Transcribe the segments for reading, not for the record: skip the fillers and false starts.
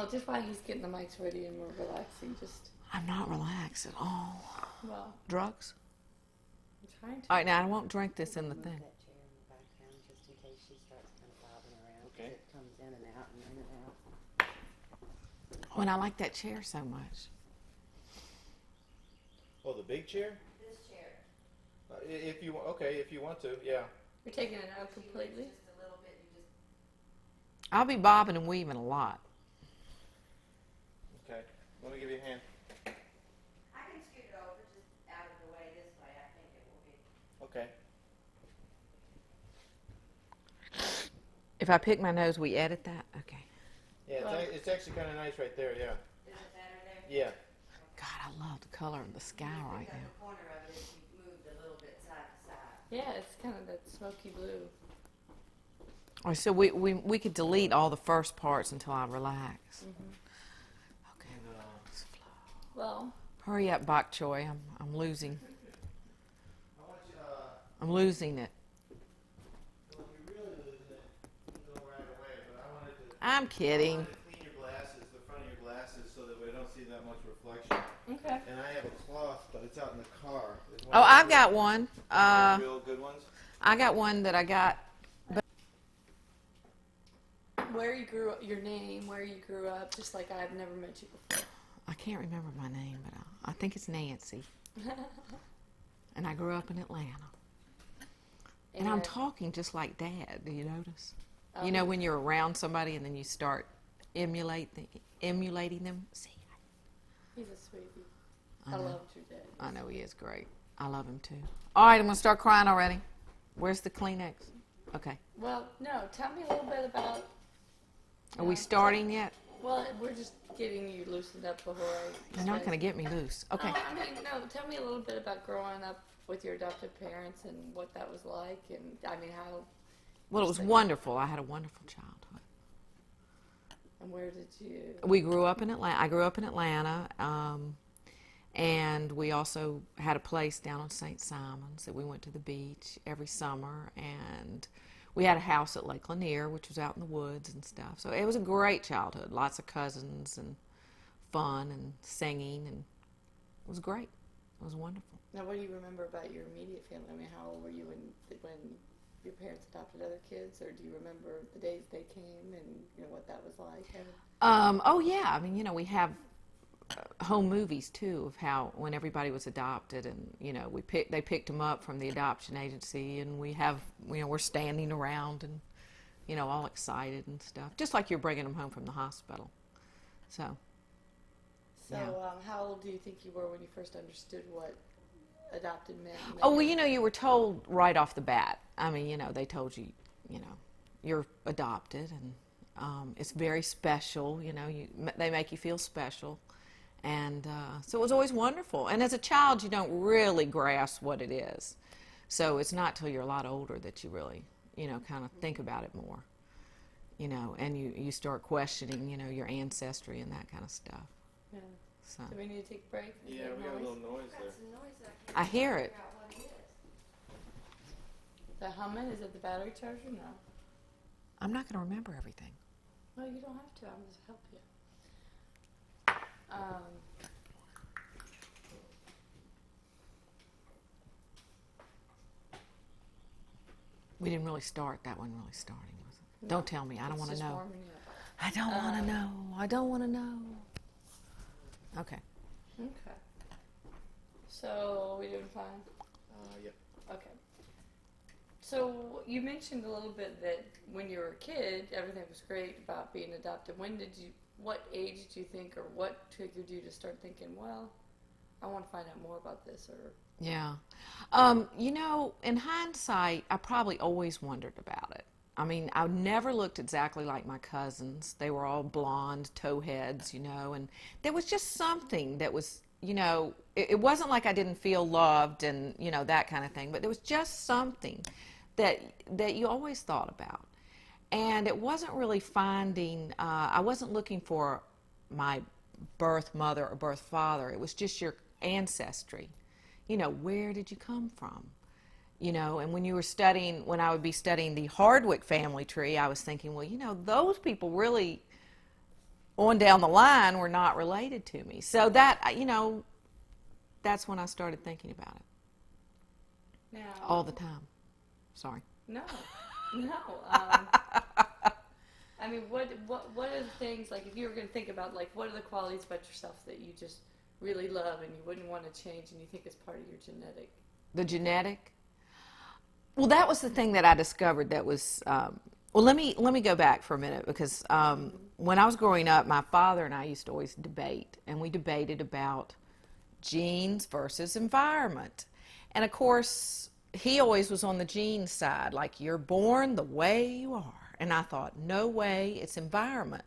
Well, just while he's getting the mics ready and we're relaxing, just... I'm not relaxed at all. Well, Drugs? I'm trying to. All right, now I won't drink this in the thing. That chair in the background just in case she starts kind of bobbing around. Okay. It comes in and out and in and out. Oh, and I like that chair so much. Oh, the big chair? This chair. If you if you want to, yeah. You're taking it out completely? Just a little bit. You just I'll be bobbing and weaving a lot. Okay. Let me give you a hand. I can scoot it over just out of the way this way. I think it will be. Okay. If I pick my nose, we edit that? Okay. Yeah, Well- it's actually kind of nice right there. Yeah. Is it better there? Yeah. God, I love the color of the sky right Pick up now. the corner of it if you moved a little bit side to side. Yeah, it's kind of that smoky blue. All right, so we could delete all the first parts until I relax. Okay. And, Let's flow. Well, Hurry up, bok choy. I'm losing. I want you. I'm losing it. Well, if you're really losing it, you can go right away. But I wanted to. I'm kidding. I wanted to clean your glasses, the front of your glasses, so that we don't see that much reflection. okay. And I have a cloth, but it's out in the car. It's one Oh, of the I've got one. real good ones. I got one that I got. Where you grew up, your name, where you grew up, just like I've never met you before. I can't remember my name, but I think it's Nancy. And I grew up in Atlanta. And I'm talking just like Dad. Do you notice? You know when you're around somebody and then you start emulating them? See, He's a sweetie. I know. loved your dad. I know he is great. I love him too. All right, I'm going to start crying already. Where's the Kleenex? Okay. Well, no, tell me a little bit about... Are we starting yet? Well, we're just getting you loosened up before I... You're not going to get me loose. Okay. I mean, no, tell me a little bit about growing up with your adopted parents and what that was like, and, I mean, how... Well, it was wonderful. I had a wonderful childhood. And where did you... We grew up in Atlanta. I grew up in Atlanta, and we also had a place down on St. Simon's that we went to the beach every summer, and we had a house at Lake Lanier, which was out in the woods and stuff. So it was a great childhood. Lots of cousins and fun and singing, and it was great. It was wonderful. Now, what do you remember about your immediate family? I mean, how old were you when your parents adopted other kids, or do you remember the days they came and you know what that was like? Oh yeah, I mean, you know, we have home movies too of how when everybody was adopted, and you know, they picked them up from the adoption agency, and we have, you know, we're standing around and, you know, all excited and stuff, just like you're bringing them home from the hospital. So. So, Yeah. how old do you think you were when you first understood what adopted meant? Oh, well, you know, you were told right off the bat. I mean, you know, they told you, you know, you're adopted, and it's very special. You know, they make you feel special, and so it was always wonderful. And as a child, you don't really grasp what it is. So it's not till you're a lot older that you really, you know, kind of think about it more. You know, and you start questioning, you know, your ancestry and that kind of stuff. Yeah. So Do we need to take a break? Is Yeah, there we got a noise? little noise there. That's the noise that I hear it. figure out what it is. The humming, is it the battery charger? No. I'm not going to remember everything. No, you don't have to. I'm just help you. We didn't really start. That one really starting, was it? Don't tell me. I don't it's want to just know. warming you up. I don't want to know. I don't want to know. Okay. Okay. So we doing fine? Yep. Okay. So you mentioned a little bit that when you were a kid, everything was great about being adopted. What age did you think, or what triggered you to start thinking, well, I want to find out more about this, or... Yeah. You know, in hindsight, I probably always wondered about it. I mean, I never looked exactly like my cousins. They were all blonde towheads, you know, and there was just something that was, you know, it wasn't like I didn't feel loved and, you know, that kind of thing, but there was just something that you always thought about. And it wasn't really finding, I wasn't looking for my birth mother or birth father. It was just your ancestry. You know, where did you come from? You know, and when I would be studying the Hardwick family tree, I was thinking, well, you know, those people really on down the line were not related to me. So that, you know, that's when I started thinking about it. Now, All the time. Sorry. No, no. I mean, what are the things, like, if you were going to think about, like, what are the qualities about yourself that you just really love and you wouldn't want to change and you think is part of your genetic? The genetic? Well, that was the thing that I discovered that was, well, let me go back for a minute, because when I was growing up, my father and I used to always debate, and we debated about genes versus environment. And of course, he always was on the genes side, like, you're born the way you are. And I thought, no way, it's environment.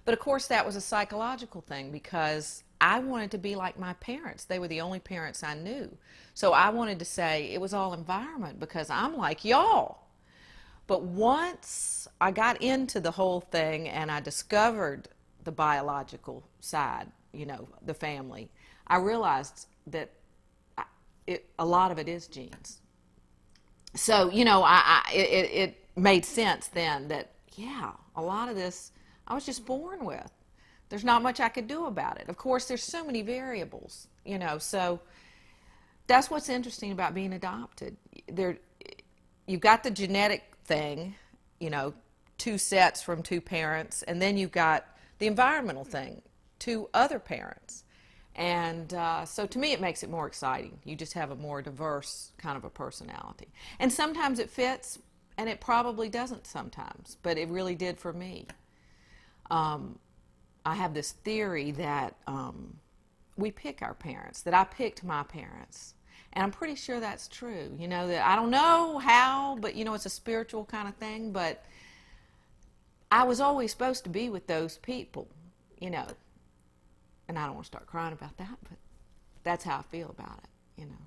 But of course, that was a psychological thing, because I wanted to be like my parents. They were the only parents I knew. So I wanted to say it was all environment because I'm like y'all. But once I got into the whole thing and I discovered the biological side, you know, the family, I realized that a lot of it is genes. So, you know, it made sense then that, yeah, a lot of this I was just born with. There's not much I could do about it. Of course, there's so many variables, you know, so that's what's interesting about being adopted. You've got the genetic thing, you know, 2 sets from 2 parents, and then you've got the environmental thing, 2 other parents. And so to me, it makes it more exciting. You just have a more diverse kind of a personality. And sometimes it fits, and it probably doesn't sometimes, but it really did for me. I have this theory that we pick our parents, that I picked my parents. And I'm pretty sure that's true. You know, that I don't know how, but, you know, it's a spiritual kind of thing. But I was always supposed to be with those people, you know. And I don't want to start crying about that, but that's how I feel about it, you know.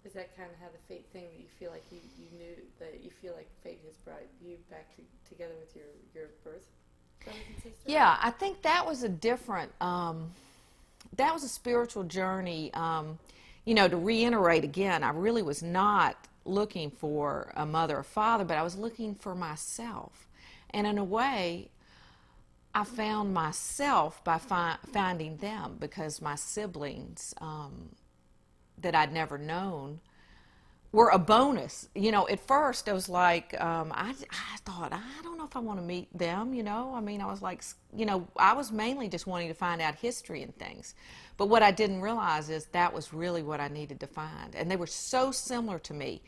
Is that kind of how the fate thing, that you feel like you knew, that you feel like fate has brought you back together with your birth brothers and sisters? Yeah, I think that was a different, that was a spiritual journey. You know, to reiterate again, I really was not looking for a mother or father, but I was looking for myself. And in a way, I found myself by finding them, because my siblings that I'd never known were a bonus. You know, at first I was like, I thought, I don't know if I want to meet them, you know. I mean, I was like, you know, I was mainly just wanting to find out history and things. But what I didn't realize is that was really what I needed to find. And they were so similar to me.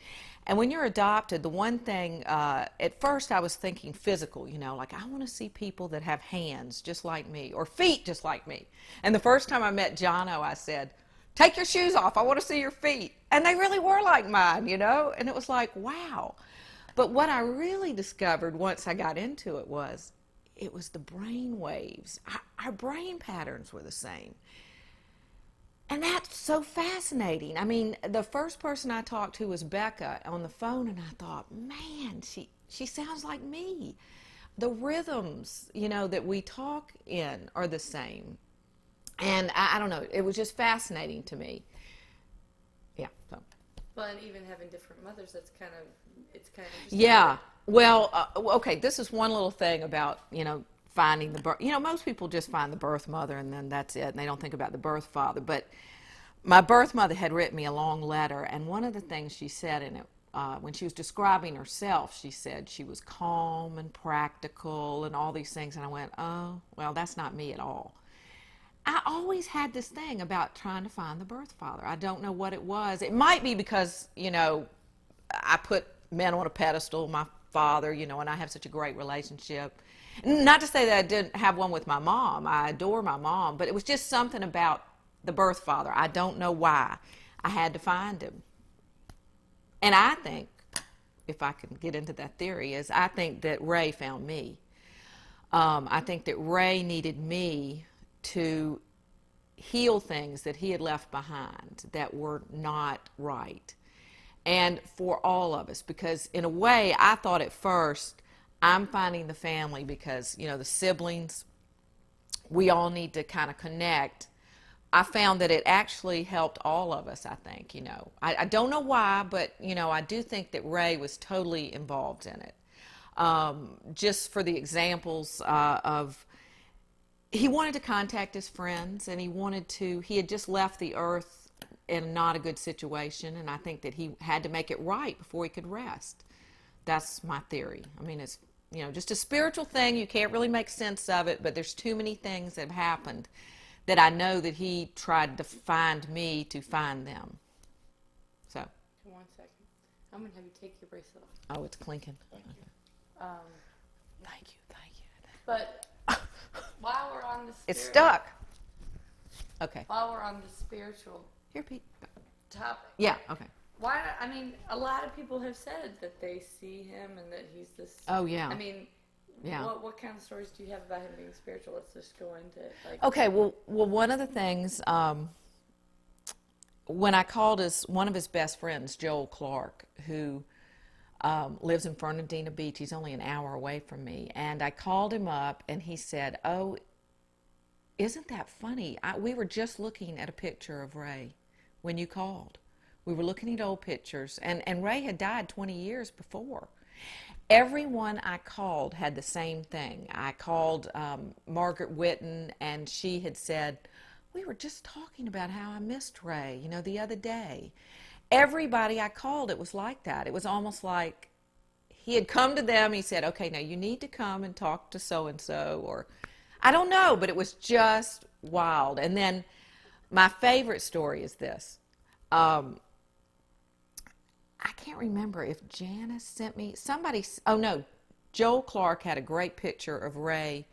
And when you're adopted, the one thing, at first I was thinking physical, you know, like I want to see people that have hands just like me or feet just like me. And the first time I met Jono, I said, take your shoes off, I want to see your feet. And they really were like mine, you know, and it was like, wow. But what I really discovered once I got into it was the brain waves. Our brain patterns were the same. And that's so fascinating. I mean, the first person I talked to was Becca on the phone, and I thought, man, she sounds like me. The rhythms, you know, that we talk in are the same. And I don't know, it was just fascinating to me. Yeah. So. Well, and even having different mothers, it's kind of interesting. Yeah. Well, okay, this is one little thing about, you know, finding the birth. You know, most people just find the birth mother and then that's it, and they don't think about the birth father. But my birth mother had written me a long letter, and one of the things she said in it, when she was describing herself, she said she was calm and practical and all these things. And I went, oh, well, that's not me at all. I always had this thing about trying to find the birth father. I don't know what it was. It might be because, you know, I put men on a pedestal, my father, you know, and I have such a great relationship. Not to say that I didn't have one with my mom. I adore my mom, but it was just something about the birth father. I don't know why. I had to find him. And I think, if I can get into that theory, is I think that Ray found me. I think that Ray needed me to heal things that he had left behind that were not right. And for all of us, because in a way, I thought at first, I'm finding the family because, you know, the siblings, we all need to kind of connect. I found that it actually helped all of us, I think, you know. I don't know why, but, you know, I do think that Ray was totally involved in it. Just for the examples of he wanted to contact his friends, and he had just left the earth in not a good situation, and I think that he had to make it right before he could rest. That's my theory. I mean, it's, just a spiritual thing. You can't really make sense of it, but there's too many things that have happened that I know that he tried to find me to find them. So. 1 second. I'm going to have you take your bracelet off. Oh, it's clinking. Thank you. Thank you. But while we're on the It's stuck. Okay. While we're on the spiritual Here, Pete. topic. Yeah, okay. Why? I mean, a lot of people have said that they see him and that he's this. Oh, yeah. I mean, yeah. What kind of stories do you have about him being spiritual? Let's just go into like. Okay. Well, one of the things when I called one of his best friends, Joel Clark, who lives in Fernandina Beach. He's only an hour away from me, and I called him up, and he said, "Oh, isn't that funny? We were just looking at a picture of Ray when you called. We were looking at old pictures, and Ray had died 20 years before." Everyone I called had the same thing. I called Margaret Witten, and she had said, "We were just talking about how I missed Ray, the other day." Everybody I called, it was like that. It was almost like he had come to them. He said, "Okay, now you need to come and talk to so-and-so," or I don't know, but it was just wild. And then my favorite story is this. I can't remember if Janice sent me Joel Clark had a great picture of Ray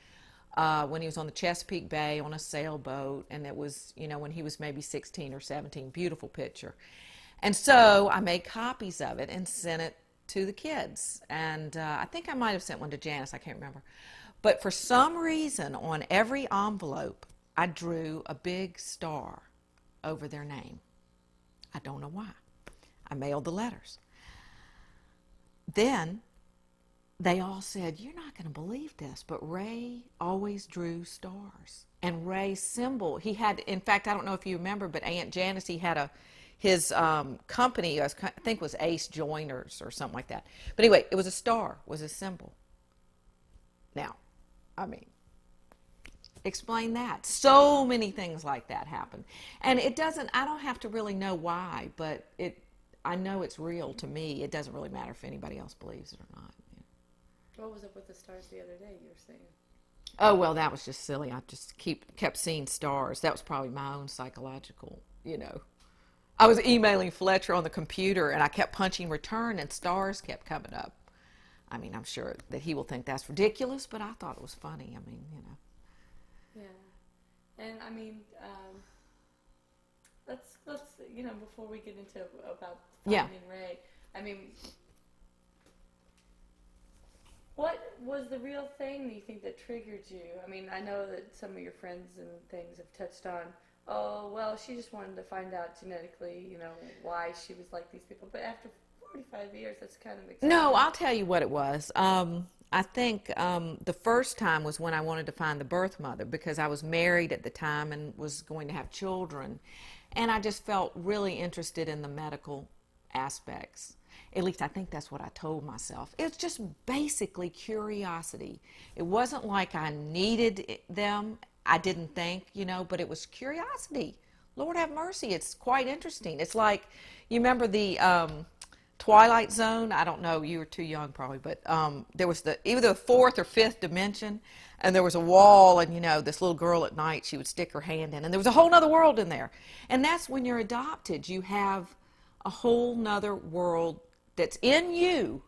when he was on the Chesapeake Bay on a sailboat, and it was, when he was maybe 16 or 17. Beautiful picture. And so I made copies of it and sent it to the kids. And I think I might have sent one to Janice. I can't remember. But for some reason, on every envelope, I drew a big star over their name. I don't know why. I mailed the letters. Then they all said, "You're not going to believe this, but Ray always drew stars." And Ray's symbol, he had, in fact, I don't know if you remember, but Aunt Janice, he had his company, I think was Ace Joiners or something like that. But anyway, it was a star, was a symbol. Now, I mean, explain that. So many things like that happen. And I don't have to really know why, but I know it's real to me. It doesn't really matter if anybody else believes it or not. What was up with the stars the other day you were saying? Oh, well, that was just silly. I just kept seeing stars. That was probably my own psychological, I was emailing Fletcher on the computer, and I kept punching return, and stars kept coming up. I mean, I'm sure that he will think that's ridiculous, but I thought it was funny. I mean, Yeah. And, I mean, let's before we get into about finding Ray, I mean, what was the real thing that you think that triggered you? I mean, I know that some of your friends and things have touched on, oh, well, she just wanted to find out genetically, why she was like these people. But after 45 years, that's kind of exciting. No, I'll tell you what it was. I think the first time was when I wanted to find the birth mother, because I was married at the time and was going to have children. And I just felt really interested in the medical aspects. At least I think that's what I told myself. It was just basically curiosity. It wasn't like I needed them. I didn't think, but it was curiosity. Lord have mercy. It's quite interesting. It's like, you remember the Twilight Zone? I don't know. You were too young probably, but there was either the fourth or fifth dimension, and there was a wall, and this little girl at night, she would stick her hand in, and there was a whole nother world in there. And that's when you're adopted. You have a whole nother world that's in you,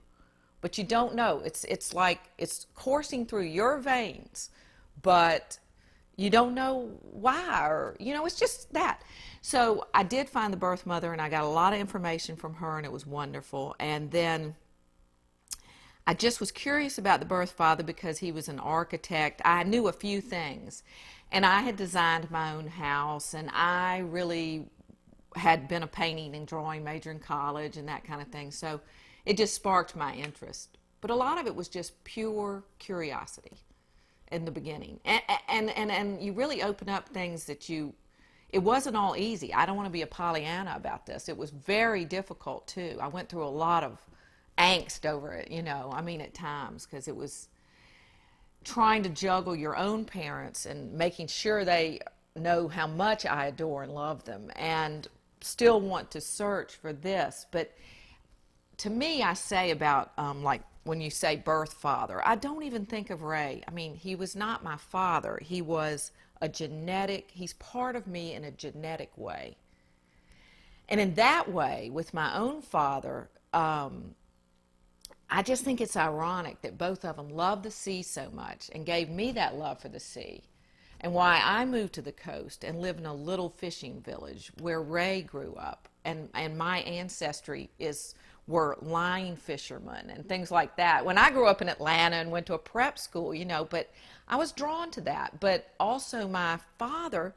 but you don't know. It's like it's coursing through your veins, but you don't know why, or it's just that. So I did find the birth mother, and I got a lot of information from her, and it was wonderful. And then I just was curious about the birth father because he was an architect. I knew a few things, and I had designed my own house, and I really had been a painting and drawing major in college and that kind of thing. So it just sparked my interest. But a lot of it was just pure curiosity in the beginning. And you really open up things that it wasn't all easy. I don't want to be a Pollyanna about this. It was very difficult too. I went through a lot of angst over it, I mean, at times, because it was trying to juggle your own parents and making sure they know how much I adore and love them, and still want to search for this. But to me, I say about like when you say birth father, I don't even think of Ray. I mean, he was not my father. He was he's part of me in a genetic way. And in that way, with my own father, I just think it's ironic that both of them loved the sea so much and gave me that love for the sea. And why I moved to the coast and lived in a little fishing village where Ray grew up. And my ancestry were line fishermen and things like that. When I grew up in Atlanta and went to a prep school, but I was drawn to that. But also my father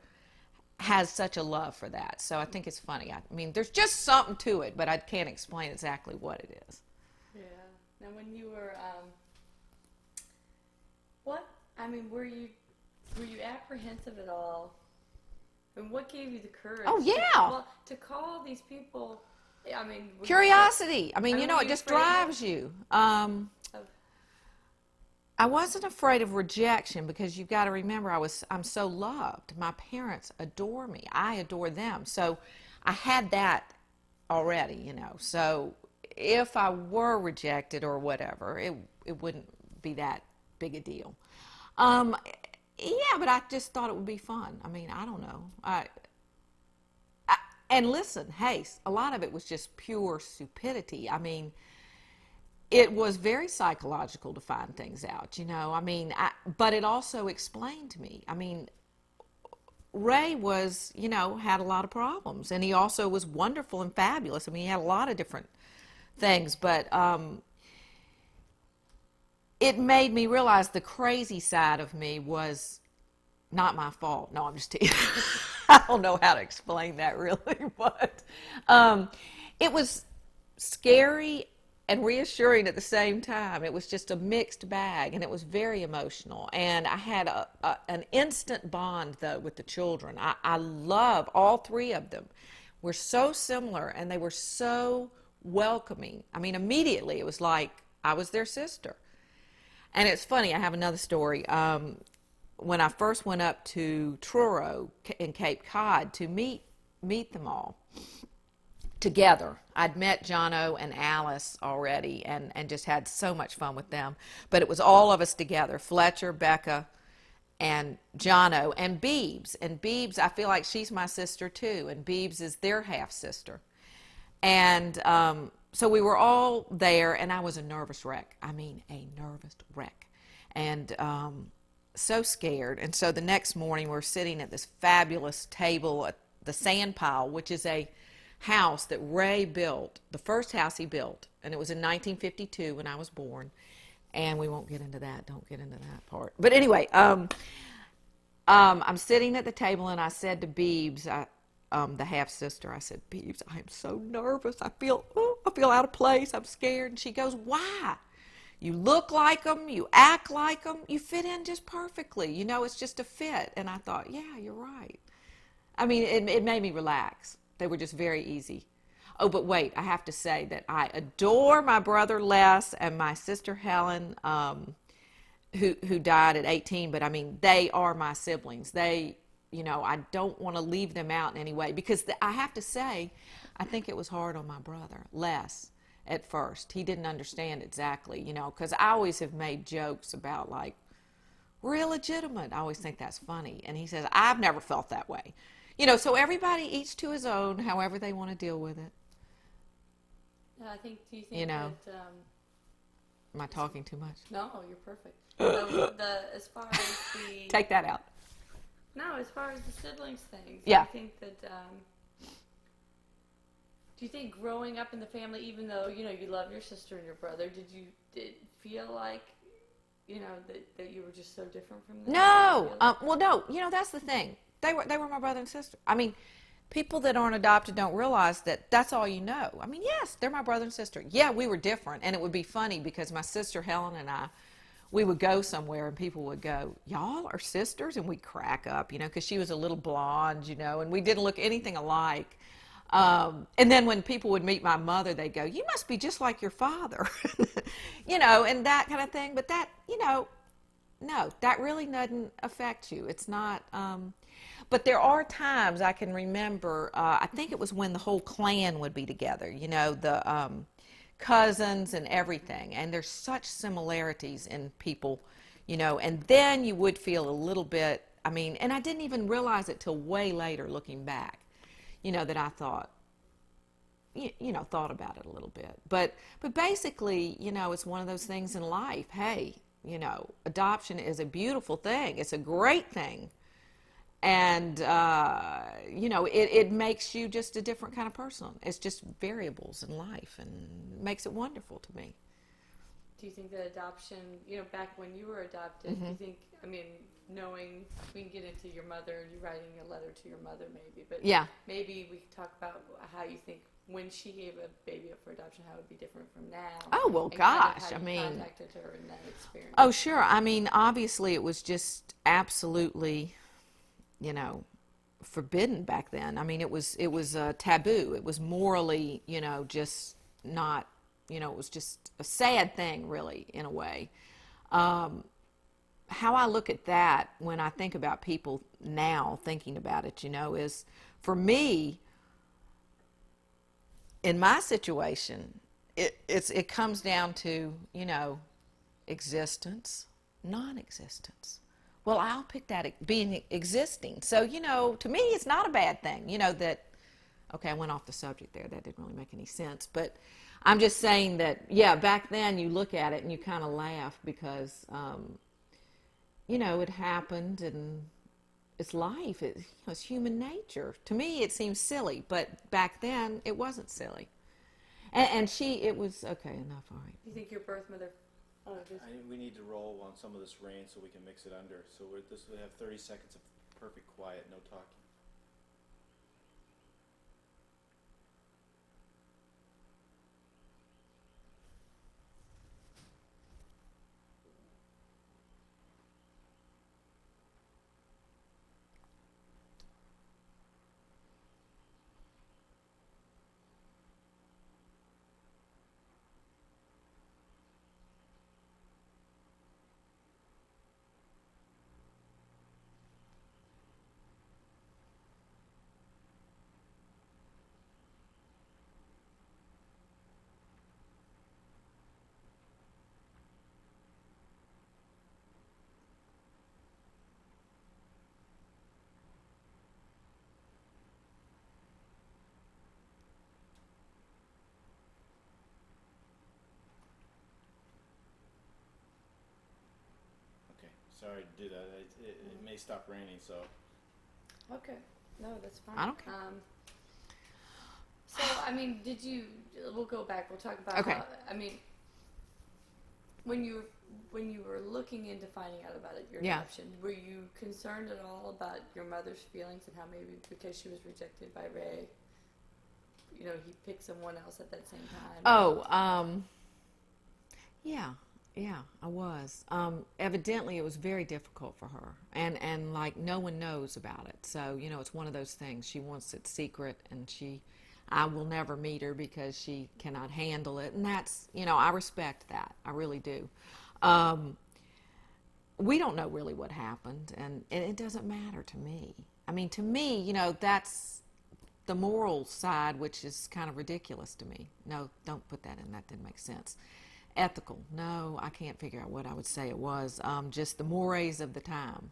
has such a love for that. So I think it's funny. I mean, there's just something to it, but I can't explain exactly what it is. Yeah. Now, when you were, were you apprehensive at all? And what gave you the courage? Oh, yeah. To call these people, I mean... Curiosity. It just afraid drives you. I wasn't afraid of rejection because you've got to remember I'm so loved. My parents adore me. I adore them. So I had that already, So if I were rejected or whatever, it wouldn't be that big a deal. Yeah, but I just thought it would be fun. I mean, I don't know. And listen, hey, a lot of it was just pure stupidity. I mean, it was very psychological to find things out, but it also explained to me. I mean, Ray was, had a lot of problems, and he also was wonderful and fabulous. I mean, he had a lot of different things, but it made me realize the crazy side of me was not my fault. No, I'm just teasing. I don't know how to explain that really, but it was scary and reassuring at the same time. It was just a mixed bag, and it was very emotional. And I had an instant bond, though, with the children. I love all three of them. We're so similar, and they were so welcoming. I mean, immediately it was like I was their sister. And it's funny, I have another story. When I first went up to Truro in Cape Cod to meet them all together, I'd met Jono and Alice already and just had so much fun with them. But it was all of us together, Fletcher, Becca, and Jono, and Beebs. And Beebs, I feel like she's my sister too, and Beebs is their half-sister. And so we were all there, and I was a nervous wreck. I mean, a nervous wreck. And so scared. And so the next morning, we're sitting at this fabulous table at the Sand Pile, which is a house that Ray built, the first house he built. And it was in 1952 when I was born. And we won't get into that. Don't get into that part. But anyway, I'm sitting at the table, and I said to Beebs, the half-sister, I said, Beebs, I am so nervous. I feel out of place. I'm scared. And she goes, why? You look like them. You act like them. You fit in just perfectly. It's just a fit. And I thought, yeah, you're right. I mean, it made me relax. They were just very easy. Oh, but wait, I have to say that I adore my brother Les and my sister Helen, who died at 18. But, I mean, they are my siblings. I don't want to leave them out in any way because I have to say, I think it was hard on my brother, Les, at first. He didn't understand exactly, because I always have made jokes about, like, we're illegitimate. I always think that's funny. And he says, I've never felt that way. So everybody each to his own, however they want to deal with it. Do you think that... Am I talking too much? No, you're perfect. So as far as the... Take that out. No, as far as the siblings things, yeah. I think that, do you think growing up in the family, even though, you love your sister and your brother, did it feel like, that you were just so different from them? No. Well, no. That's the thing. They were my brother and sister. I mean, people that aren't adopted don't realize that that's all you know. I mean, yes, they're my brother and sister. Yeah, we were different, and it would be funny because my sister Helen and I, we would go somewhere and people would go, y'all are sisters? And we'd crack up, because she was a little blonde, and we didn't look anything alike. And then when people would meet my mother, they'd go, you must be just like your father, and that kind of thing. But that, no, that really doesn't affect you. It's not. But there are times I can remember. I think it was when the whole clan would be together. You know, the cousins and everything. And there's such similarities in people. You know, and then you would feel a little bit. I mean, and I didn't even realize it till way later, looking back. You know, that I thought. You know, thought about it a little bit. But basically, you know, it's one of those things in life. Hey, you know, adoption is a beautiful thing. It's a great thing. And, you know, it makes you just a different kind of person. It's just variables in life and makes it wonderful to me. Do you think that adoption, you know, back when you were adopted, do you think, I mean, knowing, we can get into your mother, you writing a letter to your mother maybe, but Yeah. maybe we could talk about how you think when she gave a baby up for adoption, how it would be different from now. Oh, well, and kind of gosh, how I you mean. contacted her in that experience. Oh, sure. I mean, obviously it was just absolutely, you know, forbidden back then. I mean, it was taboo. It was morally, you know, just not, you know, it was just a sad thing, really, in a way. How I look at that when I think about people now thinking about it, you know, is for me, in my situation, it comes down to, you know, existence, non-existence. Well, I'll pick that being existing. So, you know, to me, it's not a bad thing. You know that. Okay, I went off the subject there. That didn't really make any sense. But I'm just saying that, yeah, back then you look at it and you kind of laugh because, you know, it happened and it's life. It's human nature. To me, it seems silly, but back then it wasn't silly. And it was, okay, enough, all right. Do you think your birth mother, We need to roll on some of this rain so we can mix it under. So we have 30 seconds of perfect quiet, no talking. Okay, sorry to do that. It may stop raining, so. okay, no, that's fine. I don't care. So, I mean, we'll go back, we'll talk about Okay. how, I mean, when you were looking into finding out about your Yeah. adoption, were you concerned at all about your mother's feelings and how maybe because she was rejected by Ray, you know, he picked someone else at that same time? Oh, yeah, I was. Evidently, it was very difficult for her, and like no one knows about it. So you know, it's one of those things. She wants it secret, and I will never meet her because she cannot handle it, and that's, you know, I respect that. I really do. We don't know really what happened, and it doesn't matter to me. I mean, to me, you know, that's the moral side, which is kind of ridiculous to me. No, don't put that in. That didn't make sense. Ethical. No, I can't figure out what I would say it was. Just the mores of the time.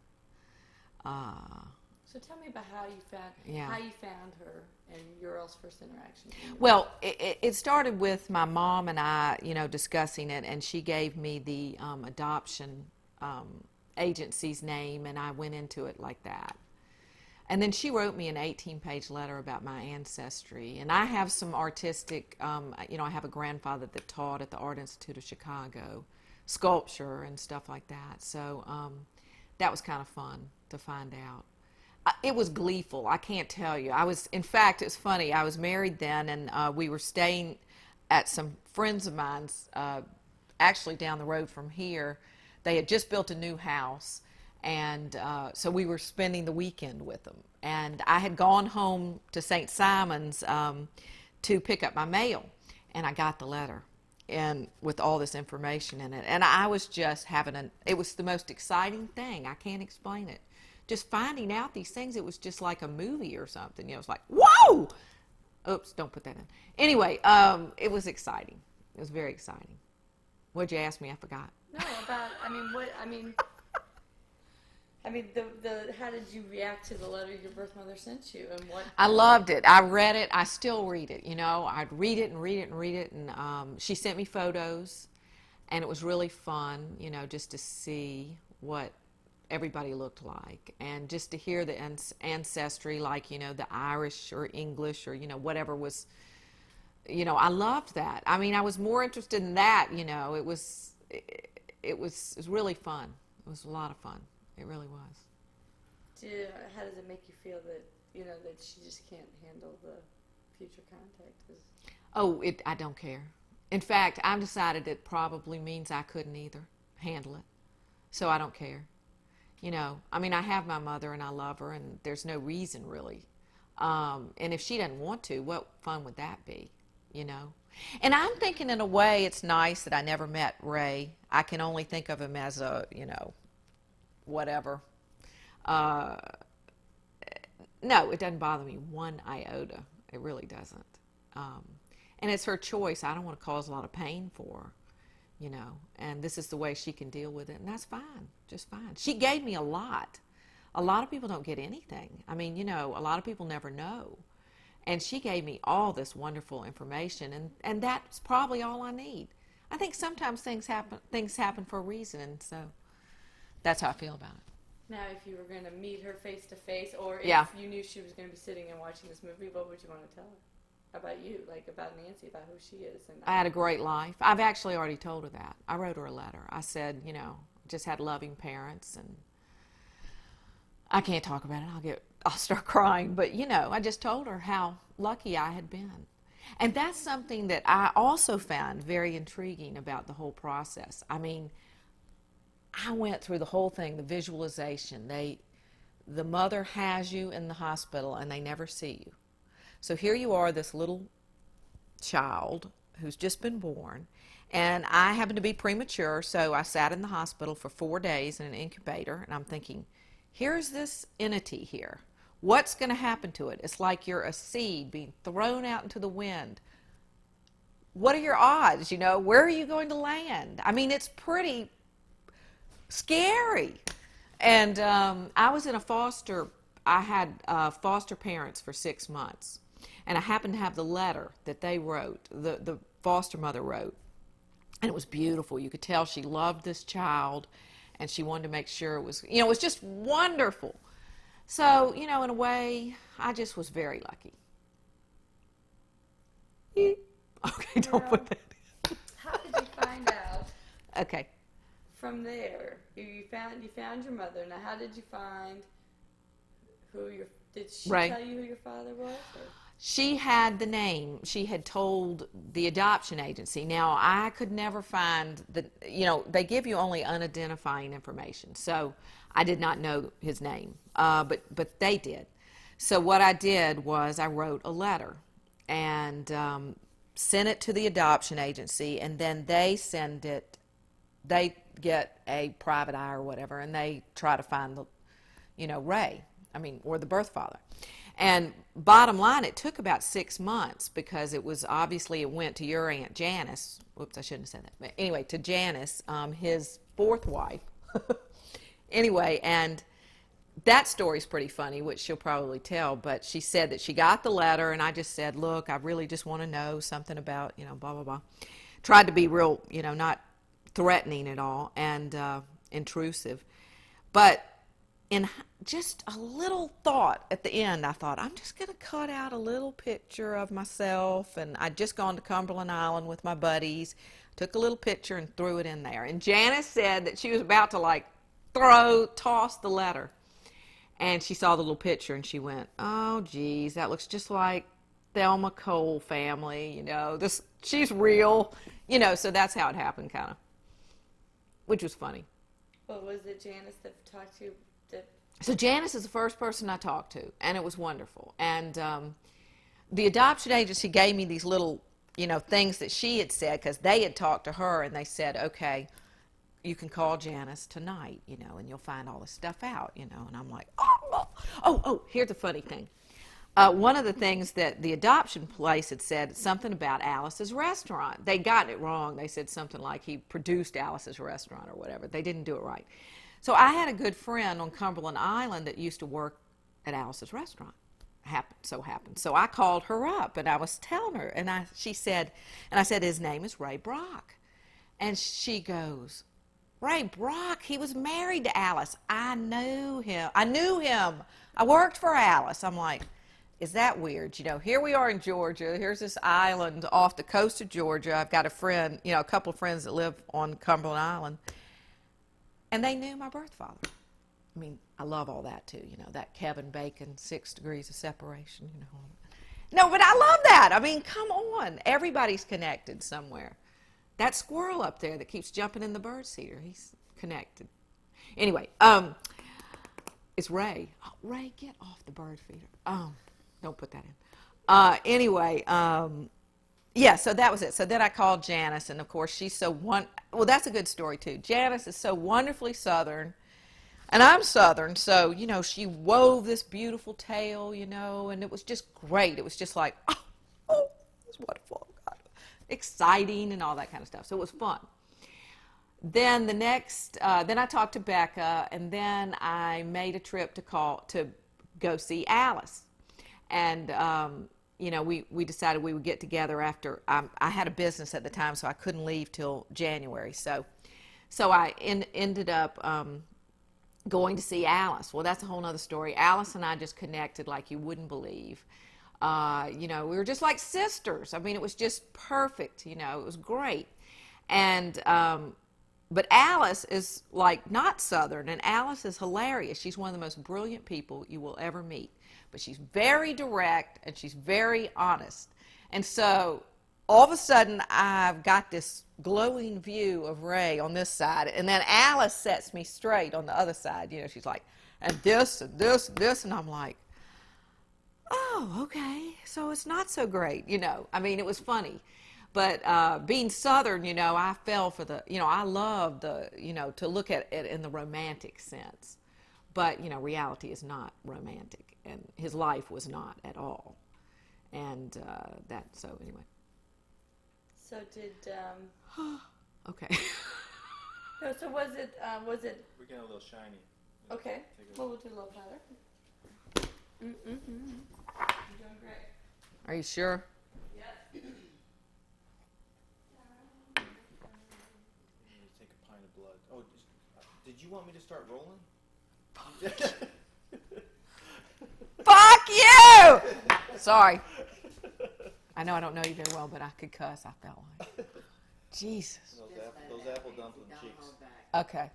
So tell me about how Yeah. you found her and your all's first interaction. Well, it started with my mom and I, you know, discussing it, and she gave me the adoption agency's name, and I went into it like that. And then she wrote me an 18-page letter about my ancestry. And I have some artistic, you know, I have a grandfather that taught at the Art Institute of Chicago, sculpture and stuff like that. So that was kind of fun to find out. It was gleeful, I can't tell you. In fact, it's funny, I was married then, and we were staying at some friends of mine's, actually down the road from here. They had just built a new house. And so we were spending the weekend with them. And I had gone home to St. Simon's to pick up my mail. And I got the letter. and with all this information in it. And I was just it was the most exciting thing. I can't explain it. Just finding out these things, it was just like a movie or something. It was like, whoa! Oops, don't put that in. Anyway, it was exciting. It was very exciting. What'd you ask me? I forgot. No, about, how did you react to the letter your birth mother sent you, and what? I loved it. I read it. I still read it. I'd read it and read it and read it. And she sent me photos, and it was really fun, just to see what everybody looked like, and just to hear the ancestry, like, the Irish or English or, whatever was, I loved that. I was more interested in that, it was really fun. It was a lot of fun. It really was. How does it make you feel that, that she just can't handle the future contact? Oh, I don't care. In fact, I've decided it probably means I couldn't either handle it. So I don't care. I have my mother and I love her, and there's no reason really. And if she doesn't want to, what fun would that be, And I'm thinking in a way it's nice that I never met Ray. I can only think of him as a, whatever. No, it doesn't bother me one iota. It really doesn't. And it's her choice. I don't want to cause a lot of pain for her. And this is the way she can deal with it, and that's fine, just fine. She gave me a lot. A lot of people don't get anything. A lot of people never know. And she gave me all this wonderful information, and that's probably all I need. I think sometimes things happen for a reason, and so that's how I feel about it. Now, if you were going to meet her face to face, or if you knew she was going to be sitting and watching this movie, what would you want to tell her? About you, like about Nancy, about who she is. And I had a great life. I've actually already told her that. I wrote her a letter. I said, just had loving parents, and I can't talk about it. I'll start crying. But, I just told her how lucky I had been. And that's something that I also found very intriguing about the whole process. I went through the whole thing, the visualization. The mother has you in the hospital, and they never see you. So here you are, this little child who's just been born, and I happened to be premature, so I sat in the hospital for 4 days in an incubator, and I'm thinking, here's this entity here. What's going to happen to it? It's like you're a seed being thrown out into the wind. What are your odds? Where are you going to land? It's pretty scary. And I was in I had foster parents for 6 months. And I happened to have the letter that they wrote, the foster mother wrote. And it was beautiful. You could tell she loved this child, and she wanted to make sure it was, it was just wonderful. So, in a way, I just was very lucky. Okay, don't put that in. How did you find out? Okay. From there, you found your mother. Now, how did you find did she tell you who your father was? Or? She had the name. She had told the adoption agency. Now, I could never find they give you only unidentifying information. So I did not know his name, but they did. So what I did was I wrote a letter and sent it to the adoption agency, and then they get a private eye or whatever, and they try to find Ray, or the birth father. And bottom line, it took about 6 months because it went to your Aunt Janice. Whoops, I shouldn't have said that. But anyway, to Janice, his fourth wife. Anyway, and that story's pretty funny, which she'll probably tell, but she said that she got the letter, and I just said, look, I really just want to know something about, blah, blah, blah. Tried to be real, not threatening at all and intrusive. But in just a little thought at the end, I thought, I'm just going to cut out a little picture of myself, and I'd just gone to Cumberland Island with my buddies, took a little picture and threw it in there. And Janice said that she was about to toss the letter. And she saw the little picture and she went, oh, geez, that looks just like Thelma Cole family, she's real, so that's how it happened, kind of, which was funny. Well, was it Janice that talked to you? So Janice is the first person I talked to, and it was wonderful. And the adoption agency gave me these little things that she had said, because they had talked to her and they said, okay, you can call Janice tonight, and you'll find all this stuff out, and I'm like, oh, here's a funny thing. One of the things that the adoption place had said, something about Alice's restaurant. They'd gotten it wrong. They said something like he produced Alice's restaurant or whatever. They didn't do it right. So I had a good friend on Cumberland Island that used to work at Alice's restaurant. So happened. So I called her up and I was telling her, and she said, and I said, his name is Ray Brock. And she goes, Ray Brock, he was married to Alice. I knew him. I worked for Alice. I'm like, is that weird? Here we are in Georgia. Here's this island off the coast of Georgia. I've got a friend, a couple of friends that live on Cumberland Island. And they knew my birth father. I mean, I love all that too, that Kevin Bacon, 6 degrees of separation, No, but I love that. I mean, come on. Everybody's connected somewhere. That squirrel up there that keeps jumping in the birdseeder, he's connected. Anyway, it's Ray. Oh, Ray, get off the bird feeder. Don't put that in. Anyway, yeah, so that was it. So then I called Janice, and of course she's well, that's a good story too. Janice is so wonderfully Southern, and I'm Southern, so, she wove this beautiful tale, and it was just great. It was just like, oh, it's wonderful. God. Exciting and all that kind of stuff. So it was fun. Then then I talked to Becca, and then I made a trip to go see Alice. And, we decided we would get together after, I had a business at the time, so I couldn't leave till January. So I ended up going to see Alice. Well, that's a whole other story. Alice and I just connected like you wouldn't believe. We were just like sisters. I mean, it was just perfect, it was great. And, but Alice is like not Southern, and Alice is hilarious. She's one of the most brilliant people you will ever meet. But she's very direct, and she's very honest. And so all of a sudden, I've got this glowing view of Ray on this side, and then Alice sets me straight on the other side. She's like, and this, and this, and this, and I'm like, oh, okay, so it's not so great, I mean, it was funny. But being Southern, I fell for I love to look at it in the romantic sense. But, reality is not romantic, and his life was not at all. And so anyway. So did, okay. no, so was it, We're getting a little shiny. okay, well, we'll do a little better. You're doing great. Are you sure? Yep. Take a pint of blood. Oh, did you want me to start rolling? Fuck you! Sorry. I know I don't know you very well, but I could cuss, I felt like. Jesus. Those apple dumpling cheeks. Okay.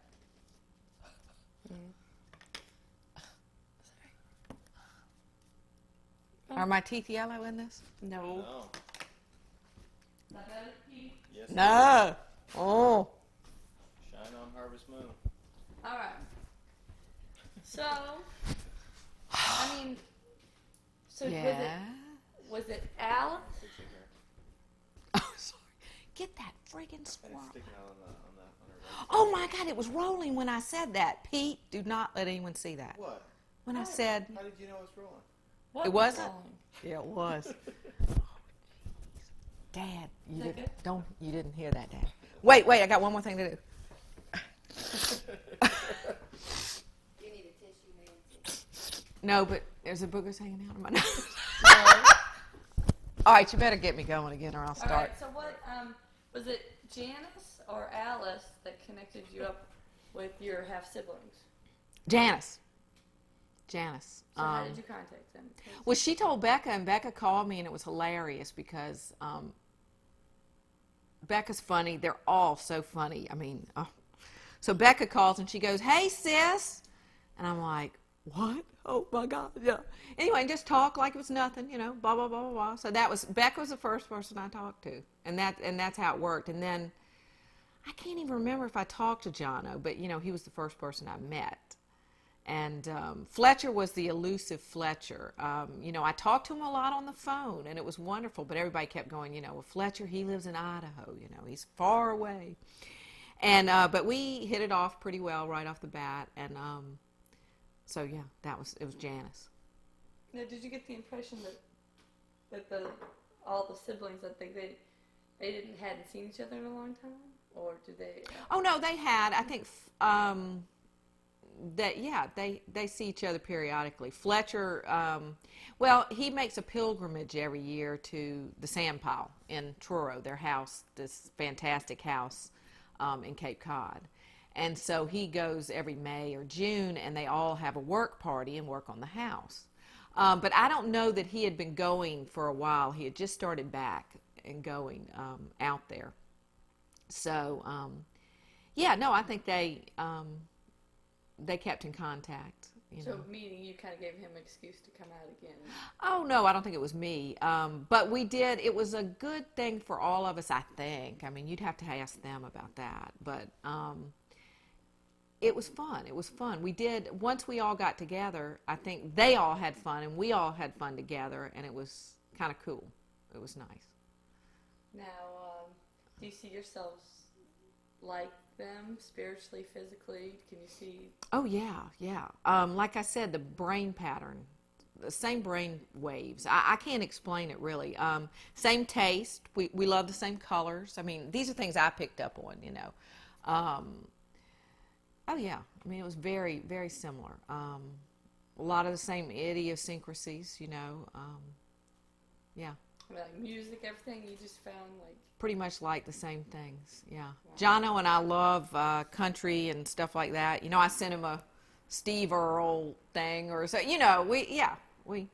Are my teeth yellow in this? No. No. Not bad, Pete? Yes. No. Oh. Shine on Harvest Moon. All right. So, I mean, so Yeah. was it Alice? Oh, sorry. Get that friggin' squirrel. Sticking out on her right. Oh my God, it was rolling when I said that. Pete, do not let anyone see that. What? When I said How did you know it's rolling? What it wasn't. song? Yeah, it was. Dad, Is that good? You didn't hear that, Dad. Wait, I got one more thing to do. You need a tissue, Nancy. No, but there's a boogers hanging out of my nose. No. All right, you better get me going again, or I'll All start. right. So what was it? Janice or Alice that connected you up with your half siblings? Janice. So how did you contact them? Well, she told Becca, and Becca called me, and it was hilarious because Becca's funny. They're all so funny. I mean, so Becca calls, and she goes, "Hey, sis," and I'm like, "What? Oh my God, yeah." Anyway, and just talk like it was nothing, blah blah blah blah blah. So Becca was the first person I talked to, and that's how it worked. And then I can't even remember if I talked to Jono, but he was the first person I met. And Fletcher was the elusive Fletcher. I talked to him a lot on the phone, and it was wonderful. But everybody kept going, well, Fletcher, he lives in Idaho. He's far away. And but we hit it off pretty well right off the bat. And so yeah, it was Janice. Now, did you get the impression that all the siblings, I think hadn't seen each other in a long time, or did they? Oh no, they had. I think. They see each other periodically. Fletcher, he makes a pilgrimage every year to the sand pile in Truro, their house, this fantastic house in Cape Cod. And so he goes every May or June, and they all have a work party and work on the house. But I don't know that he had been going for a while. He had just started back and going out there. So, I think they kept in contact. So, meaning you kind of gave him an excuse to come out again? Oh, no, I don't think it was me. But we did. It was a good thing for all of us, I think. I mean, you'd have to ask them about that. But it was fun. It was fun. We did, once we all got together, I think they all had fun, and we all had fun together, and it was kind of cool. It was nice. Now, do you see yourselves like them spiritually, physically? Can you see? Oh yeah. Like I said, the brain pattern, the same brain waves. I can't explain it really. Same taste. We love the same colors. I mean, these are things I picked up on. Oh yeah. I mean, it was very, very similar. A lot of the same idiosyncrasies. Yeah. Like music, everything you just found like pretty much like the same things. Yeah. Wow. Jono and I love country and stuff like that. I sent him a Steve Earle thing or so. We. We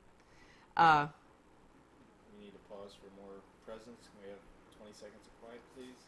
need to pause for more presents. Can we have 20 seconds of quiet, please?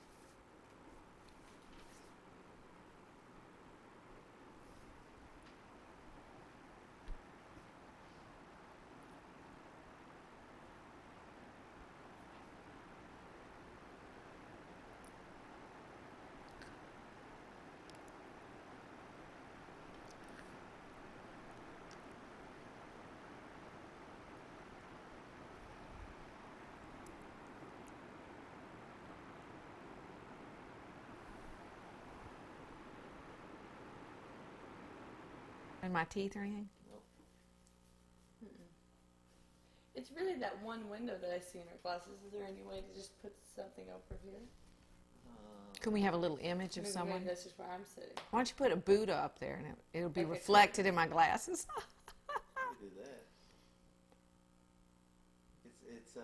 In my teeth or anything? Nope. It's really that one window that I see in our glasses. Is there any way to just put something over here? Can we have a little image of Maybe someone? that's just where I'm sitting. Why don't you put a Buddha up there and it'll be Okay, reflected in my glasses? Do that. It's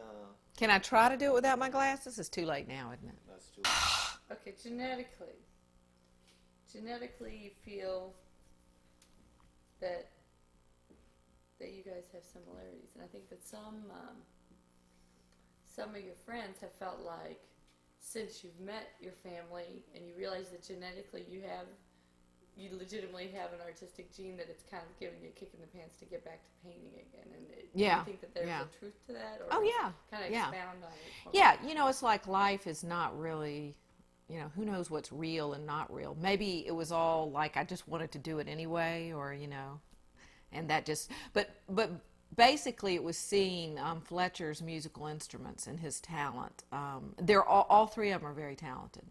Can I try to do it without my glasses? It's too late now, isn't it? That's too late. Okay, genetically you feel that you guys have similarities, and I think that some of your friends have felt like since you've met your family and you realize that genetically you legitimately have an artistic gene, that it's kind of giving you a kick in the pants to get back to painting again. And do you think that there's a truth to that? Or kind of expound on it? Yeah, it's like life is not really, who knows what's real and not real. Maybe it was all like I just wanted to do it anyway, or, and that just, but basically it was seeing Fletcher's musical instruments and his talent. They're all three of them are very talented.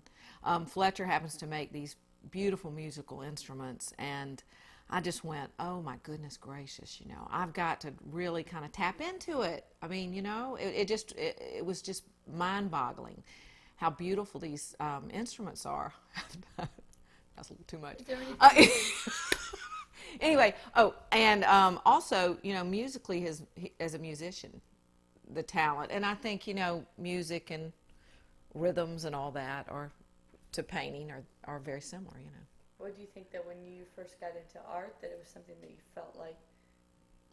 Fletcher happens to make these beautiful musical instruments, and I just went, oh my goodness gracious, I've got to really kind of tap into it. I mean, it was just mind-boggling how beautiful these instruments are. That's a little too much. Anyway, and also, musically, as a musician, the talent, and I think, music and rhythms and all that to painting are very similar, What do you think that when you first got into art, that it was something that you felt like?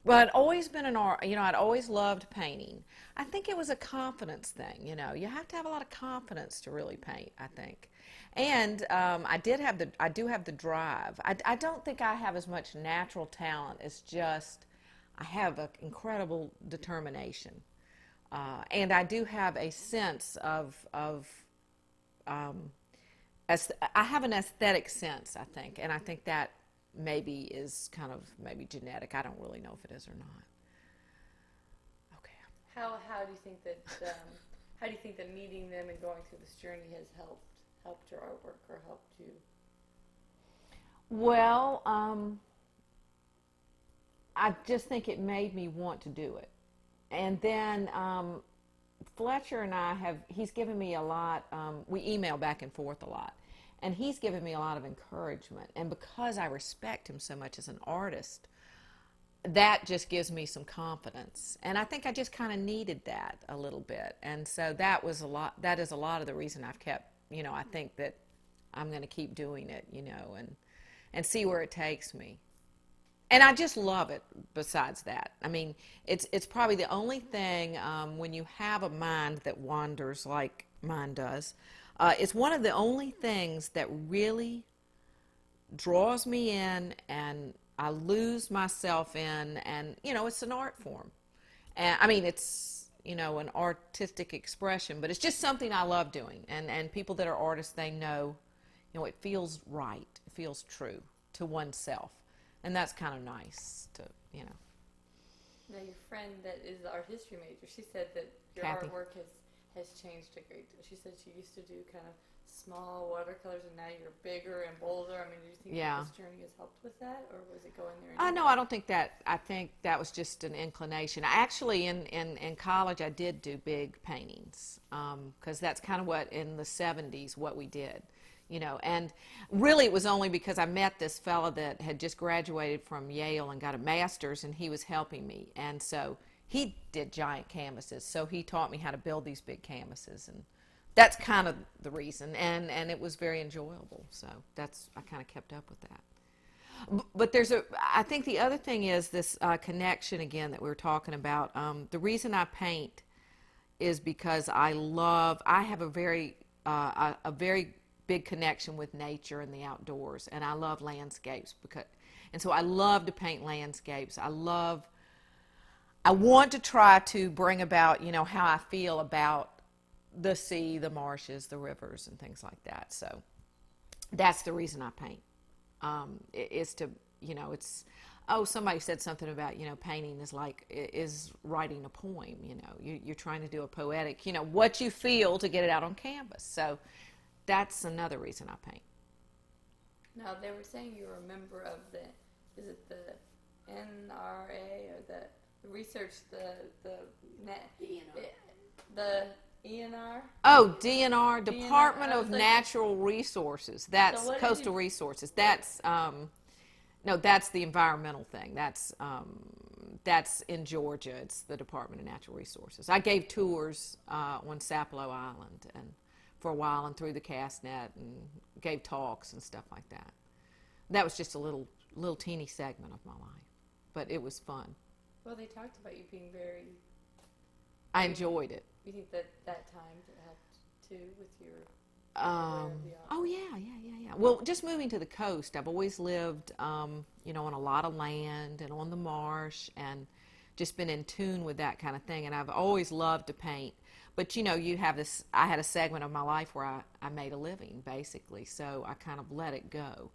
Well, I'd always been an art, I'd always loved painting. I think it was a confidence thing, you have to have a lot of confidence to really paint, I think. And I do have the drive. I don't think I have as much natural talent as just, I have an incredible determination. And I do have a sense I have an aesthetic sense, I think, and I think that maybe is kind of maybe genetic. I don't really know if it is or not. Okay. How do you think that how do you think that meeting them and going through this journey has helped your artwork or helped you? Well, I just think it made me want to do it. And then Fletcher and he's given me a lot, we email back and forth a lot. And he's given me a lot of encouragement. And because I respect him so much as an artist, that just gives me some confidence. And I think I just kind of needed that a little bit. And so that is a lot of the reason I've kept, I think that I'm going to keep doing it, and see where it takes me. And I just love it besides that. I mean, it's probably the only thing when you have a mind that wanders like mine does, it's one of the only things that really draws me in and I lose myself in, and, it's an art form. And I mean, it's, an artistic expression, but it's just something I love doing. And people that are artists, they know, it feels right. It feels true to oneself. And that's kind of nice to. Now, your friend that is the art history major, she said that your Kathy. artwork has changed a great deal. She said she used to do kind of small watercolors, and now you're bigger and bolder. I mean, do you think that this journey has helped with that, or was it going there? No, I don't think that. I think that was just an inclination. Actually, in college, I did do big paintings because that's kind of what, in the 70s, what we did. And really it was only because I met this fella that had just graduated from Yale and got a master's, and he was helping me. And so he did giant canvases, so he taught me how to build these big canvases, and that's kind of the reason. And it was very enjoyable, so I kind of kept up with that. But I think the other thing is this connection again that we were talking about. The reason I paint is because I have a very big connection with nature and the outdoors, and I love landscapes and so I love to paint landscapes. I want to try to bring about, how I feel about the sea, the marshes, the rivers, and things like that. So that's the reason I paint. Is to, somebody said something about, painting is writing a poem. You're trying to do a poetic, what you feel to get it out on canvas. So that's another reason I paint. Now, they were saying you were a member of is it the NRA or the research, the ENR? Oh, DNR, DNR, Department I of was like- Natural Resources. That's So what did coastal you- resources. That's no, that's the environmental thing. That's in Georgia. It's the Department of Natural Resources. I gave tours on Sapelo Island and for a while, and through the cast net, and gave talks and stuff like that. That was just a little teeny segment of my life, but it was fun. Well, they talked about you being very. I enjoyed it. You think that time helped too with your? Oh yeah. Well, just moving to the coast, I've always lived, on a lot of land and on the marsh, and just been in tune with that kind of thing. And I've always loved to paint. But you have this. I had a segment of my life where I made a living, basically. So I kind of let it go.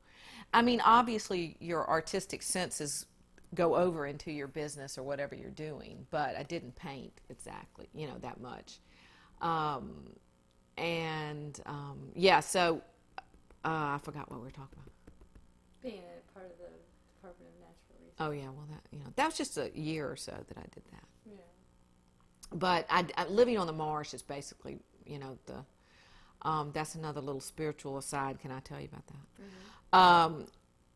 I mean, obviously, your artistic senses go over into your business or whatever you're doing. But I didn't paint exactly, that much. So I forgot what we were talking about. Being a part of the Department of Natural Resources. Oh yeah, well that was just a year or so that I did that. Yeah. But living on the marsh is basically, that's another little spiritual aside. Can I tell you about that?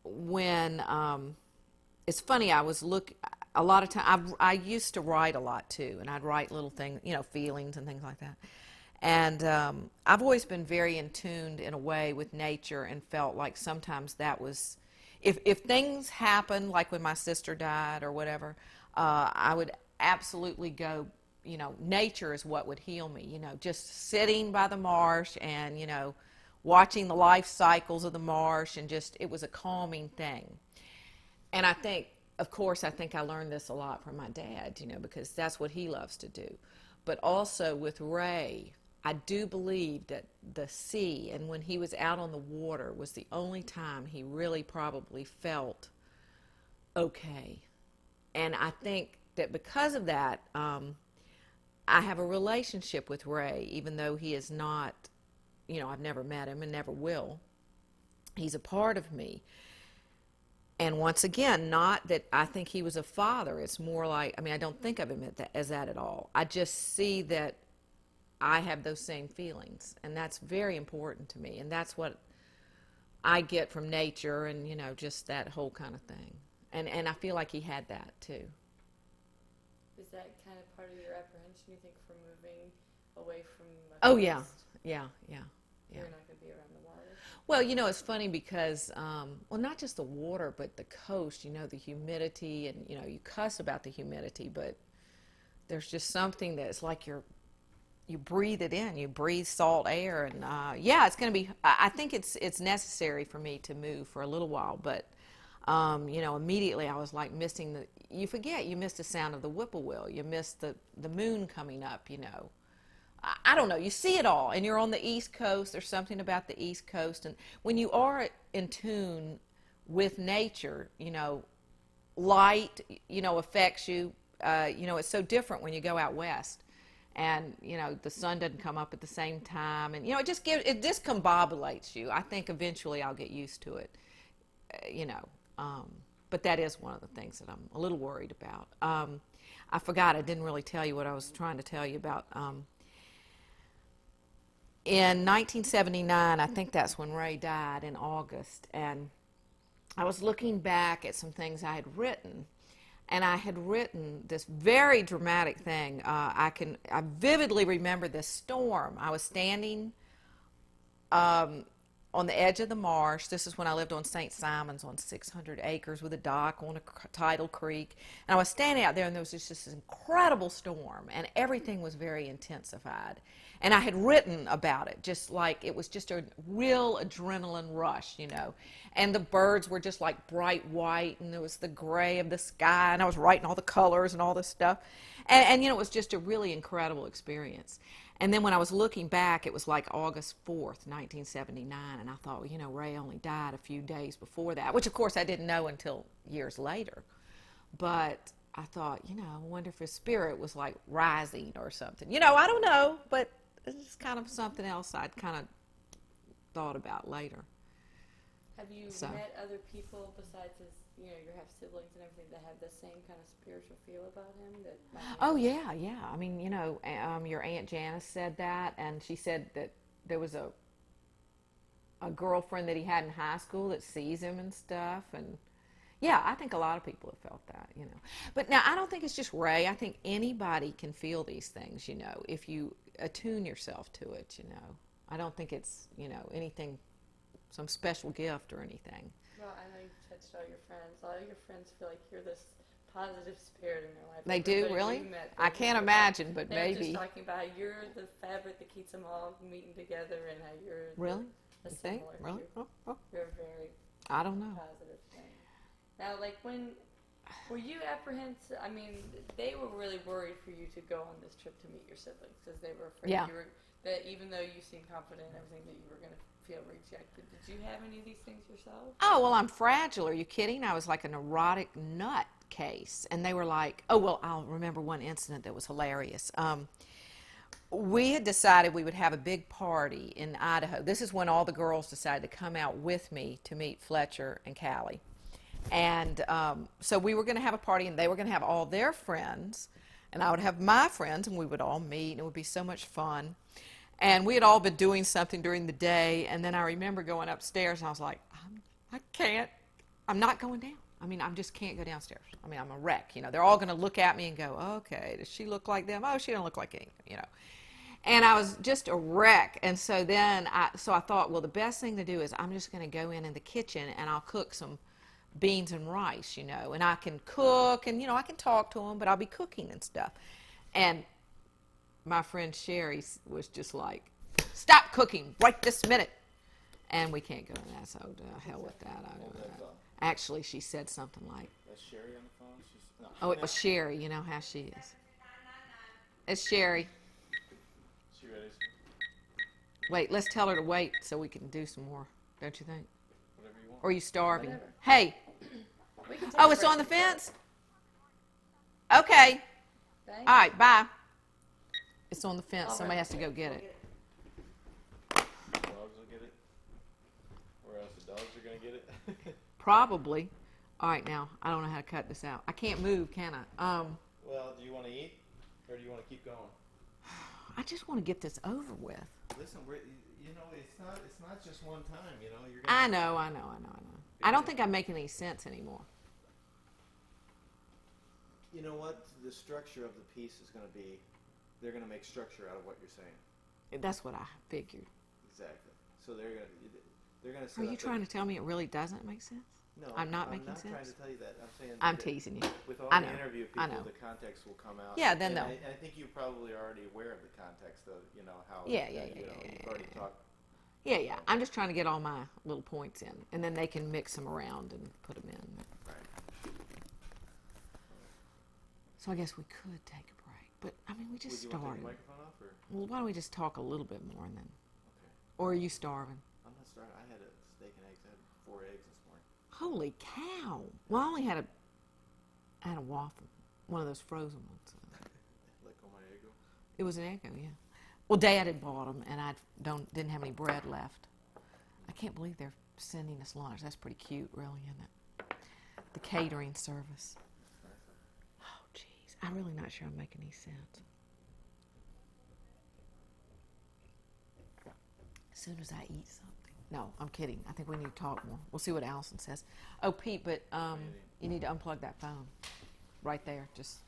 Mm-hmm. It's funny, a lot of time, I used to write a lot too, and I'd write little things, feelings and things like that. And I've always been very in tune in a way with nature, and felt like sometimes that was, if things happen, like when my sister died or whatever, I would absolutely go, nature is what would heal me, just sitting by the marsh and, watching the life cycles of the marsh, and just, it was a calming thing. And I think I learned this a lot from my dad, because that's what he loves to do. But also with Ray, I do believe that the sea, and when he was out on the water, was the only time he really probably felt okay. And I think that because of that, I have a relationship with Ray, even though he is not, I've never met him and never will. He's a part of me. And once again, not that I think he was a father. It's more like, I don't think of him as that at all. I just see that I have those same feelings, and that's very important to me. And that's what I get from nature and, just that whole kind of thing. And I feel like he had that, too. Is that kind of part of your apprehension, you think, for moving away from the Oh, coast? yeah. You're not going to be around the water? Well, it's funny because, not just the water, but the coast, the humidity, and, you cuss about the humidity, but there's just something that's like you breathe it in. You breathe salt air, and, it's going to be, I think it's necessary for me to move for a little while, but, immediately I was like missing you miss the sound of the whippoorwill. You miss the moon coming up, I don't know. You see it all, and you're on the East Coast. There's something about the East Coast, and when you are in tune with nature, light, affects you. It's so different when you go out west, and the sun doesn't come up at the same time, and it just discombobulates you. I think eventually I'll get used to it, but that is one of the things that I'm a little worried about. I forgot. I didn't really tell you what I was trying to tell you about. In 1979, I think that's when Ray died in August, and I was looking back at some things I had written, and I had written this very dramatic thing. I vividly remember this storm. I was standing on the edge of the marsh. This is when I lived on St. Simon's on 600 acres with a dock on a tidal creek. And I was standing out there, and there was just this incredible storm, and everything was very intensified. And I had written about it, just like it was just a real adrenaline rush, And the birds were just like bright white, and there was the gray of the sky, and I was writing all the colors and all this stuff. And it was just a really incredible experience. And then when I was looking back, it was like August 4th, 1979, and I thought, Ray only died a few days before that, which, of course, I didn't know until years later. But I thought, I wonder if his spirit was, like, rising or something. I don't know, but it's kind of something else I'd kind of thought about later. Have you met other people besides his, your half siblings and everything that have the same kind of spiritual feel about him? Oh, yeah. Your Aunt Janice said that, and she said that there was a girlfriend that he had in high school that sees him and stuff, and yeah, I think a lot of people have felt that, But now, I don't think it's just Ray. I think anybody can feel these things, if you attune yourself to it, I don't think it's, anything, some special gift or anything. Well, I know you've touched all your friends. A lot of your friends feel like you're this positive spirit in their life. They do, really? I can't imagine, but they're maybe. Just talking about how you're the fabric that keeps them all meeting together, and how you're really a you think? similar. Really? You're a very I don't know. positive thing. Now, like were you apprehensive? They were really worried for you to go on this trip to meet your siblings because they were afraid that even though you seemed confident in everything, that you were going to feel rejected. Did you have any of these things yourself? Oh, well, I'm fragile. Are you kidding? I was like a neurotic nut case. And they were like, I'll remember one incident that was hilarious. We had decided we would have a big party in Idaho. This is when all the girls decided to come out with me to meet Fletcher and Callie. And so we were going to have a party, and they were going to have all their friends, and I would have my friends, and we would all meet, and it would be so much fun. And we had all been doing something during the day, and then I remember going upstairs, and I was like, I'm not going down. I just can't go downstairs. I'm a wreck. They're all going to look at me and go, okay, does she look like them? Oh, she don't look like anything, And I was just a wreck. And so then I thought, well, the best thing to do is I'm just going to go in the kitchen, and I'll cook some beans and rice, and I can cook, and, I can talk to them, but I'll be cooking and stuff. And my friend Sherry was just like, stop cooking right this minute. And we can't go in that, so hell with that. I don't know. Actually, she said something like, That's Sherry on the phone? oh, it was Sherry. You know how she is. It's Sherry. She ready? Wait, let's tell her to wait so we can do some more. Don't you think? Whatever you want. Or are you starving? Whatever. Hey. We can take Oh, a it's break on the before. fence? Okay. Thanks. All right, bye. It's on the fence. I'll Somebody bring has to go get it. Dogs will get it. Or else the dogs are gonna get it. Probably. All right, now, I don't know how to cut this out. I can't move, can I? Well, do you want to eat, or do you want to keep going? I just want to get this over with. Listen, it's not just one time. You're I know. I don't think I'm making any sense anymore. You know what? The structure of the piece is going to be. They're going to make structure out of what you're saying. That's what I figured. Exactly. So they're going to. Are you trying to tell me it really doesn't make sense? No, I'm not making I'm not trying sense? to tell you that. I'm saying. I'm that teasing you. With all I the know. interview I people, know. the context will come out. Yeah, then and they'll. I think you probably are already aware of the context of how. Yeah. You've already talked. Yeah. I'm just trying to get all my little points in, and then they can mix them around and put them in. Right. So I guess we could take a break, but I mean, we just Would you want to take started. the microphone off, or? Well, why don't we just talk a little bit more and then? Okay. Or are you starving? I'm not starting. I had a steak and eggs. I had 4 eggs this morning. Holy cow! Well, I only had a waffle, one of those frozen ones. Let go my Eggo. It was an Eggo, yeah. Well, Dad had bought them, and I didn't have any bread left. I can't believe they're sending us lunch. That's pretty cute, really, isn't it? The catering service. Oh, jeez. I'm really not sure I'm making any sense. As soon as I eat something. No, I'm kidding. I think we need to talk more. We'll see what Allison says. Oh, Pete, but you need to unplug that phone. Right there. Just.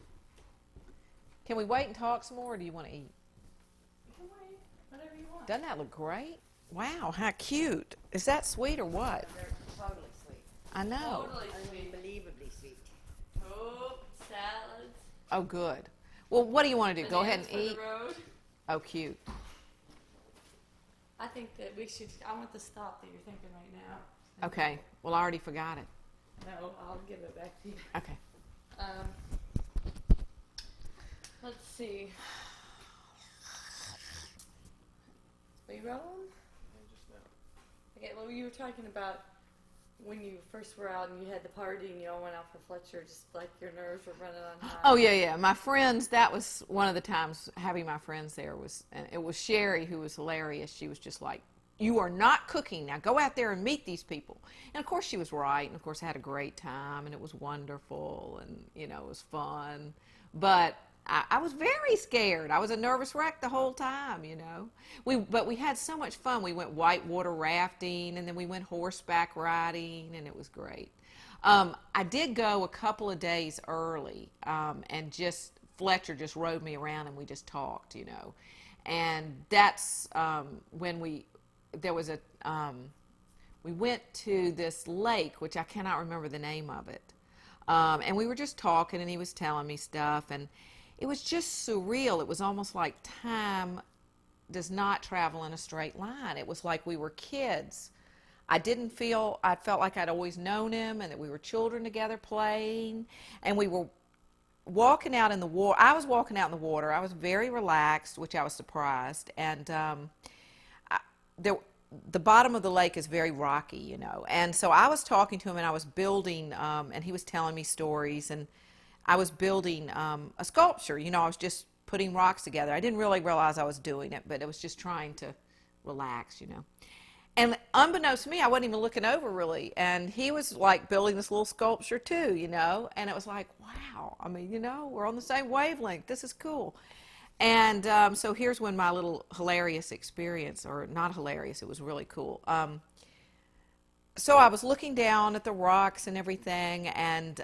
Can we wait and talk some more, or do you want to eat? You can wait. Whatever you want. Doesn't that look great? Wow, how cute. Is that sweet or what? They're totally sweet. I know. Totally sweet. Unbelievably sweet. Oh, salads. Oh, good. Well, what do you want to do? Go ahead and Bananas eat? for the road. Oh, cute. I think that we should. I want the stop that you're thinking right now. Okay. Well, I already forgot it. No, I'll give it back to you. Okay. Let's see. Are you rolling? Yeah, just now. Okay. Well, you were talking about when you first were out and you had the party and you all went out for Fletcher, just like your nerves were running on high. Oh, yeah. My friends, that was one of the times having my friends there was, and it was Sherry who was hilarious. She was just like, you are not cooking. Now go out there and meet these people. And of course she was right. And of course I had a great time and it was wonderful and, it was fun. But I was very scared. I was a nervous wreck the whole time, But we had so much fun. We went whitewater rafting and then we went horseback riding and it was great. I did go a couple of days early and Fletcher just rode me around and we just talked, And that's when we went to this lake, which I cannot remember the name of it. And we were just talking and he was telling me stuff and it was just surreal. It was almost like time does not travel in a straight line. It was like we were kids. I felt like I'd always known him and that we were children together playing. And we were walking out in the water. I was walking out in the water. I was very relaxed, which I was surprised. And the bottom of the lake is very rocky, And so I was talking to him and I was building, and he was telling me stories. And I was building a sculpture. I was just putting rocks together. I didn't really realize I was doing it, but I was just trying to relax, And unbeknownst to me, I wasn't even looking over really. And he was like building this little sculpture too, And it was like, wow. I mean, we're on the same wavelength. This is cool. And so here's when my little hilarious experience, or not hilarious, it was really cool. So I was looking down at the rocks and everything, and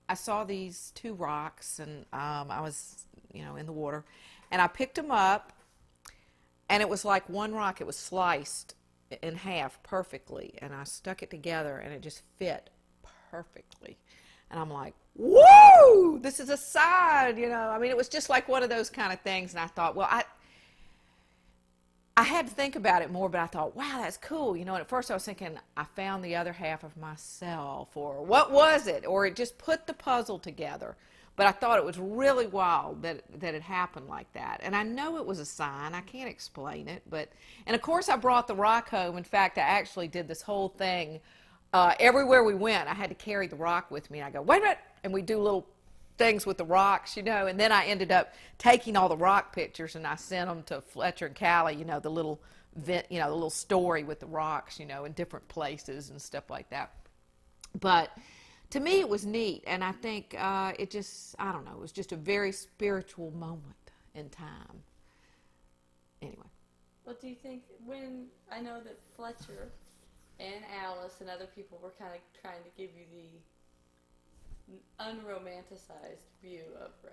I saw these 2 rocks, and I was, in the water, and I picked them up, and it was like one rock. It was sliced in half perfectly, and I stuck it together, and it just fit perfectly. And I'm like, whoa, this is a sign, I mean, it was just like one of those kind of things, and I thought, well, I had to think about it more, but I thought, wow, that's cool. And at first I was thinking, I found the other half of myself, or what was it? Or it just put the puzzle together. But I thought it was really wild that it happened like that. And I know it was a sign. I can't explain it. And of course, I brought the rock home. In fact, I actually did this whole thing. Everywhere we went, I had to carry the rock with me. And I go, wait a minute. And we do little things with the rocks, And then I ended up taking all the rock pictures and I sent them to Fletcher and Callie, the little the little story with the rocks, in different places and stuff like that. But to me, it was neat, and I think I don't know, it was just a very spiritual moment in time. Anyway. Well, do you think I know that Fletcher and Alice and other people were kind of trying to give you the unromanticized view of Ray.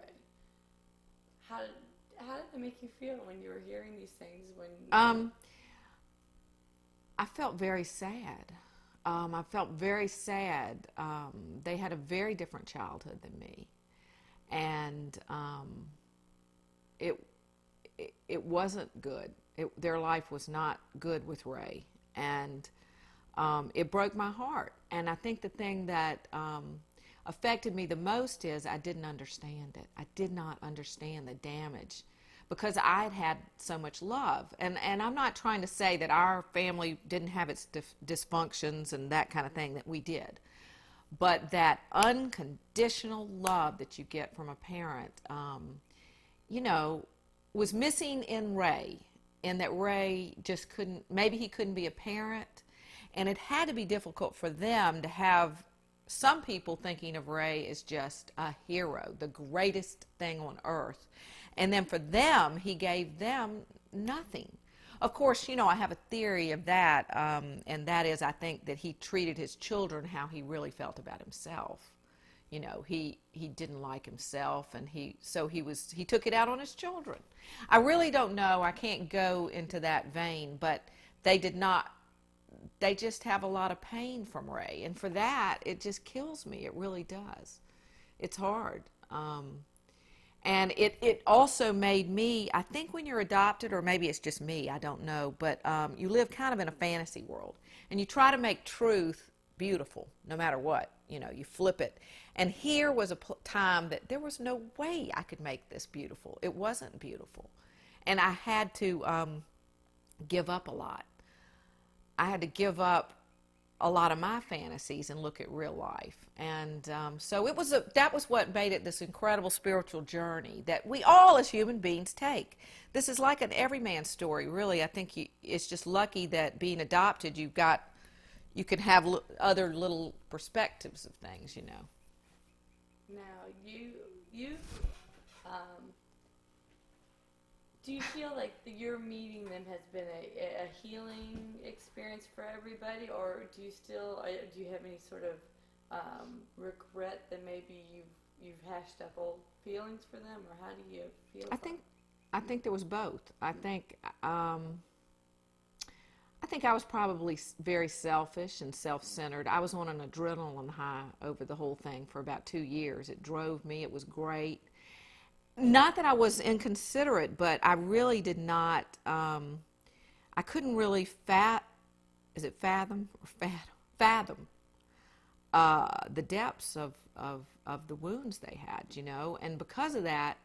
How did it make you feel when you were hearing these things? I felt very sad. I felt very sad. They had a very different childhood than me, and it wasn't good. Their life was not good with Ray, and it broke my heart. And I think the thing that affected me the most is I didn't understand it. I did not understand the damage, because I'd had so much love. And I'm not trying to say that our family didn't have its dysfunctions and that kind of thing, that we did. But that unconditional love that you get from a parent, was missing in Ray. And that Ray just maybe he couldn't be a parent. And it had to be difficult for them to have some people thinking of Ray as just a hero, the greatest thing on earth. And then for them, he gave them nothing. Of course, I have a theory of that, and that is I think that he treated his children how he really felt about himself. He didn't like himself, and he took it out on his children. I really don't know. I can't go into that vein, but they did not. They just have a lot of pain from Ray, and for that, it just kills me. It really does. It's hard. And it also made me, I think when you're adopted, or maybe it's just me, I don't know, but you live kind of in a fantasy world. And you try to make truth beautiful, no matter what. You flip it. And here was a time that there was no way I could make this beautiful. It wasn't beautiful. And I had to give up a lot. I had to give up a lot of my fantasies and look at real life. And so that was what made it this incredible spiritual journey that we all as human beings take. This is like an everyman story, really. I think it's just lucky that being adopted, you can have other little perspectives of things, Now, do you feel like your meeting them has been a healing experience for everybody, or do you have any sort of regret that maybe you've hashed up old feelings for them, or how do you feel? I think there was both. I think I was probably very selfish and self-centered. I was on an adrenaline high over the whole thing for about 2 years. It drove me. It was great. Not that I was inconsiderate, but I really did not, I couldn't really fathom the depths of the wounds they had, and because of that,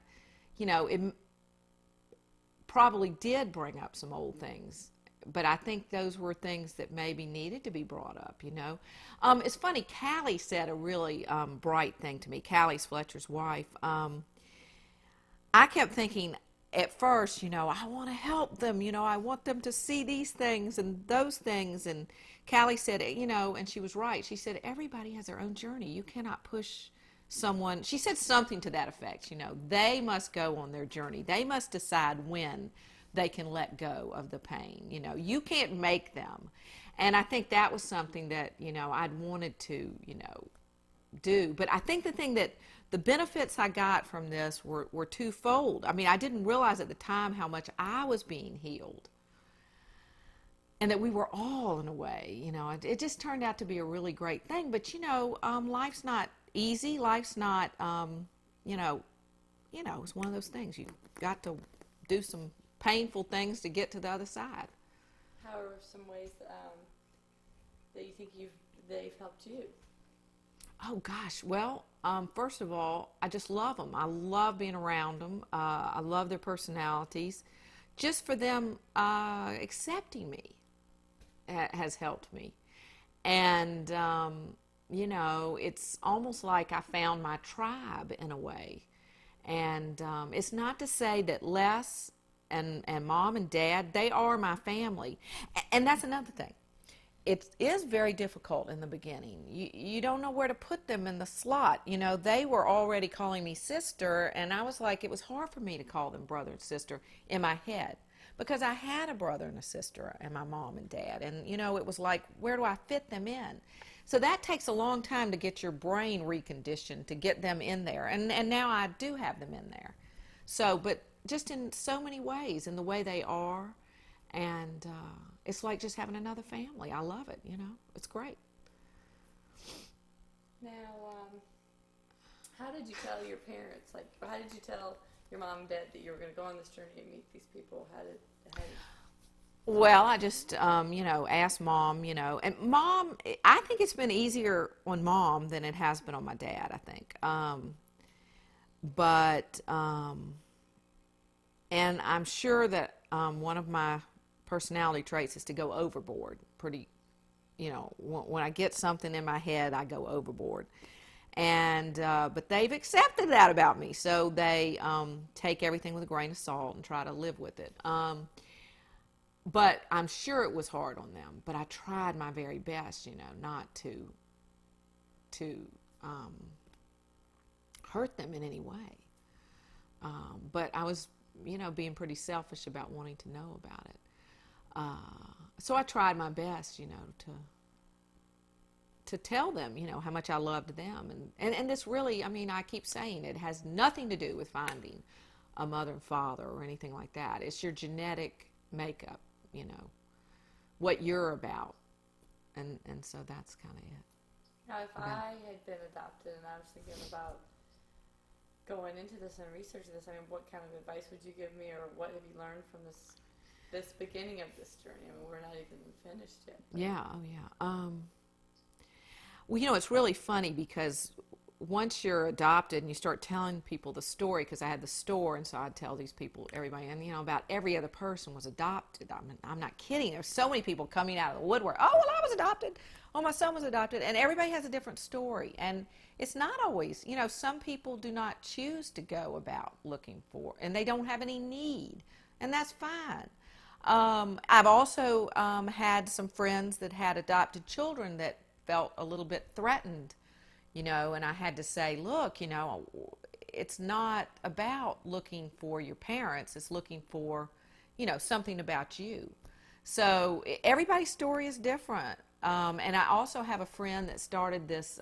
it probably did bring up some old things, but I think those were things that maybe needed to be brought up, It's funny, Callie said a really bright thing to me. Callie's Fletcher's wife. I kept thinking at first, I want to help them, I want them to see these things and those things. And Callie said, and she was right. She said, everybody has their own journey. You cannot push someone. She said something to that effect, they must go on their journey. They must decide when they can let go of the pain. You can't make them. And I think that was something that, I'd wanted to, do. But I think the benefits I got from this were twofold. I mean, I didn't realize at the time how much I was being healed. And that we were all, in a way, it just turned out to be a really great thing. But, life's not easy. Life's not, it's one of those things. You've got to do some painful things to get to the other side. How are some ways that you think they've helped you? Oh, gosh. Well, first of all, I just love them. I love being around them. I love their personalities. Just for them accepting me has helped me. And, you know, it's almost like I found my tribe in a way. And it's not to say that Les and Mom and Dad, they are my family. And that's another thing. It is very difficult in the beginning. You don't know where to put them in the slot. You know, they were already calling me sister, and I was like, it was hard for me to call them brother and sister in my head because I had a brother and a sister and my mom and dad. And, you know, it was like, where do I fit them in? So that takes a long time to get your brain reconditioned to get them in there. And now I do have them in there. So, but just in so many ways, in the way they are. And it's like just having another family. I love it, you know. It's great. Now, how did you tell your parents? Like, how did you tell your mom and dad that you were going to go on this journey and meet these people? How did Well, I just, you know, asked Mom, you know. And Mom, I think it's been easier on Mom than it has been on my dad, I think. And I'm sure that one of my personality traits is to go overboard pretty, you know, when I get something in my head, I go overboard. And but they've accepted that about me, so they take everything with a grain of salt and try to live with it. But I'm sure it was hard on them, but I tried my very best, you know, not to hurt them in any way. But I was, you know, being pretty selfish about wanting to know about it. So I tried my best, you know, to tell them, you know, how much I loved them. And this really, I mean, I keep saying it has nothing to do with finding a mother and father or anything like that. It's your genetic makeup, you know, what you're about. And so that's kind of it. Now, if I had been adopted and I was thinking about going into this and researching this, I mean, what kind of advice would you give me, or what have you learned from this beginning of this journey? I mean, we're not even finished yet. Yeah, oh yeah. Well, you know, it's really funny because once you're adopted and you start telling people the story, because I had the store, and so I'd tell these people, everybody, and you know, about every other person was adopted. I'm not kidding. There's so many people coming out of the woodwork. Oh, well, I was adopted. Oh, my son was adopted. And everybody has a different story. And it's not always, you know, some people do not choose to go about looking for, and they don't have any need, and that's fine. I've also had some friends that had adopted children that felt a little bit threatened, you know, and I had to say, look, you know, it's not about looking for your parents, it's looking for, you know, something about you. So everybody's story is different. And I also have a friend that started this,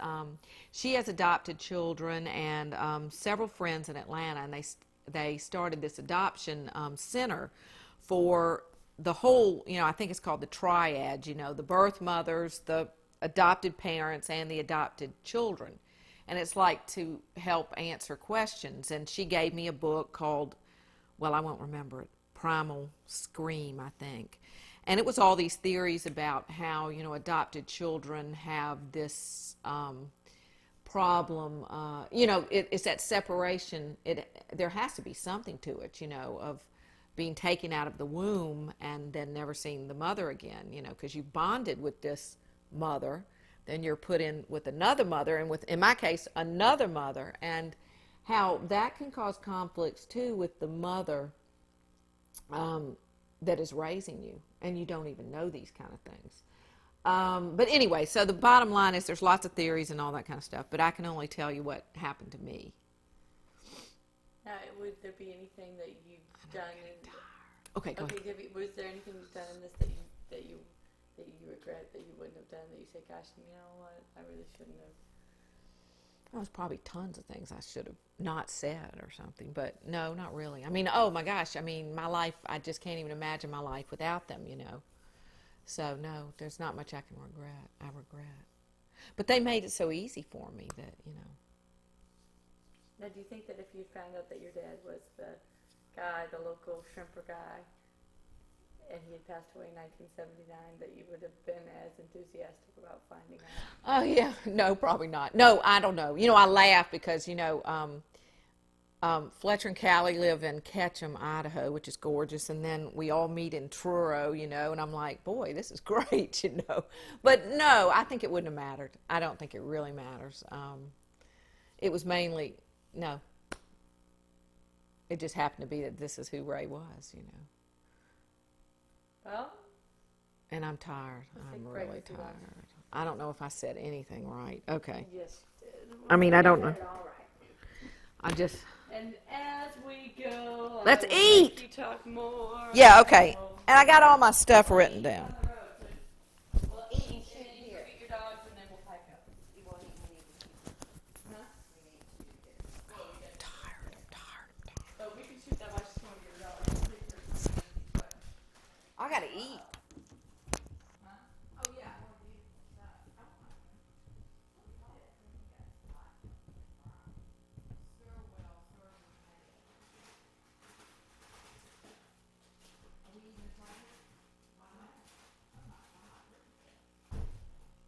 she has adopted children, and several friends in Atlanta, and they started this adoption center for the whole, you know, I think it's called the triad, you know, the birth mothers, the adopted parents, and the adopted children. And it's like to help answer questions. And she gave me a book called, well, I won't remember it, Primal Scream, I think. And it was all these theories about how, you know, adopted children have this problem. You know, it's that separation. There has to be something to it, you know, of being taken out of the womb and then never seeing the mother again, you know, because you bonded with this mother, then you're put in with another mother, and with, in my case, another mother, and how that can cause conflicts too with the mother that is raising you, and you don't even know these kind of things. But anyway, so the bottom line is there's lots of theories and all that kind of stuff, but I can only tell you what happened to me. Now, would there be anything that you've done? Okay, go ahead. Was there anything you've done in this that you regret that you wouldn't have done, that you say, gosh, you know what, I really shouldn't have? There was probably tons of things I should have not said or something, but no, not really. I mean, oh my gosh, I mean, my life, I just can't even imagine my life without them, you know. So no, there's not much I can regret. I regret. But they made it so easy for me that, you know. Now, do you think that if you found out that your dad was the guy, the local shrimper guy, and he had passed away in 1979, that you would have been as enthusiastic about finding out? Oh yeah, no, probably not. No, I don't know. You know, I laugh because Fletcher and Callie live in Ketchum, Idaho, which is gorgeous, and then we all meet in Truro, and I'm like, boy, this is great, But no, I think it wouldn't have mattered. I don't think it really matters. It was mainly no. It just happened to be that this is who Ray was. Well, And I'm tired. Let's I'm take really pregnancy tired. lunch. I don't know if I said anything right. Okay. yes, you did. I mean, I don't know. You said it all right. I just. And as we go, Let's I will eat. make you talk more. Yeah, okay. And I got all my stuff written down. On the road, so Well, eating you should can here. get your dogs, and then we'll pack up. You want to eat Huh? I'm tired. So we can shoot that much just want to get it out. I gotta eat. Oh yeah, I want to eat.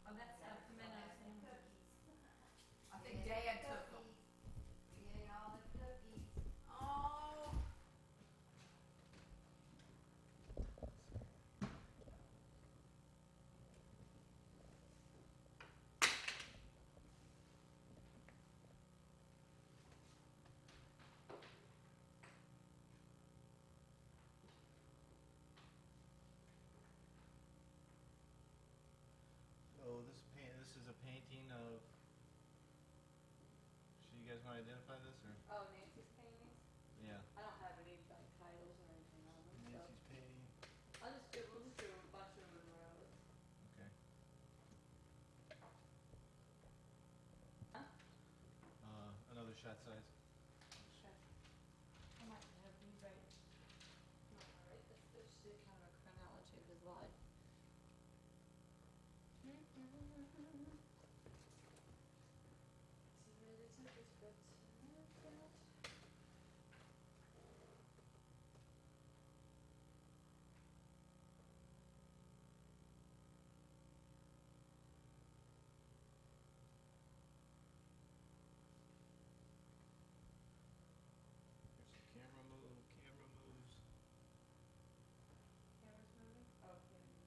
Oh, that's I think Dad took them. We ate all the cookies. Oh. So this is a painting of. Should you guys want to identify this or? Oh, Nancy's paintings? Yeah. I don't have any like titles or anything on them, so Nancy's painting. we'll just do a bunch of them in rows. Okay. Huh? Another shot size. Sure. I might have you write. No, I write this. This is kind of a chronology of his life. Here's some camera moves. Camera's moving? Oh, yeah.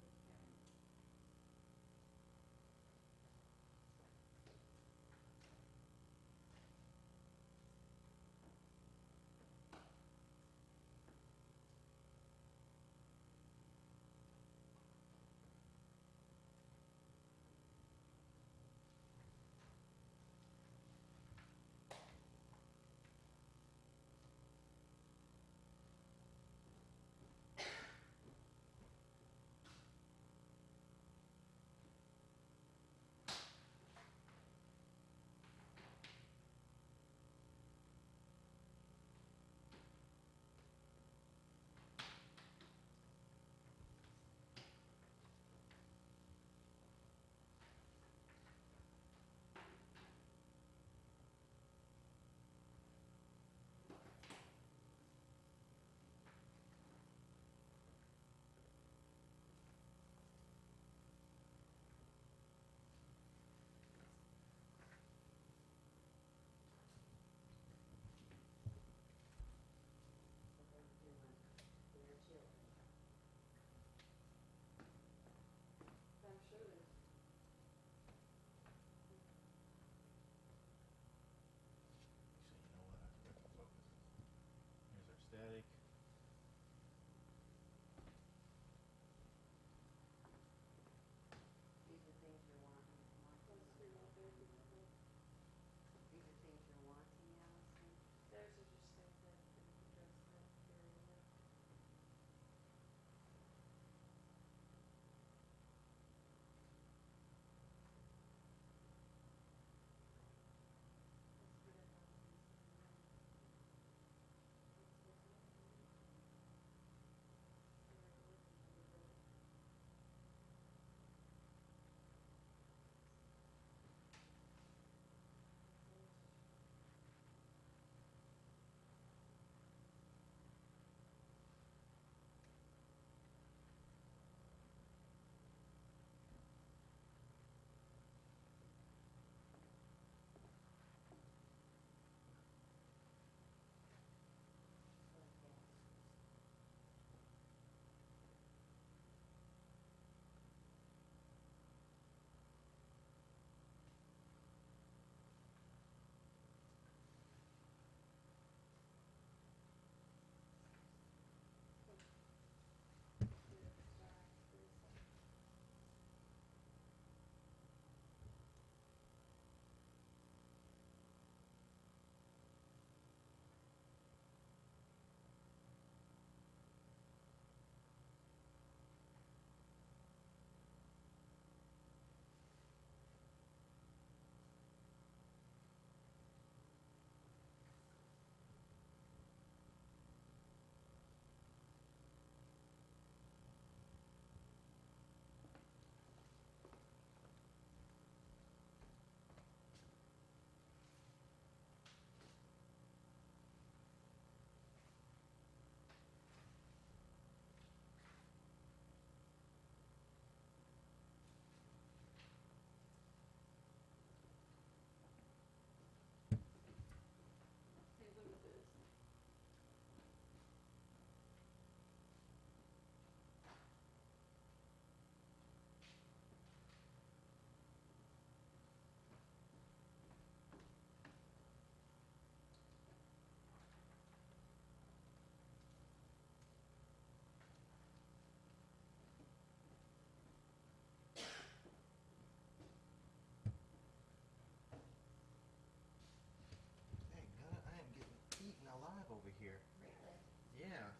here. Really? Yeah.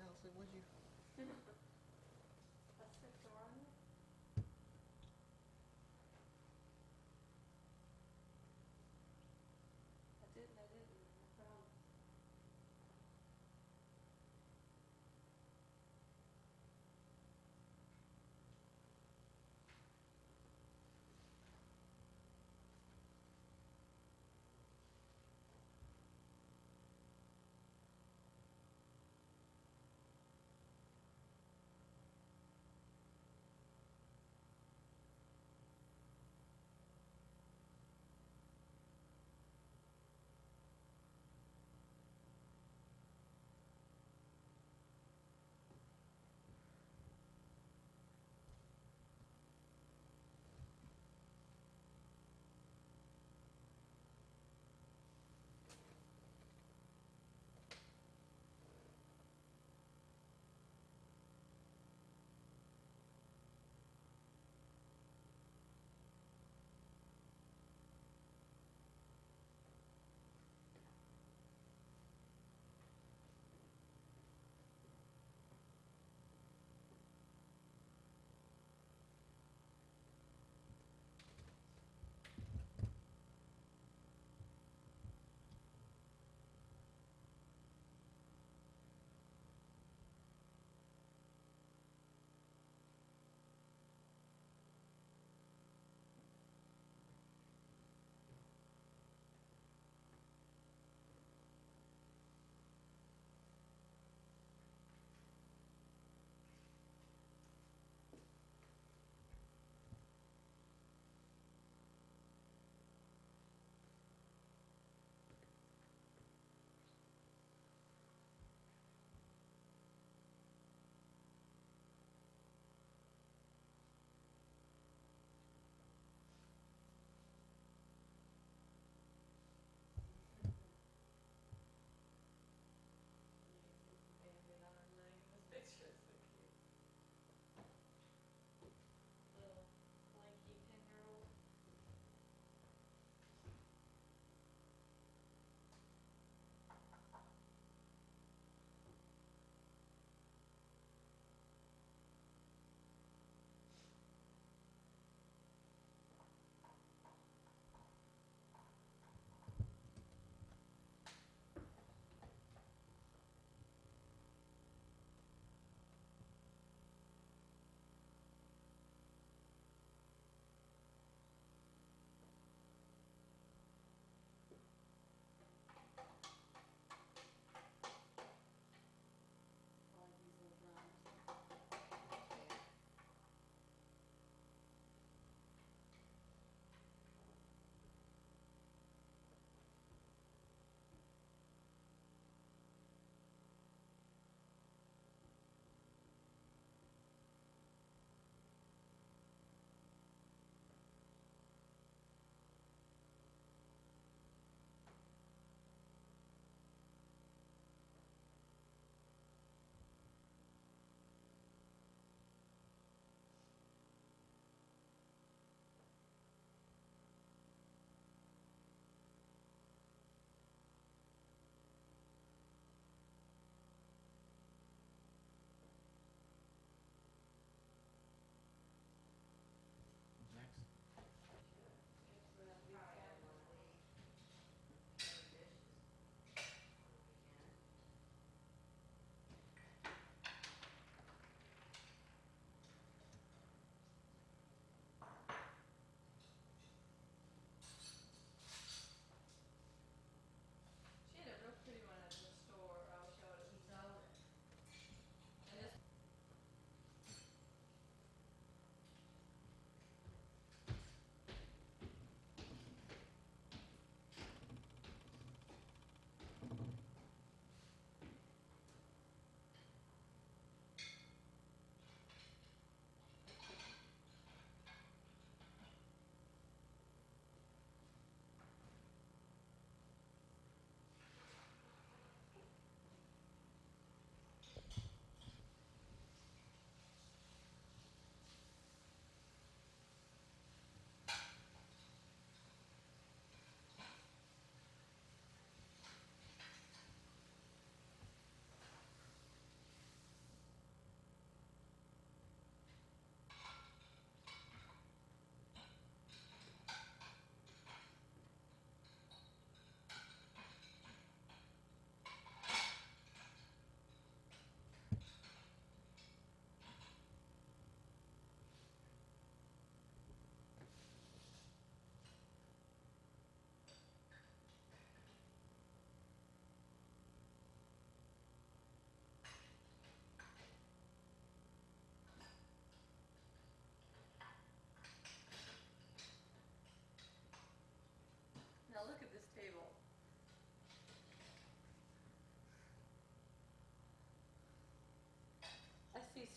Allison, what'd you? That's the door on it? I didn't, I promise.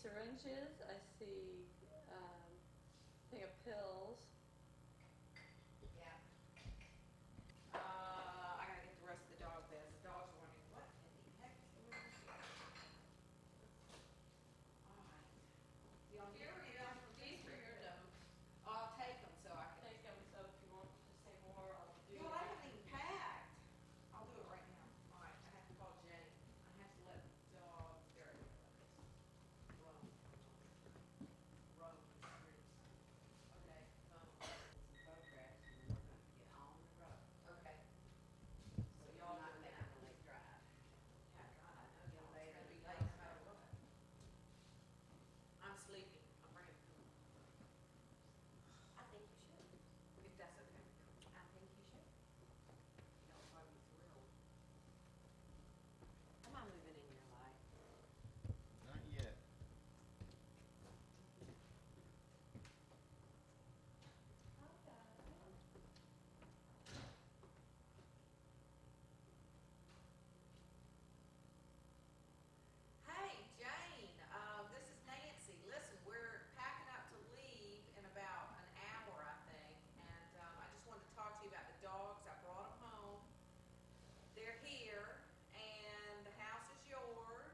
syringes. I see thing of pills. Yeah. I gotta get the rest of the dog beds. The dogs are wondering, what in the heck is going on here? Alright. Do y'all need to read off from These for your notes. I'll take them so I can. Take them. So if you want to say more, I'll do Well, it. I haven't even packed. I'll do it right now. Alright, I have to call Jane. I have to let the dog, there we go. Roam. Roam the streets. Okay, phone. Some photographs and then we're gonna get on the road. Okay. So y'all not do making that. a late drive. Yeah, God, I know y'all. It's Later, gonna be no late no matter matter what. I'm sleepy. I'm bringing food. I think you should. If that's okay. I think you should. You'll probably be thrilled. Am I moving in your life? Not yet. Hey, Jane, this is Nancy. Listen, we're packing up to leave in about an hour, I think, and I just wanted to talk to you about the dogs. I brought them home. They're here, and the house is yours.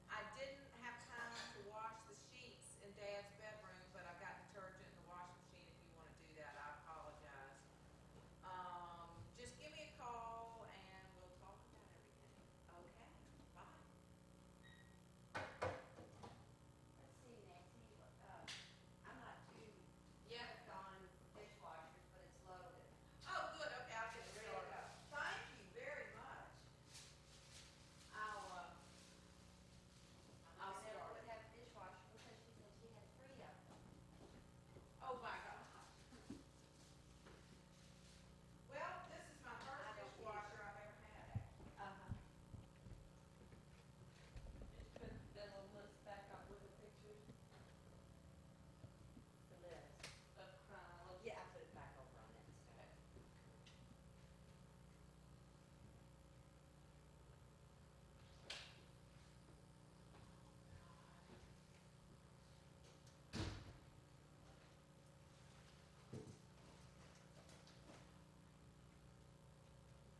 I didn't have time to wash the sheets in Dad's bedroom, but I've got detergent in the washing machine if you want to do that. I apologize. Just give me a call, and we'll talk about everything. Okay, bye. Let's see, Nancy, I'm not too Yeah. hooked on dishwashers, but it's loaded. Oh, good, okay, I'll get Ready to started. go. Thank you very much. I'll My mother never start. would have a dishwasher because she said she had 3 of them. Oh, my God. Well, this is my I first don't dishwasher I've ever had, actually. Uh-huh. Just put that little list back up with the pictures The list. of chronology. Yeah, I put it back over on that side.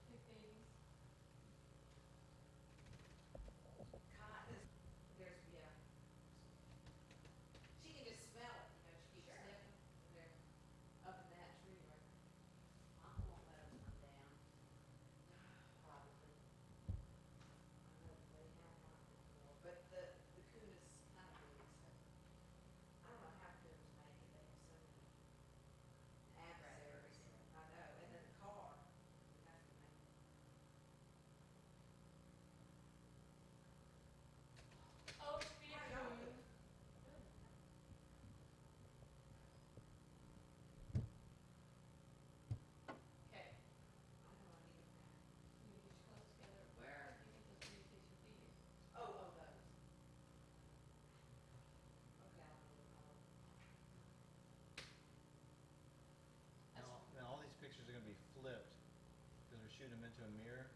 Pick these. God, there's, yeah. She can just smell it, you know, she keeps Sure. sniffing. They're up in that tree right there. I won't let them come down, probably. I know they have not before, but the coon is kind of big, so. I don't know how coons make it, they have so many adversaries. I know, and then the car, that's the main. Oh, speak How y'all doing? Okay. I know I need a pack. You get your clothes together. Where do you think those briefcases will be? Oh, those. Okay, I'll need them all. Now all these pictures are going to be flipped because we're shooting them into a mirror.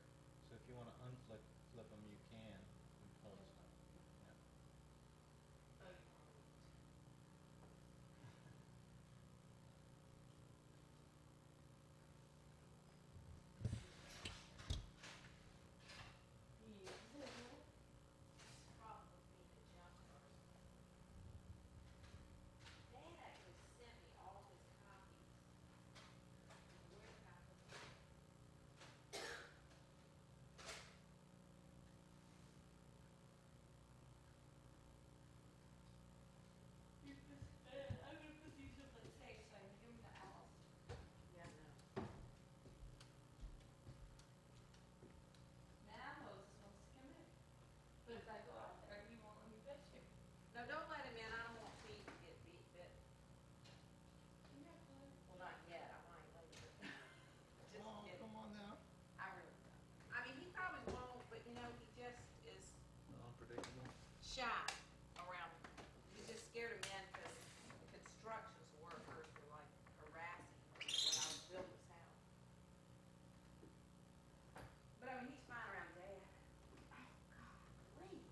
So if you want to flip them, you can in post. Yeah. Oh, you want Probably the junk first. Dad actually sent me all his copies. Where can I put them? I'm gonna put these in the safe so I can give them to Alice. Yeah, no. Now Moses wants to come in. But if I go out there, he won't let me fish you. No, don't let him in, I don't want Pete to get beat bit. Yeah, fine. Well, not yet, I might later. Just Oh, kidding. come on now. I really don't. I mean, he probably won't, but you know, he just is Unpredictable. shy around, he's just scared of men because the construction workers were like harassing him when I was building his house. But I mean, he's fine around Dad. Oh, God, Lee.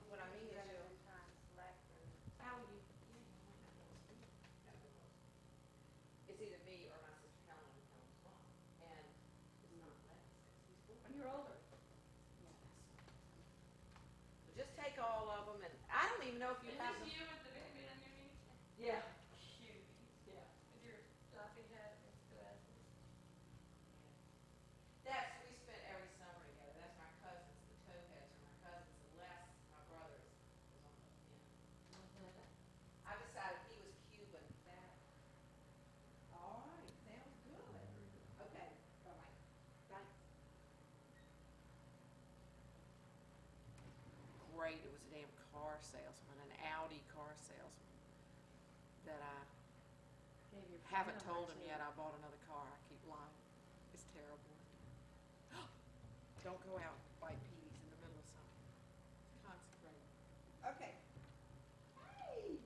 what I mean is Rather you'll, than trying to select and. oh, you might not be able to see it. No, it was. It's either me or my sister Helen and Helen's mom, and it's not Lex, because he's 4. When you're older. Yeah, so just take all of them, and I don't even know if you Is have this them. you with the baby on your knee? Yeah. Cuties. Yeah. With your fluffy head and glasses. That's, we spent every summer together. That's my cousins, the towheads are my cousins, unless my brother was on the, I decided he was Cuban. That, all right, sounds good. There we go. Okay, bye-bye. Thanks. Great, it was a damn car salesman, an Audi car salesman, that I Gave your haven't phone told number him to- yet I bought another car. I keep lying. It's terrible. Don't go out and bite peas in the middle of something. Concentrate. Okay. Hey!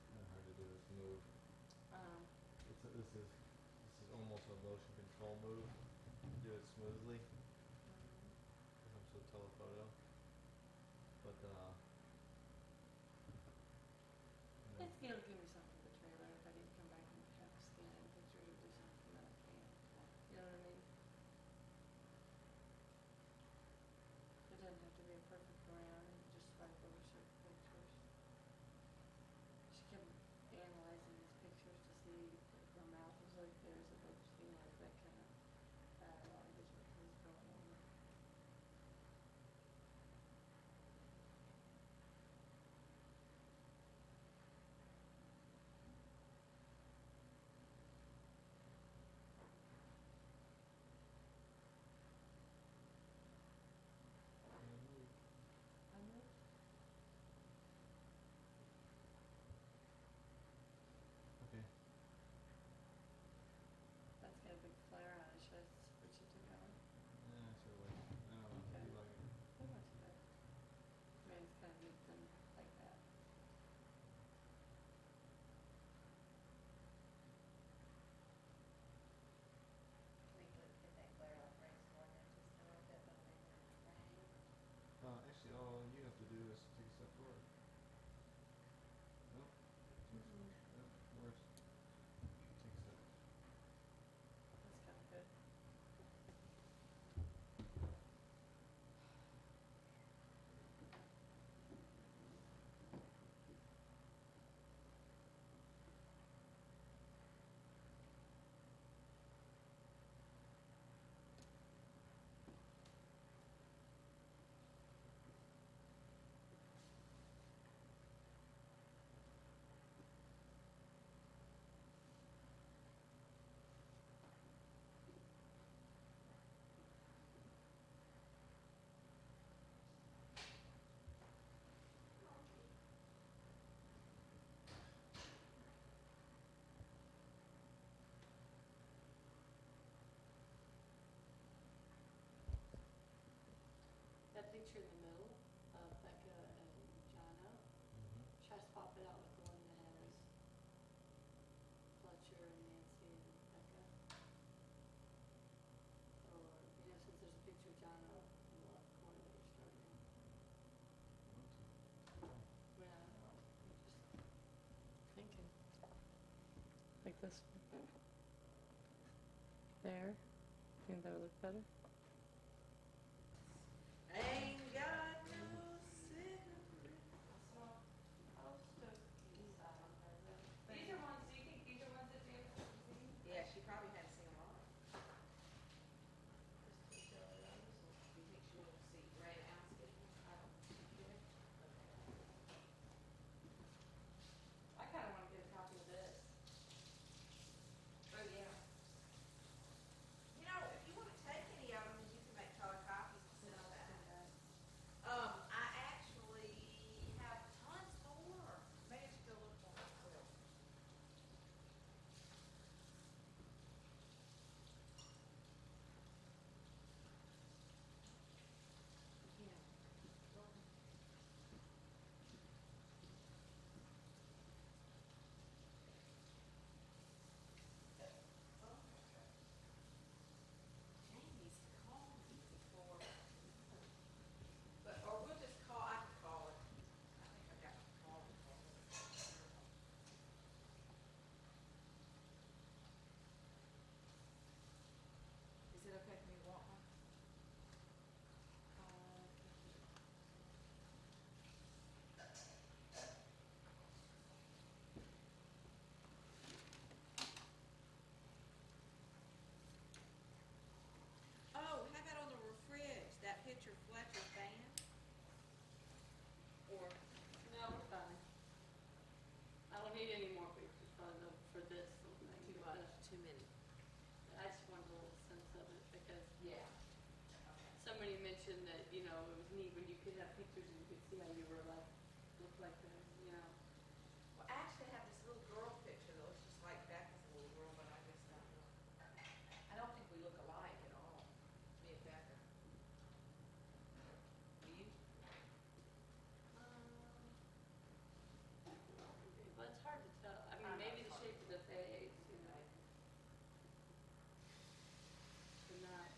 Kind of hard to do this move. Um, This is almost a motion control move. Do it smoothly because I'm so telephoto. But you know, it's gonna give me something for the trailer. If I need to come back and have to scan in pictures or do something that I can't. You know what I mean? It doesn't have to be a perfect round. You can just swipe over certain pictures. She kept analyzing these pictures to see if her mouth was like theirs, if it was, you know, that kind of language what was going on. I know. okay. That's got a big flare on it. Should I switch it to color? Yeah, sure. Like, I don't know. Okay. You like it? Pretty much better. I mean, it's kind of neat than like that. We could get that clear up race for them just a little bit, but maybe not rain. Actually, all you have to do is take a step forward. Nope. Nope. Worse. Take a step. That's kind of good. That picture in the middle of Becca and Jono, try to pop it out like the one that has Fletcher and Nancy and Becca. Or, you know, since there's a picture of Jono in the left corner that you're starting in. I mean, I don't know, I'm just thinking. Like this one. There. Think that would look better? Ain't got no cigarette. These are ones, do you think these are ones that James has seen? Yeah, she probably hadn't seen them all. Just to show her those. Do you think she will see Ray Allen's getting one? I don't think she did. Okay. I kinda wanna get a copy of this. Oh, yeah. You know, if you wanna take any mentioned that, you know, it was neat when you could have pictures and you could see how you were like, looked like them, you know. Well, actually, I have this little girl picture that looks just like Beth as a little girl, but I just don't know. I don't think we look alike at all, me and Becca. Do you? Well, it's hard to tell. I mean, maybe the shape of the face, you know, but not.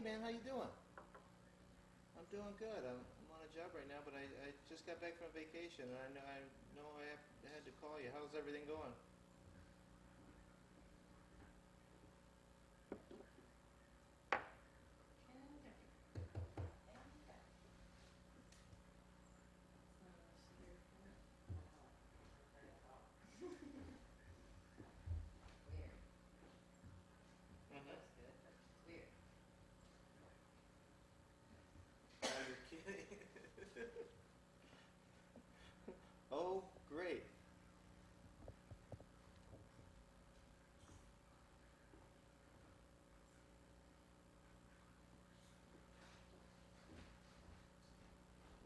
man, how you doing? I'm doing good. I'm on a job right now, but I just got back from vacation, and I had to call you. How's everything going? Weird. Mm-hmm. Looks good, but it's weird. Oh, you're kidding. Oh, great.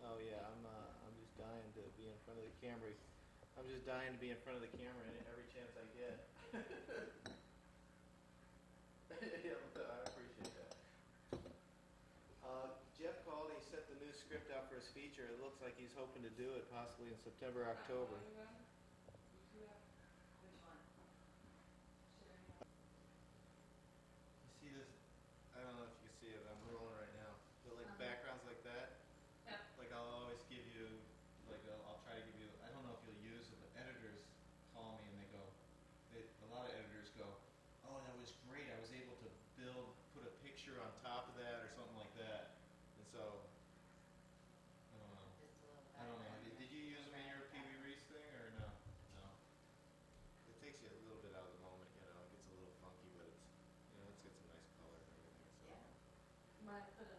Oh yeah, I'm just dying to be in front of the camera. I'm just dying to be in front of the camera every chance I get. Yeah, I appreciate that. Jeff called. He sent the new script out for his feature. It looks like he's hoping to do it possibly in September, October. Which one? You see this? I don't know if you can see it, but I'm rolling right now. But like backgrounds like that, Yep. like I'll always give you, like I'll try to give you. I don't know if you'll use it, but editors call me and they go. A lot of editors go, "Oh, that was great. I was able to put a picture on top of that or something like that." And so, Just a little I don't know. background. Did you use them in your PV Reese thing or no? No. It takes you a little bit out of the moment, you know. It gets a little funky, but it's, you know, it's got some nice color and everything. So. Yeah. Might put a.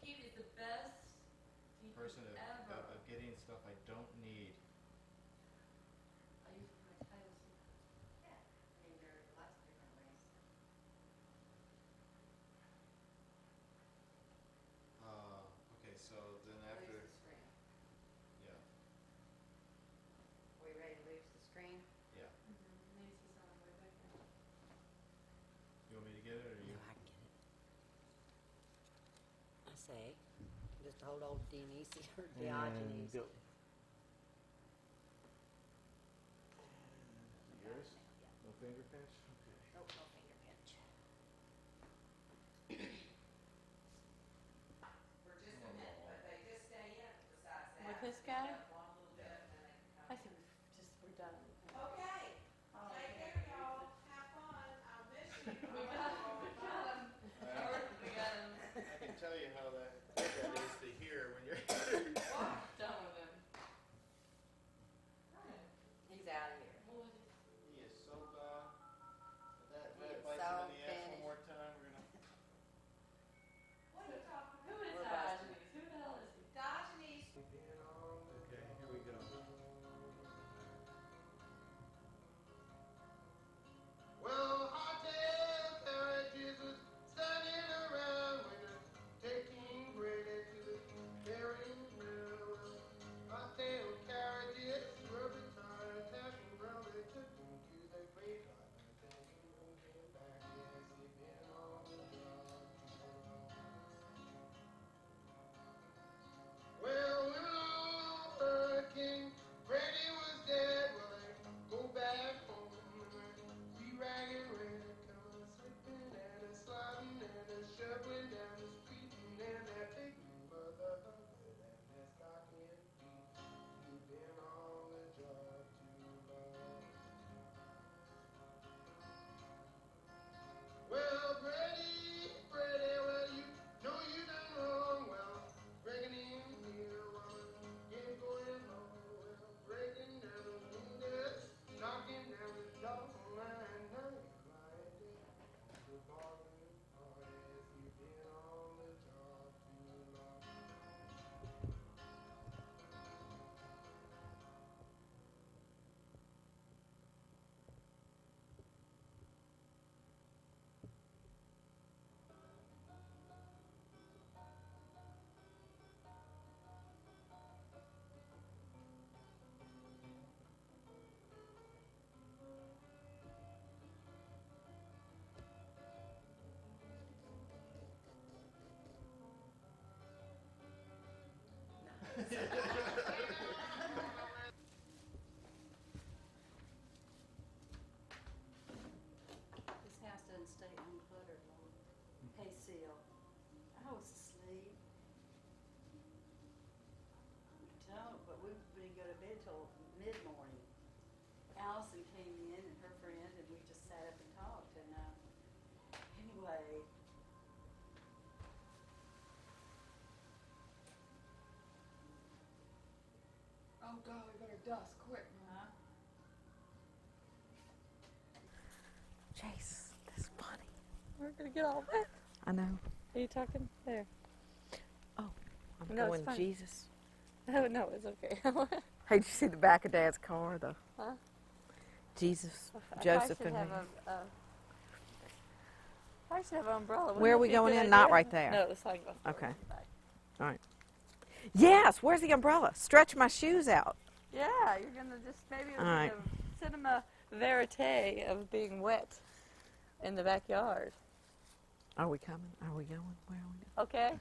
Pete is the best DP Person ever. of getting stuff I don't need. I use my title sequence. Yeah. I mean, there are lots of different ways. Okay, so then Lose after, the screen. yeah, Are we ready to lose the screen? yeah. Nancy's on her way back now. You want me to get it or you? I can get it. I say, just hold old Denise or Diogenes. Go. Got it Yours? now, yeah. No finger pinch? Okay. Oh, no finger pinch. For just a minute, but they just stay in besides that. With this guy? Just one little bit and then they can I come think we're done. Okay, Oh, take okay. care, y'all. Have fun. I'll miss you. We got him. We got him. I can tell you how that is to hear when you're. Done with him. He's out of here. He is so gone. That go. We better dust quick. Chase, that's funny. We're gonna get all wet. I know. Are you talking? There. I'm No, it's going fine. Jesus. Oh, no, it's okay. Hey, did you see the back of Dad's car? The Huh? Jesus, I Joseph, should and have Mary. I should have an umbrella. Wouldn't Where are that we be a going good in? Not idea? right there. No, the sunglasses. Okay. in the back. All right. Yes. Where's the umbrella? Stretch my shoes out. Yeah, you're gonna just maybe it'll All be right. the cinema verite of being wet in the backyard. Are we coming? Are we going? Where are we going? Okay.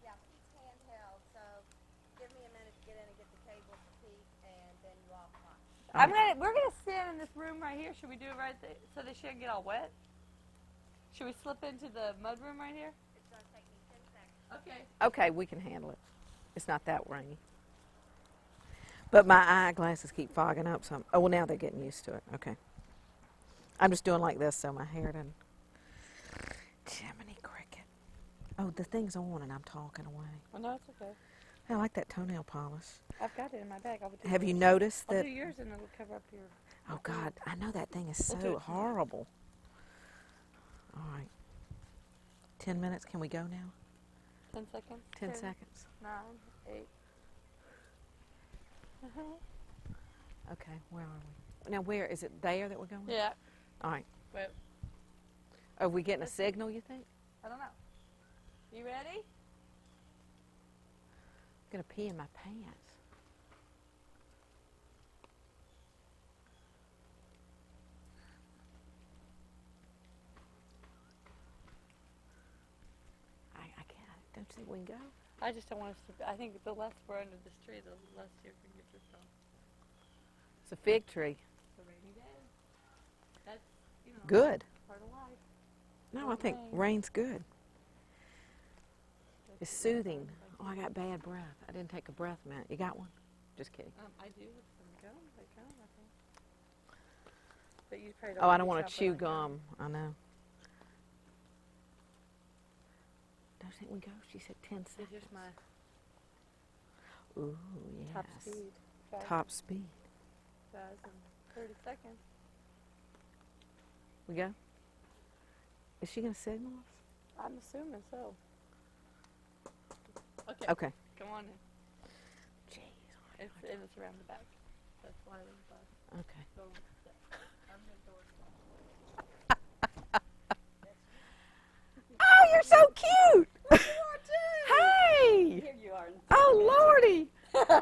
Yeah, Pete's handheld, so give me a minute to get in and get the cable for Pete, and then you all watch. We're gonna stand in this room right here. Should we do it right there so they shouldn't get all wet? Should we slip into the mud room right here? It's going to take me 10 seconds. Okay. Okay, we can handle it. It's not that rainy. But my eyeglasses keep fogging up some. Oh, well, now they're getting used to it. Okay. I'm just doing like this so my hair doesn't. Jiminy cricket. Oh, the thing's on and I'm talking away. Well, no, it's okay. I like that toenail polish. I've got it in my bag. Have you noticed I'll that? do yours and it'll cover up your. Oh, God, I know that thing is We'll do so it tomorrow. horrible. All right. 10 minutes. Can we go now? 10 seconds. 10 seconds. 9, 8. Okay, where are we? Now, where? Is it there that we're going? Yeah. All right. Wait. Are we getting a signal, you think? I don't know. You ready? I'm going to pee in my pants. I can't. Don't you think we can go? I just don't want us to. I think the less we're under this tree, the less you can get this done. It's a fig tree. It's a rainy day. That's, you know, Good. part of life. No, Or I think rain. rain's good. That's It's the soothing. time. Oh, I got bad breath. I didn't take a breath mint. You got one? Just kidding. I do with some gum. Like gum, I think. But you probably Oh, I want don't want to yourself chew on gum. I know. Don't you think we go? She said 10 This is seconds. just my Ooh, yes. top speed. Top speed. 30 seconds. We go? Is she going to signal us? I'm assuming so. Okay. Okay. Come on in. Jeez. It's around the back. That's why there's a Okay. so I'm Oh, you're so cute! Hey! Here you are. Oh, Lordy!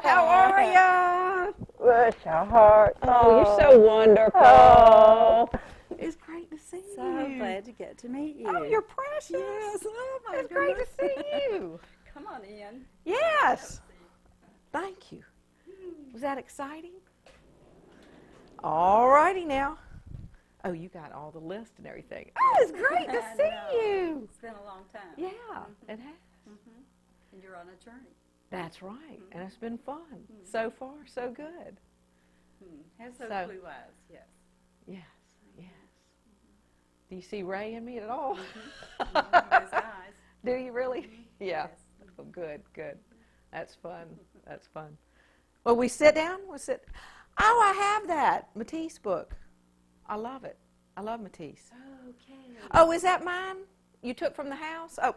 How are ya? Bless your heart. Oh, you're so wonderful. Oh. It's great to see So you. glad to get to meet you. Oh, you're precious. Yes. Oh, my It's great to goodness. see you. Come on in. Yes. Thank you. Was that exciting? All righty now. Oh, you got all the list and everything. Oh, it's great to I see know. you. It's been a long time. Yeah, it has. And you're on a journey. That's right, and it's been fun. So far, so good. Has those So- blue eyes, yes. Yes, yes. Do you see Ray in me at all? Those eyes. Do you really? Yeah. Yes. Oh, good, good. That's fun. That's fun. Well, we sit down. We'll sit. Oh, I have that Matisse book. I love it. I love Matisse. Okay. Oh, is that mine? You took from the house? Oh,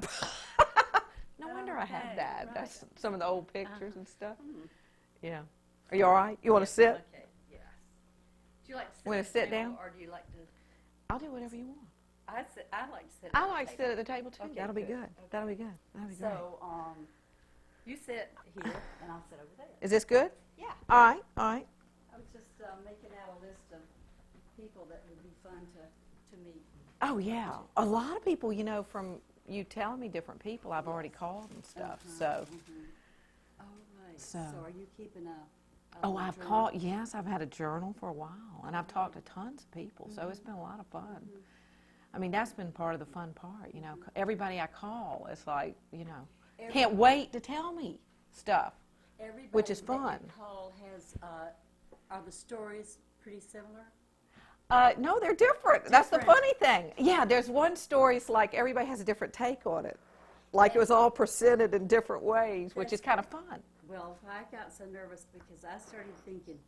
no wonder I have Okay, that. right. That's some of the old pictures and stuff. Hmm. Yeah. Are you all right? You want to sit? Okay, yes. Do you like to sit Wanna at the sit table, down? or do you like to? I'll do whatever you want. I like to sit. I at like the to table. sit at the table too. Okay, That'll be good. good. Okay. That'll be good. That'll be great. So, you sit here, and I'll sit over there. Is this good? Yeah. All right. All right. I was just making out a list of people that would be fun to meet. Oh yeah, a lot of people, you know, from you telling me different people, I've already called and stuff. So, Oh, right. So- So are you keeping a oh, I've journal? called. Yes, I've had a journal for a while, and I've talked to tons of people. So it's been a lot of fun. I mean, that's been part of the fun part. You know, everybody I call, it's like, you know, can't wait to tell me stuff. Everybody which is that fun. you call has, are the stories pretty similar? No, they're different. That's the Different. funny thing. Yeah, there's one story. It's like everybody has a different take on it. Like it was all presented in different ways, which is kind of fun. Well, I got so nervous because I started thinking,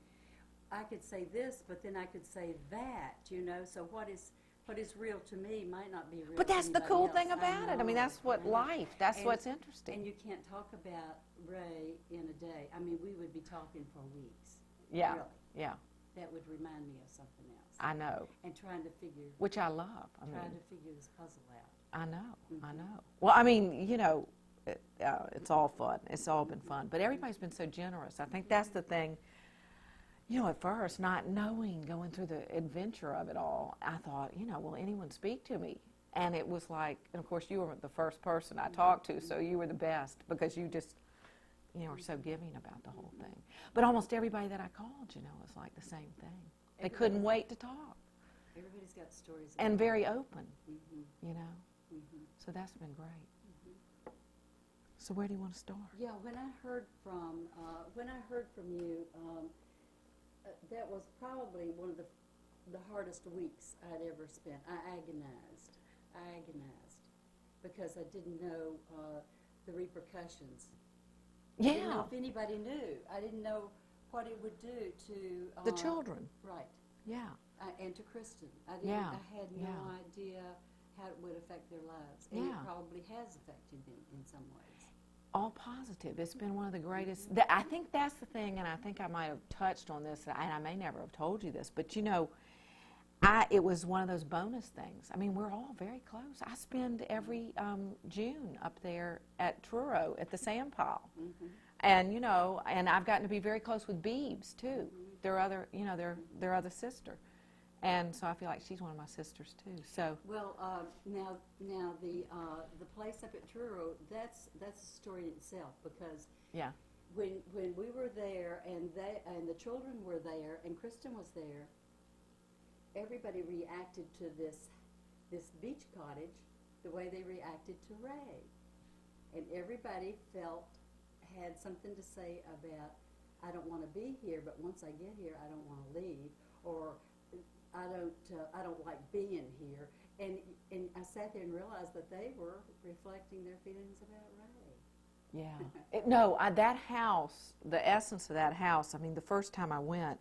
I could say this, but then I could say that, you know. So what is real to me might not be real. But that's to the anybody cool else. thing about it. I mean, that's what life. That's And- what's interesting. And you can't talk about Ray in a day. I mean, we would be talking for weeks. Yeah, Really. yeah. That would remind me of something else. I know, And trying to figure, which I love. I trying mean, to figure this puzzle out. I know, I Mhm. know. Well, I mean, you know, it's all fun. It's all been fun. But everybody's been so generous. I think that's the thing. You know, at first, not knowing, going through the adventure of it all, I thought, you know, will anyone speak to me? And it was like, and of course, you were the first person I talked to, so you were the best because you just, you know, were so giving about the whole thing. But almost everybody that I called, you know, was like the same thing. They couldn't wait to talk. Everybody's got stories. And very open, Mm-hmm. you know. Mm-hmm. So that's been great. So where do you want to start? Yeah, when I heard from you, that was probably one of the hardest weeks I'd ever spent. I agonized, because I didn't know the repercussions. I didn't know Yeah, if anybody knew. I didn't know what it would do to the children. Right, Yeah, and to Kristen. I didn't. Yeah, I had no yeah. idea how it would affect their lives, and Yeah. it probably has affected them in some ways. all positive. It's been one of the greatest. I think that's the thing, and I think I might have touched on this, and I may never have told you this, but you know, it was one of those bonus things. I mean, we're all very close. I spend every June up there at Truro at the sand pile. Mm-hmm. And, you know, and I've gotten to be very close with Beebs, too. Their other, you know, their other sister. And so I feel like she's one of my sisters, too. So, Well, now the place up at Truro, that's a story in itself, because yeah. when we were there and the children were there and Kristen was there, everybody reacted to this beach cottage the way they reacted to Ray, and everybody had something to say about, I don't want to be here, but once I get here, I don't want to leave, or I don't like being here. And I sat there and realized that they were reflecting their feelings about Ray. Yeah. No, that house, the essence of that house, I mean, the first time I went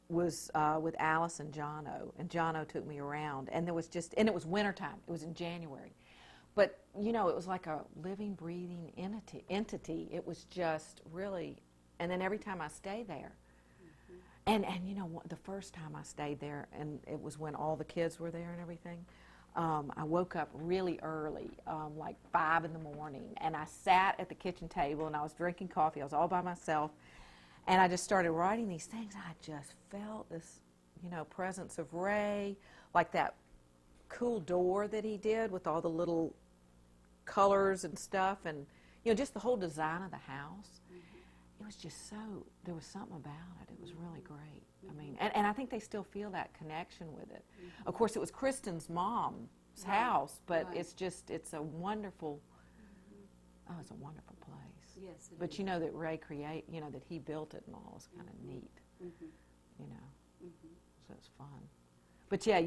was with Alice and Jono, and Jono took me around, and it was wintertime. It was in January. But, you know, it was like a living, breathing entity. It was just really, and then every time I stay there, and you know, the first time I stayed there, and it was when all the kids were there and everything, I woke up really early, like 5 in the morning, and I sat at the kitchen table, and I was drinking coffee. I was all by myself, and I just started writing these things. I just felt this, you know, presence of Ray, like that cool door that he did with all the little colors and stuff, and, you know, just the whole design of the house. It was just there was something about it. It was really great. I mean, and I think they still feel that connection with it. Of course, it was Kristen's mom's house, but right. it's a wonderful, it's a wonderful place. Yes, it But is. you know that Ray you know, that he built it and all is kind of neat, Mhm. you know, Mhm. so it's fun. But yeah,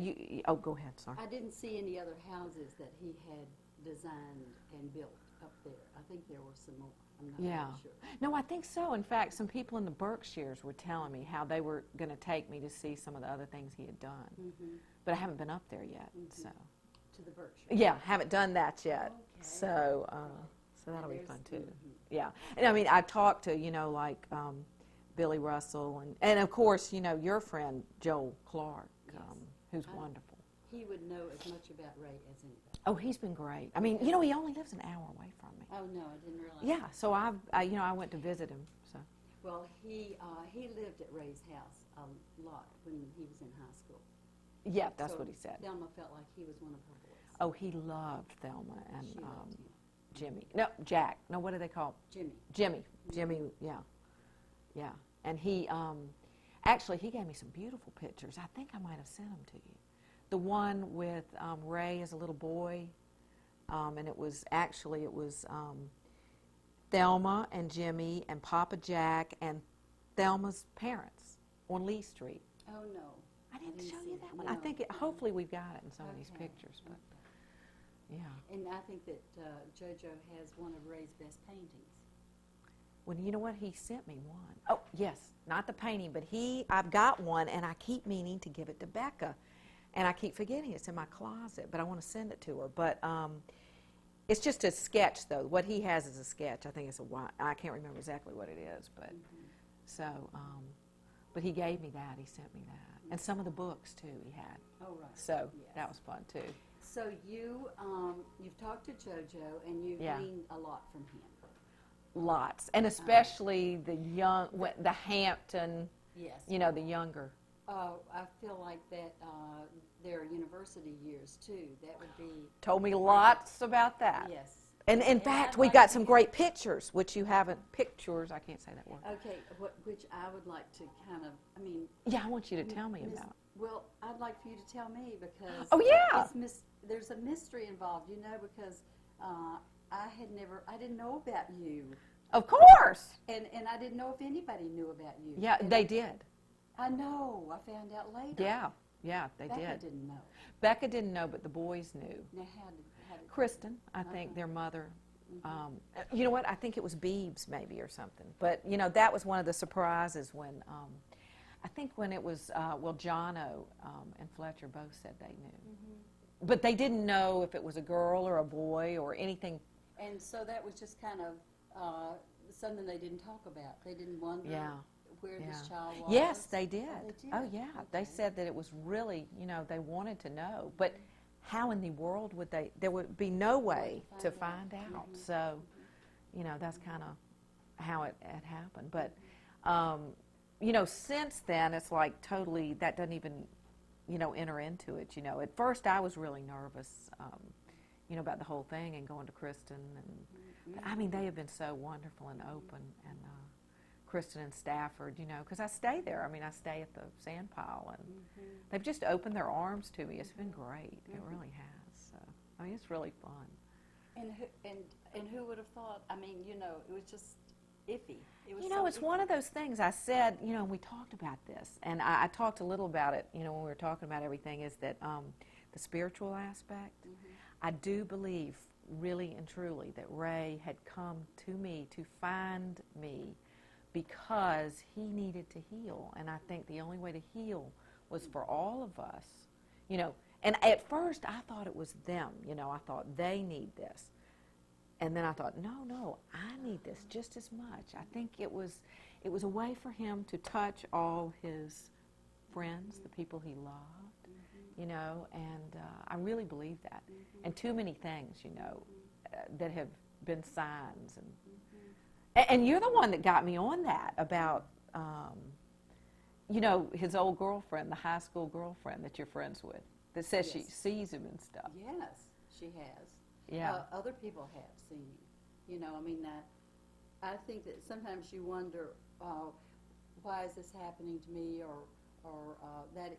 go ahead, sorry. I didn't see any other houses that he had designed and built up there. I think there were some more. I'm not Yeah. really sure. No, I think so. In fact, some people in the Berkshires were telling me how they were going to take me to see some of the other things he had done. Mm-hmm. But I haven't been up there yet, so. To the Berkshire. Yeah, haven't done that yet. Okay. So that'll be There's- fun, too. mhm. Yeah. And I mean, I talked to, you know, like Billy Russell and of course, you know, your friend, Joel Clark, Yes. who's I- wonderful. He would know as much about Ray as anybody. Oh, he's been great. I mean, you know, he only lives an hour away from me. Oh, no, I didn't realize. Yeah, so you know, I went to visit him, so. Well, he lived at Ray's house a lot when he was in high school. Yeah, that's So what he said. Thelma felt like he was one of her boys. Oh, he loved Thelma and She loved him. Jimmy. No, Jack. No, what do they call Jimmy. Jimmy, yeah. Yeah. And he, actually, he gave me some beautiful pictures. I think I might have sent them to you. The one with Ray as a little boy, and it was Thelma and Jimmy and Papa Jack and Thelma's parents on Lee Street. Oh, no. I didn't didn't show see you it. that one. I No. think, hopefully we've got it in some of these Okay. pictures, but yeah. And I think that JoJo has one of Ray's best paintings. Well, you know what? He sent me one. Oh, yes, not the painting, but I've got one, and I keep meaning to give it to Becca, and I keep forgetting it's in my closet, but I want to send it to her. But it's just a sketch, though. What he has is a sketch. I think it's I can't remember exactly what it is, but so. But he gave me that. He sent me that, and some of the books too. He had. Oh, right. So Yes. that was fun too. So you've talked to JoJo, and you've Yeah. gleaned a lot from him. Lots, and especially the the Hampton. Yes. You know, the younger. I feel like that their university years too. That would be Told me lots about that. yes. And in And fact, I'd we like got to some hear- great pictures, which you haven't. Pictures, I can't say that word. Okay, which I would like to kind of. I mean, Yeah, I want you to tell me Miss- about. Well, I'd like for you to tell me because. Oh, yeah. There's a mystery involved, you know, because I didn't know about you, Of course. and I didn't know if anybody knew about you. Yeah, And they did. I know. I found out later. Yeah, they Becca did. didn't know. Becca didn't know, but the boys knew. Now how did Kristen, I think their mother. You know what? I think it was Beebs maybe or something. But you know, that was one of the surprises when I think when it was Jono and Fletcher both said they knew, but they didn't know if it was a girl or a boy or anything. And so that was just kind of something they didn't talk about. They didn't wonder where this child was. Yes, they did. Oh, they did. Oh, yeah. They Okay. said that it was really, you know, they wanted to know. But how in the world would they, there would be no way to find out. So, you know, that's kind of how it had happened. But, you know, since then, it's like totally, that doesn't even, you know, enter into it. You know, at first I was really nervous, you know, about the whole thing and going to Kristen. And I mean, they have been so wonderful and open. And Kristen and Stafford, you know, because I stay there. I mean, I stay at the sand pile, and they've just opened their arms to me. It's been great. It really has. So, I mean, it's really fun. And who would have thought? I mean, you know, it was just iffy. It was You know, so it's one iffy. of those things I said, you know, and we talked about this, and I talked a little about it, you know, when we were talking about everything, is that the spiritual aspect, I do believe really and truly that Ray had come to me to find me because he needed to heal, and I think the only way to heal was for all of us, you know, and at first I thought it was them, you know, I thought they need this. And then I thought, no, I need this just as much. I think it was a way for him to touch all his friends, the people he loved, you know, and I really believe that. And too many things, you know, that have been signs. And you're the one that got me on that about, you know, his old girlfriend, the high school girlfriend that you're friends with, that says she sees him and stuff. Yes, she has. Yeah. Other people have seen him. You know, I mean, I think that sometimes you wonder, why is this happening to me, or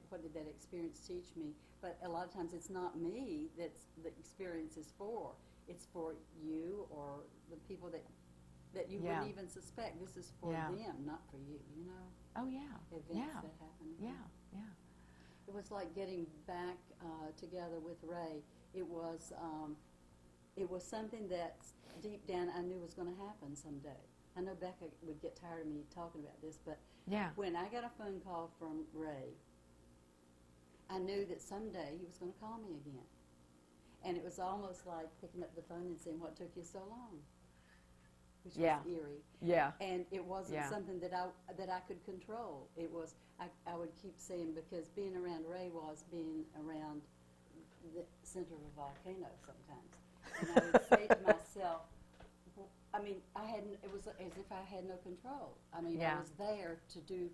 what did that experience teach me? But a lot of times it's not me that's the experience is for. It's for you or the people that you Yeah. wouldn't even suspect. This is for Yeah. them, not for you, you know, Oh, yeah. events Yeah. that happen. to Yeah. them. Yeah. It was like getting back together with Ray. It was something that deep down I knew was going to happen someday. I know Becca would get tired of me talking about this, but Yeah. when I got a phone call from Ray, I knew that someday he was going to call me again. And it was almost like picking up the phone and saying, "What took you so long?" Which Yeah. was eerie. Yeah. And it wasn't Yeah. something that I could control. It was, I would keep saying, because being around Ray was being around the center of a volcano sometimes. And I would say to myself, I mean, it was as if I had no control. I mean, Yeah. I was there to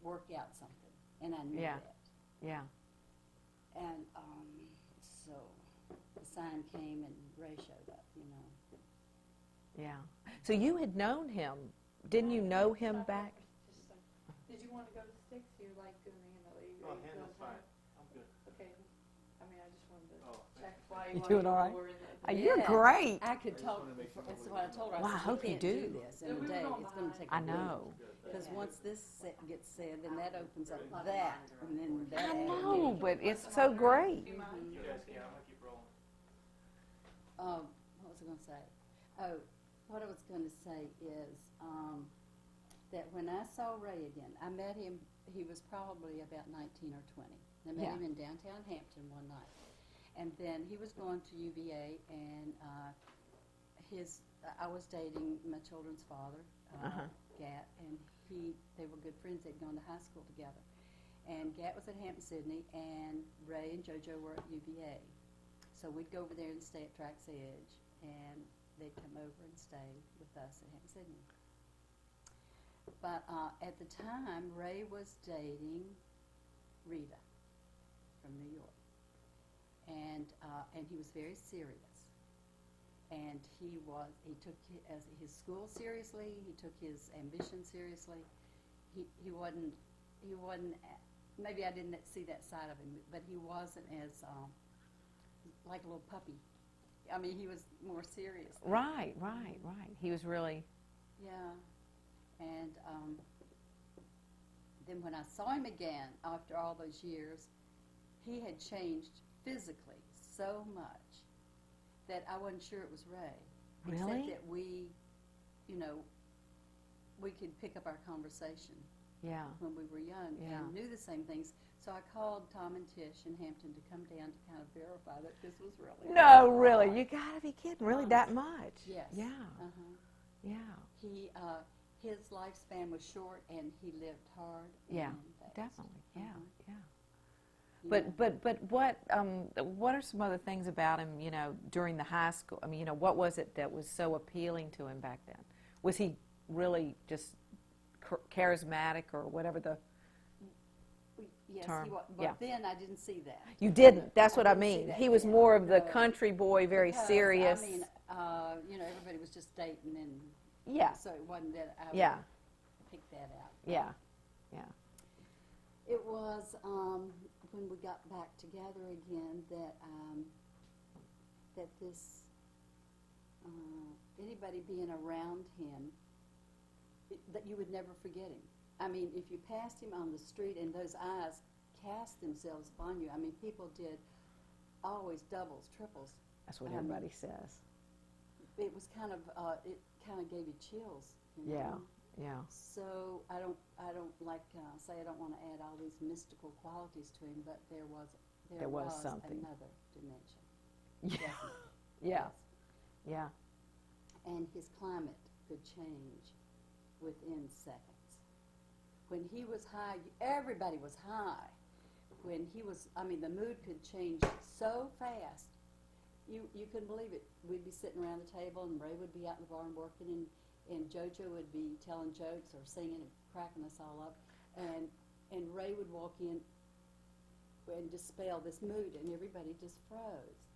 work out something, and I knew Yeah. that. Yeah. And so the sign came and Ray showed up, you know. Yeah. So you had known him. Didn't you know him back? Did you want to go to Sticks? You like doing the handle? Oh, handle's fine. I'm good. Okay. I mean, I just wanted to Oh, check why You why doing you all right? were in the You're Yeah. great. I could talk. wanna make sure That's we're what I told her. I Well, I said, hope we you can't do. this Yeah, in we a were day. going It's going to take a I week. know. Because once this gets said, then that opens up that, and then that. I know, but it's so great. Do you mind? Yes, yeah, I'm gonna keep rolling. What was I going to say? Oh, what I was going to say is, that when I saw Ray again, I met him, he was probably about 19 or 20. I met Yeah. him in downtown Hampton one night. And then he was going to UVA, and I was dating my children's father, Gat, and they were good friends. They'd gone to high school together. And Gat was at Hampton Sydney, and Ray and JoJo were at UVA. So we'd go over there and stay at Track's Edge, and they'd come over and stay with us at Hampton Sydney. But at the time, Ray was dating Rita from New York, and he was very serious. And he took his school seriously. He took his ambition seriously. He wasn't. Maybe I didn't see that side of him, but he wasn't as like a little puppy. I mean, he was more serious. Right. He was really. Yeah. And then when I saw him again after all those years, he had changed physically so much that I wasn't sure it was Ray. Really? Except that we could pick up our conversation Yeah. when we were young and knew the same things. So I called Tom and Tish in Hampton to come down to kind of verify that this was really No, really, you gotta be kidding. Really, that much? Yes. Yeah. Yeah. He his lifespan was short, and he lived hard. Yeah. and fast. Definitely. Yeah. Uh-huh. Yeah. But what are some other things about him? You know, during the high school. I mean, what was it that was so appealing to him back then? Was he really just charismatic or whatever the Yes, term? he was. But Yeah. then I didn't see that. You didn't. That's what I didn't see mean. that He was then. more of the No. country boy, very Because, serious. I mean, everybody was just dating, and Yeah. so it wasn't that I Yeah. would pick that out. Yeah. It was when we got back together again that this anybody being around him, that you would never forget him. I mean, if you passed him on the street and those eyes cast themselves upon you, I mean, people did always doubles, triples. That's what everybody says. It was kind of it kind of gave you chills. You know? Yeah. So I don't like say I don't want to add all these mystical qualities to him, but there was something. another dimension. Yeah. Definitely. Yeah. Yes. Yeah. And his climate could change within seconds. When he was high, everybody was high. When he was, I mean, the mood could change so fast. You couldn't believe it. We'd be sitting around the table, and Ray would be out in the barn working, and JoJo would be telling jokes or singing and cracking us all up, and Ray would walk in and dispel this mood, and everybody just froze.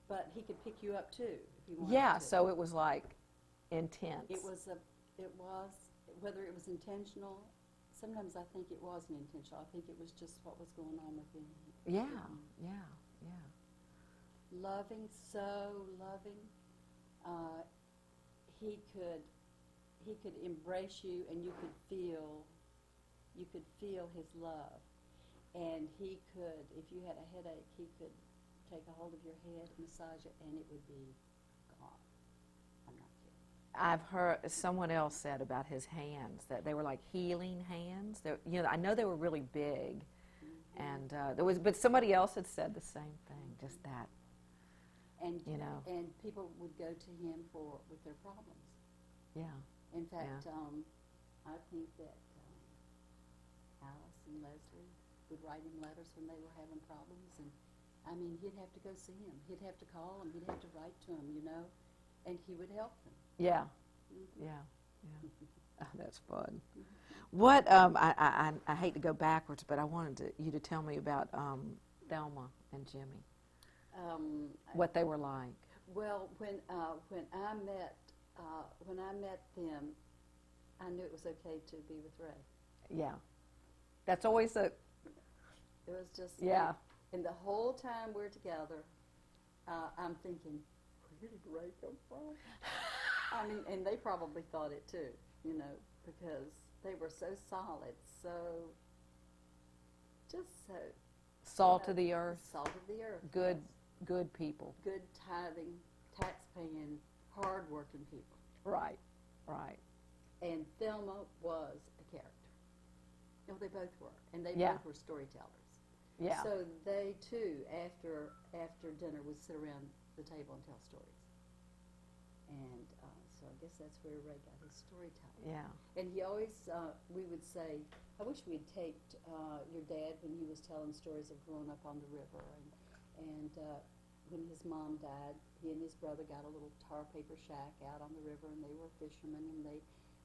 But he could pick you up too if you wanted Yeah. to. So it was like intense. It was whether it was intentional. Sometimes I think it wasn't intentional. I think it was just what was going on within him. Yeah. Loving, so loving. He could embrace you, and you could feel his love. And he could, if you had a headache, he could take a hold of your head, massage it, and it would be gone. I'm not kidding. I've heard someone else said about his hands that they were like healing hands. I know they were really big, and but somebody else had said the same thing, just that. And You know. and people would go to him with their problems. Yeah. In fact, I think that Alice and Leslie would write him letters when they were having problems, and I mean, he'd have to go see him. He'd have to call him. He'd have to write to him, and he would help them. Yeah. Mhm. Yeah. Oh, that's fun. What I hate to go backwards, but I wanted you to tell me about Thelma and Jimmy. What they were like. Well, when I met them, I knew it was okay to be with Ray. Yeah. That's always It was just And the whole time we're together, I'm thinking, where did Ray come from? I mean, and they probably thought it too, because they were so solid, just so salt of the earth. Salt of the earth. Good, yes. good people. Good tithing, tax-paying, hard-working people. Right. Right. and Thelma was a character. No, they both were, and they Yeah. both were storytellers. Yeah. So they too, after dinner, would sit around the table and tell stories. And so I guess that's where Ray got his storytelling. Yeah. And he always, we would say, I wish we had taped your dad when he was telling stories of growing up on the river. And when his mom died, he and his brother got a little tar paper shack out on the river, and they were fishermen, and they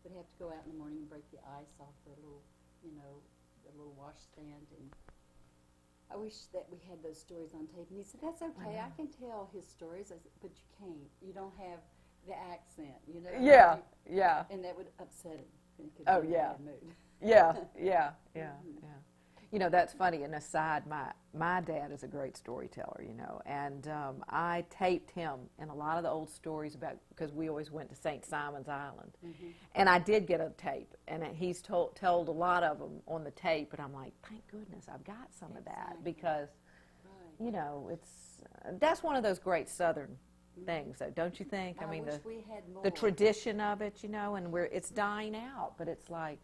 would have to go out in the morning and break the ice off the little, the little wash stand. And I wish that we had those stories on tape. And he said, that's okay, I can tell his stories. I said, but you can't. You don't have the accent, Yeah. Yeah. And that would upset him. He could Oh, be in a yeah. bad mood. Yeah. Yeah. Yeah. Yeah. That's funny. An aside, my dad is a great storyteller, and I taped him in a lot of the old stories because we always went to St. Simon's Island, and I did get a tape, and he's told a lot of them on the tape, and I'm like, thank goodness I've got some of that, because, that's one of those great Southern things, though, don't you think? I mean, wish we had more. the tradition of it, and it's dying out, but it's like.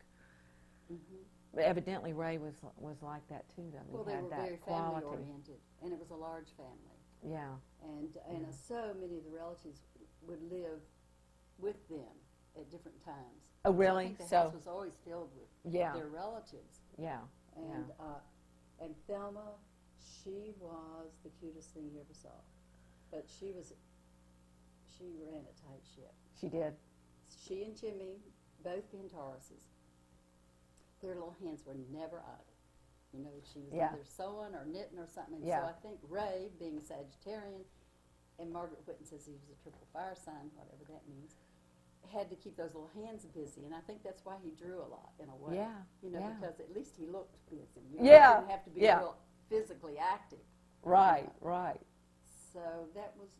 Evidently, Ray was like that too. Though Well, he they had were that very quality. family oriented, and it was a large family. Yeah. And so many of the relatives would live with them at different times. Oh, So I really? think the So- house was always filled with Yeah. their relatives. Yeah. And Thelma, she was the cutest thing you ever saw. But she ran a tight ship. She did. She and Jimmy, both being Tauruses, their little hands were never idle. She was Yeah. either sewing or knitting or something. And Yeah. so I think Ray, being Sagittarian, and Margaret Whitten says he was a triple fire sign, whatever that means, had to keep those little hands busy. And I think that's why he drew a lot, in a way. Yeah. Yeah. Because at least he looked busy. Yeah. He didn't have to be Yeah. real physically active. Right. Right. So that was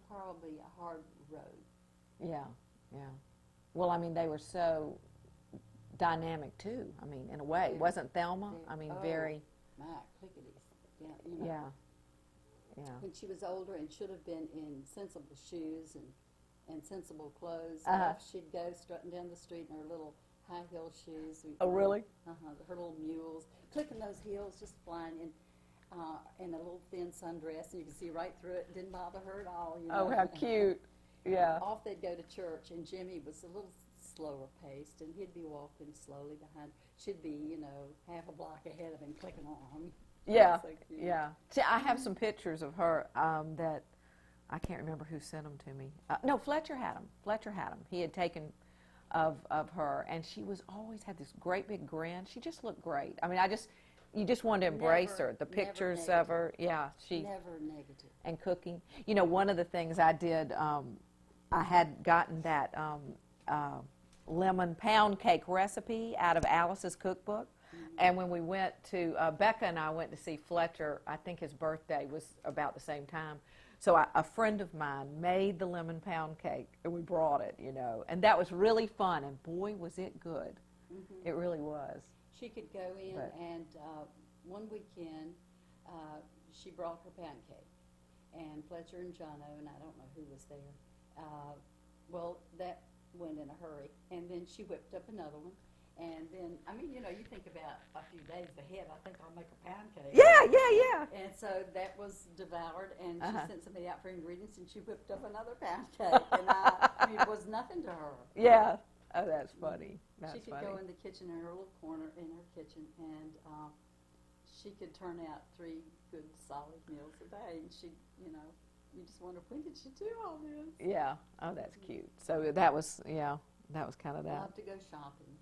probably a hard road. Yeah. Yeah. Well, I mean, they were so dynamic too. I mean, in a way, Very. wasn't Thelma? Very. I mean, Oh. very. My clickities. Yeah. Yeah. Yeah. When she was older and should have been in sensible shoes and sensible clothes, Uh-huh. she'd go strutting down the street in her little high heel shoes. Oh, really? Her little mules, clicking those heels, just flying in a little thin sundress, and you could see right through it. Didn't bother her at all. Oh, how cute. Yeah. Off they'd go to church, and Jimmy was a little slower paced, and he'd be walking slowly behind. She'd be, half a block ahead of him, clicking on. Yeah. So cute. Yeah. See, I have some pictures of her that I can't remember who sent them to me. No, Fletcher had them. He had taken of her, and she was always had this great big grin. She just looked great. I mean, you just wanted to embrace Never- her. The never pictures negative. of her, yeah, she Never negative. and cooking. One of the things I did, I had gotten that lemon pound cake recipe out of Alice's cookbook. And when we went to, Becca and I went to see Fletcher, I think his birthday was about the same time. So a friend of mine made the lemon pound cake, and we brought it, and that was really fun, and boy, was it good. It really was. She could go in, But- and one weekend she brought her pound cake, and Fletcher and Jono, and I don't know who was there. Well, that went in a hurry, and then she whipped up another one. And then, you think about a few days ahead, I think I'll make a pound cake. Yeah. And so that was devoured, and she sent somebody out for ingredients, and she whipped up another pound cake. And it was nothing to her. Yeah. Oh, that's funny. That's She could funny. go in the kitchen in her little corner in her kitchen, and she could turn out 3 good solid meals a day. And you just wonder, when did she do all this? Yeah. Oh, that's cute. So that was kind of that. Loved to go shopping.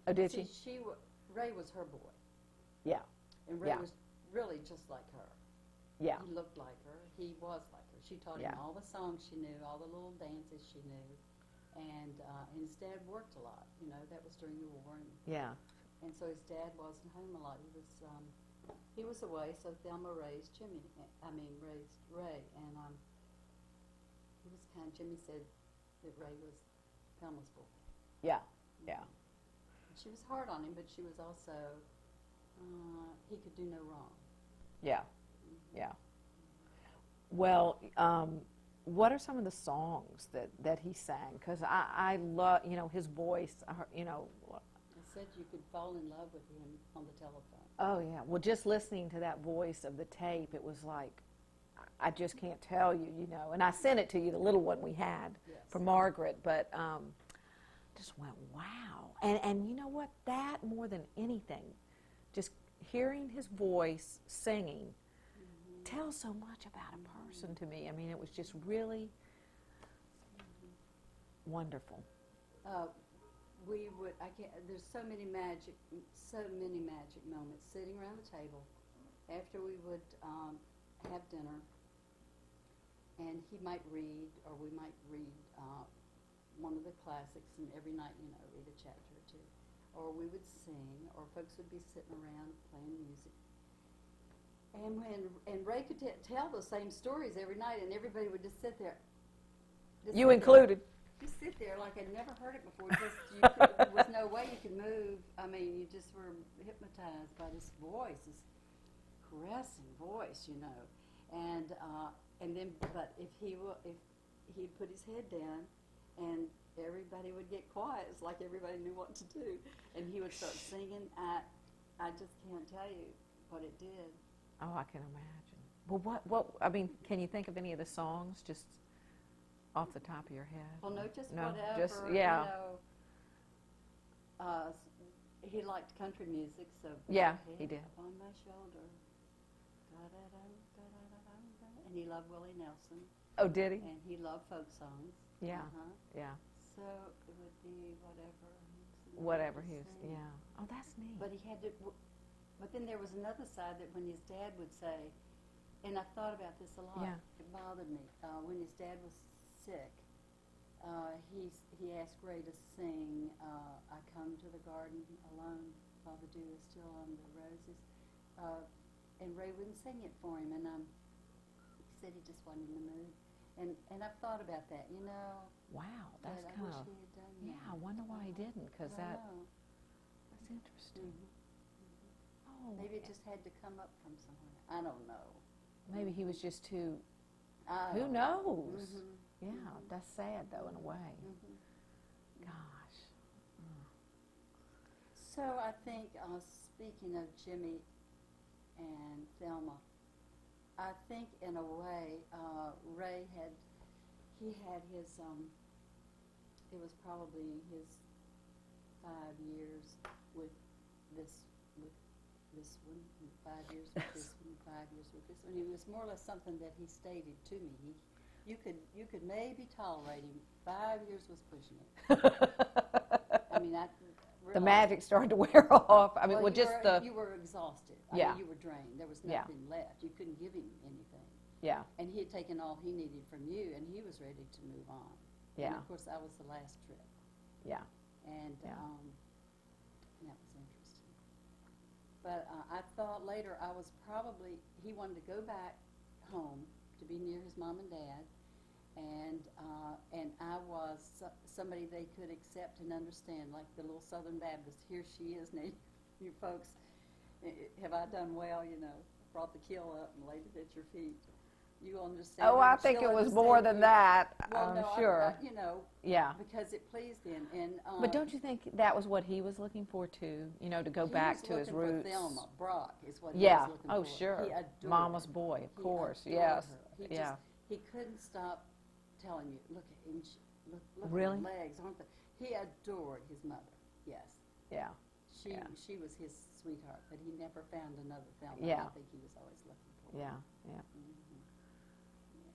Oh, did See, she? Ray was her boy, Yeah. and Ray Yeah. was really just like her. Yeah. He looked like her. He was like her. She taught Yeah. him all the songs she knew, all the little dances she knew, and his dad worked a lot. That was during the war, Yeah. and so his dad wasn't home a lot. He was away. So Thelma raised raised Ray, and he was Jimmy said that Ray was Thelma's boy. Yeah. Yeah. She was hard on him, but she was also he could do no wrong. Yeah. Yeah. Well, what are some of the songs that he sang? Because I love, his voice, I said you could fall in love with him on the telephone. Oh, yeah. Well, just listening to that voice of the tape, it was like, I just can't tell you, And I sent it to you, the little one we had for Margaret, but just went, wow. And you know what? That, more than anything, just hearing his voice singing tells so much about a person to me. I mean, it was just really wonderful. There's so many magic moments sitting around the table after we would have dinner, and he might read, or we might read one of the classics, and every night, read a chapter or two. Or we would sing, or folks would be sitting around playing music. And Ray could tell the same stories every night, and everybody would just sit there. You included. Just sit there like I'd never heard it before. There was no way you could move. I mean, you just were hypnotized by this voice, this caressing voice, And then, but if he'd put his head down, and everybody would get quiet, it's like everybody knew what to do, and he would start singing. I just can't tell you what it did. Oh, I can imagine. Well, I mean, can you think of any of the songs just off the top of your head? Well, no, just No, whatever. just, yeah. He liked country music, so Yeah, put he your did. head up on my shoulder. Da-da-dum, da-da-da-dum, and he loved Willie Nelson, Oh, did he? and he loved folk songs. Yeah, Uh-huh. yeah. So it would be whatever. Whatever he was, sang. yeah. Oh, that's neat. But he had to. But then there was another side that when his dad would say, and I thought about this a lot. Yeah. It bothered me when his dad was sick. He asked Ray to sing "I Come to the Garden Alone While the Dew Is Still on the Roses," and Ray wouldn't sing it for him, and he said he just wasn't in the mood. And I've thought about that, Wow, that's but I kind wish of, he had done yeah, that. I wonder why he didn't, because I that's know. interesting. Mhm. Oh, Maybe it just had to come up from somewhere. I don't know. maybe he was just too, I who don't know. knows? Mhm. Yeah, that's sad, though, in a way. Mhm. Gosh. So I think, speaking of Jimmy and Thelma, I think in a way Ray had his it was probably his 5 years with this one, 5 years with this one, 5 years with this one. It was more or less something that he stated to me. You could maybe tolerate him. 5 years was pushing it. I mean, The magic started to wear off. I mean, well, you you were exhausted. Yeah. I mean, you were drained. There was Yeah. nothing left. You couldn't give him anything. yeah, And he had taken all he needed from you, and he was ready to move on. And yeah, of course, I was the last trip, yeah. and Yeah. that was interesting. But I thought later he wanted to go back home to be near his mom and dad, and I was somebody they could accept and understand, like the little Southern Baptist. Here she is, now you folks, have I done well? Brought the kill up and laid it at your feet. You understand? Oh, I think it was more than that. Well, I'm no, sure. Yeah. because it pleased him. And But don't you think that was what he was looking for too? To go back to his roots. For Thelma. Brock is what Yeah. he was looking Oh, for. sure. He adored Mama's her. boy, of He course. adored Yes. her. Yeah. He couldn't stop telling you, look at him, look Really? at her legs, aren't they? He adored his mother. Yes. Yeah. She was his sweetheart, but he never found another Thelma. Yeah. I think he was always looking for. Yeah. Yeah. Mhm.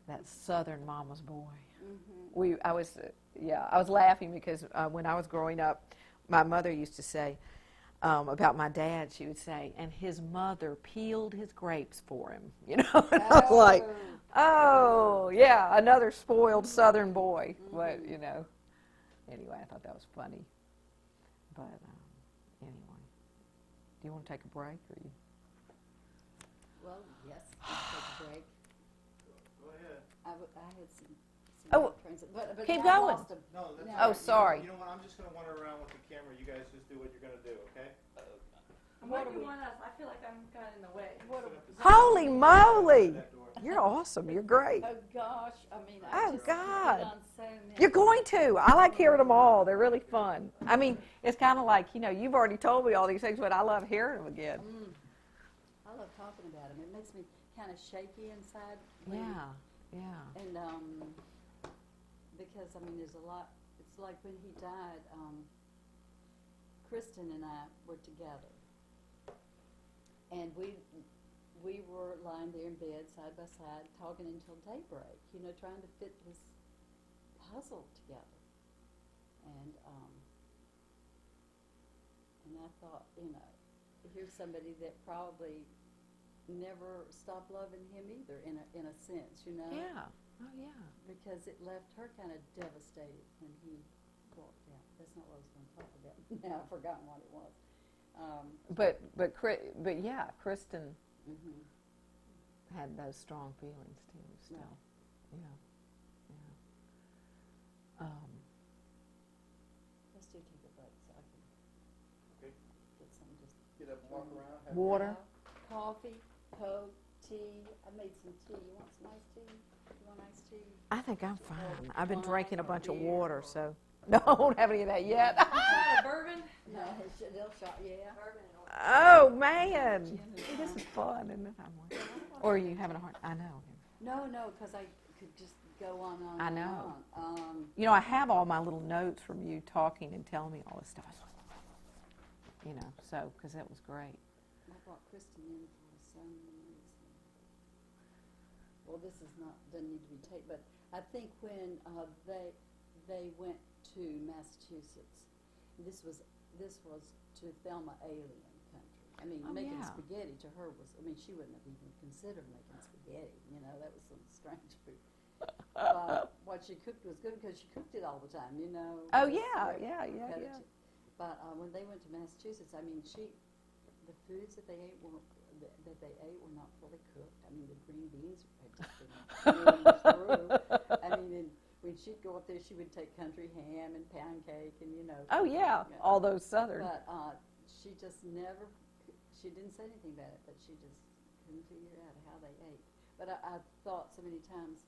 That Southern mama's boy. Mhm. I was laughing because when I was growing up, my mother used to say about my dad. She would say, and his mother peeled his grapes for him. And I was like, oh yeah, another spoiled Southern boy. But anyway, I thought that was funny. But anyway, do you want to take a break or you? Well, yes, let's take a break. Go ahead. I had some Oh, trains, but keep now I going. lost them. No, that's No. Oh, fine. sorry. You know what? I'm just going to wander around with the camera. You guys just do what you're going to do, okay? What do you want us? I feel like I'm kind of in the way. What Set up the Holy moly! that door. You're awesome. You're great. Oh gosh, I mean, I Oh, just God. put on so many. You're going to. I like hearing them all. They're really fun. I mean, it's kind of like, you've already told me all these things, but I love hearing them again. I love talking about him. It makes me kind of shaky inside. when- Yeah. And because I mean, there's a lot. It's like when he died. Kristen and I were together, and we were lying there in bed side by side, talking until daybreak. Trying to fit this puzzle together. And I thought, here's somebody that probably never stopped loving him either, in a sense, Yeah. Oh, yeah. because it left her kind of devastated when he walked out. That's not what I was going to talk about. Now I've forgotten what it was. But yeah, Kristen Mhm. had those strong feelings too. Still. Right. Yeah. Let's take a break so I can Okay. get some just Get up and walk around. Have Water. coffee, Coke, tea. I made some tea. You want some iced tea? You want iced tea? I think I'm fine. I've been wine drinking a or bunch of beer water, or- so no, I won't have any of that yet. Bourbon? No, they'll shot. Yeah. Oh man, this is fun, isn't it? Or are you having a hard? I know. No, because I could just go on. I and know. on. I have all my little notes from you talking and telling me all this stuff. So because that was great. I brought Kristen in for some reason. Well, this is not doesn't need to be taped, but I think when they went to Massachusetts, this was to Thelma Alien country. I mean, Oh, making yeah. spaghetti to her was. I mean, she wouldn't have even considered making spaghetti. That was some strange food. But what she cooked was good because she cooked it all the time. Oh Just yeah, cut it yeah. to- But when they went to Massachusetts, I mean, the foods that they ate were not fully cooked. I mean, the green beans had just been through. I mean, and when she'd go up there, she would take country ham and pound cake and Oh yeah, all those southern. But she just never. She didn't say anything about it, but she just couldn't figure out how they ate. But I thought so many times,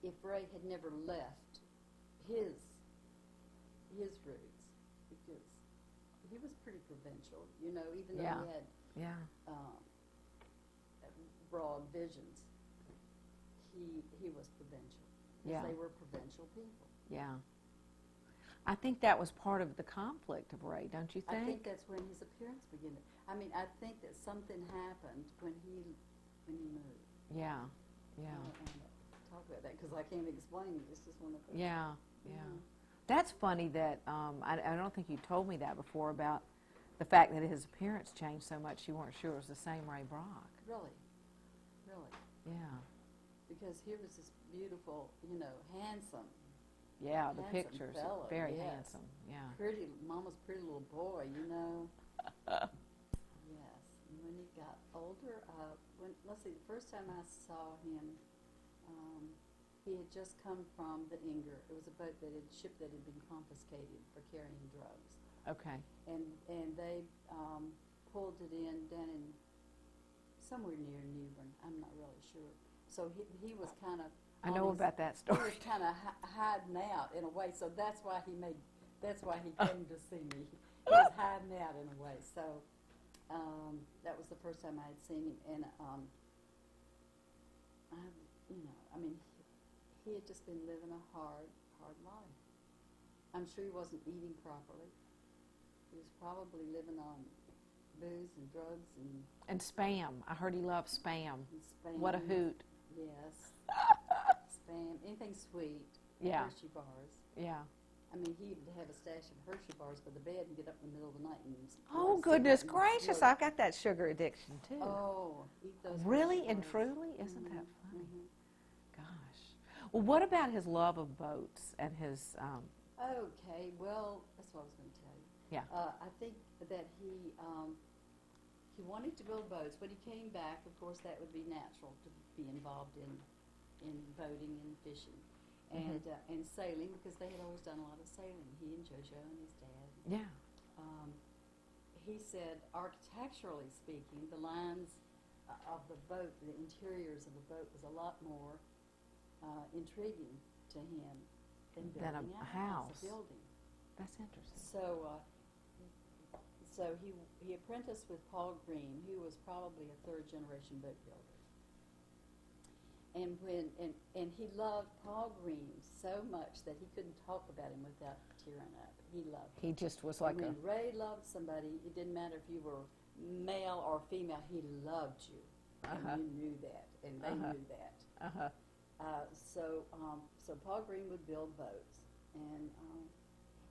if Ray had never left his roots, because he was pretty provincial, even though Yeah. he had Yeah. broad visions, he was provincial. 'Cause Yeah. they were provincial people. Yeah. I think that was part of the conflict of Ray, don't you think? I think that's when his appearance began. I mean, I think that something happened when he moved. Yeah. I Yeah. don't want to talk about that because I can't explain it. It's just one of those. Yeah. Yeah. That's funny that I don't think you told me that before about the fact that his appearance changed so much you weren't sure it was the same Ray Brock. Really. Yeah. Because here was this beautiful, handsome, Yeah, the Handsome pictures. fellow, Very yes. handsome. Yeah. mama's pretty little boy, Yes. And when he got older, let's see, the first time I saw him, he had just come from the Inger. It was a ship that had been confiscated for carrying drugs. Okay. And they pulled it in down in somewhere near Newbern. I'm not really sure. So he was kind of. I know about that He story. was kind of hiding out in a way. So that's why he came to see me. He was hiding out in a way. So that was the first time I had seen him, and I mean, he had just been living a hard life. I'm sure he wasn't eating properly. He was probably living on booze and drugs And Spam. I heard he loved Spam. and spam. What a hoot. Yes. Spam. Anything sweet. Yeah. Hershey bars. Yeah. I mean, he'd have a stash of Hershey bars by the bed and get up in the middle of the night and Oh, sit goodness up and gracious. smoke. I've got that sugar addiction, too. Oh, eat those. Really Hershey and bars. truly? Isn't that Mhm, funny? mhm. Gosh. Well, what about his love of boats and his, Okay, well, that's what I was going to tell you. Yeah. I think that he wanted to build boats. When he came back, of course, that would be natural to be involved in boating and fishing and sailing, because they had always done a lot of sailing. He and JoJo and his dad. yeah. He said, architecturally speaking, the lines of the boat, the interiors of the boat was a lot more intriguing to him than Than building a a house. a building. That's interesting. So he apprenticed with Paul Green, who was probably a third generation boat builder. And he loved Paul Green so much that he couldn't talk about him without tearing up. He loved him. He just was And like a, when Ray loved somebody, it didn't matter if you were male or female, he loved you. And you knew that, and they knew that. So Paul Green would build boats,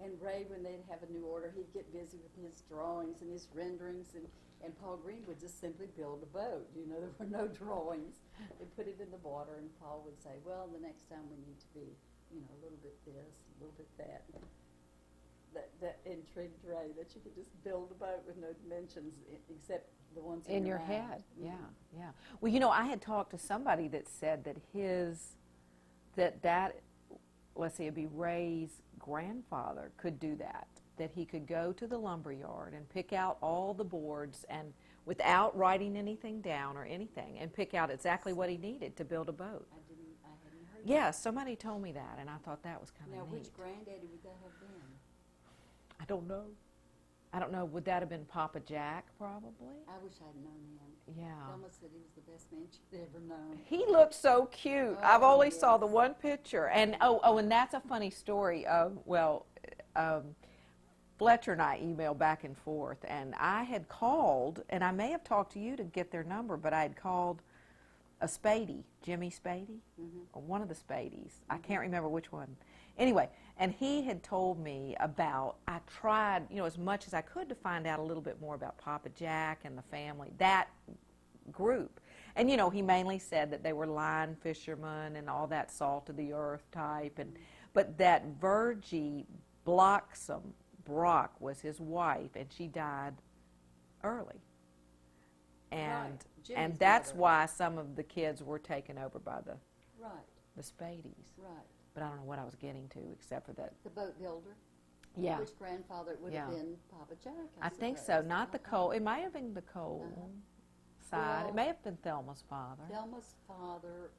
and Ray, when they'd have a new order, he'd get busy with his drawings and his renderings, and Paul Green would just simply build a boat. You know, there were no drawings. They put it in the water, and Paul would say, well, the next time we need to be, you know, a little bit this, a little bit that. That intrigued Ray, that you could just build a boat with no dimensions except the ones in your mind. head. Yeah, yeah. Well, you know, I had talked to somebody that said that let's say it'd be Ray's grandfather could do that he could go to the lumber yard and pick out all the boards and without writing anything down or anything and pick out exactly what he needed to build a boat. I hadn't heard Yeah, somebody told me that, and I thought that was kind that. Now, of neat. which granddaddy would that have been? I don't know. I don't know. Would that have been Papa Jack, probably? I wish I'd known him. Yeah. Thelma said he was the best man she'd ever known. He looked so cute. Oh, I've only saw yes. the one picture, and and that's a funny story. Fletcher and I emailed back and forth, and I had called, and I may have talked to you to get their number, but I had called a Spady, Jimmy Spady, or one of the Spadies. I can't remember which one. Anyway, and he had told me about, I tried, you know, as much as I could to find out a little bit more about Papa Jack and the family, that group. And, you know, he mainly said that they were line fishermen and all that salt of the earth type, but that Virgie Bloxam Brock was his wife, and she died early. And Right. Jimmy's and that's mother. why some of the kids were taken over by the Right, Spadies. right. But I don't know what I was getting to, except for that. The boat builder. Yeah, Which grandfather would have Yeah. been Papa Jack? I think so. suppose. Not the Cole. It may have been the Cole side. Well, It may have been Thelma's father. Thelma's father.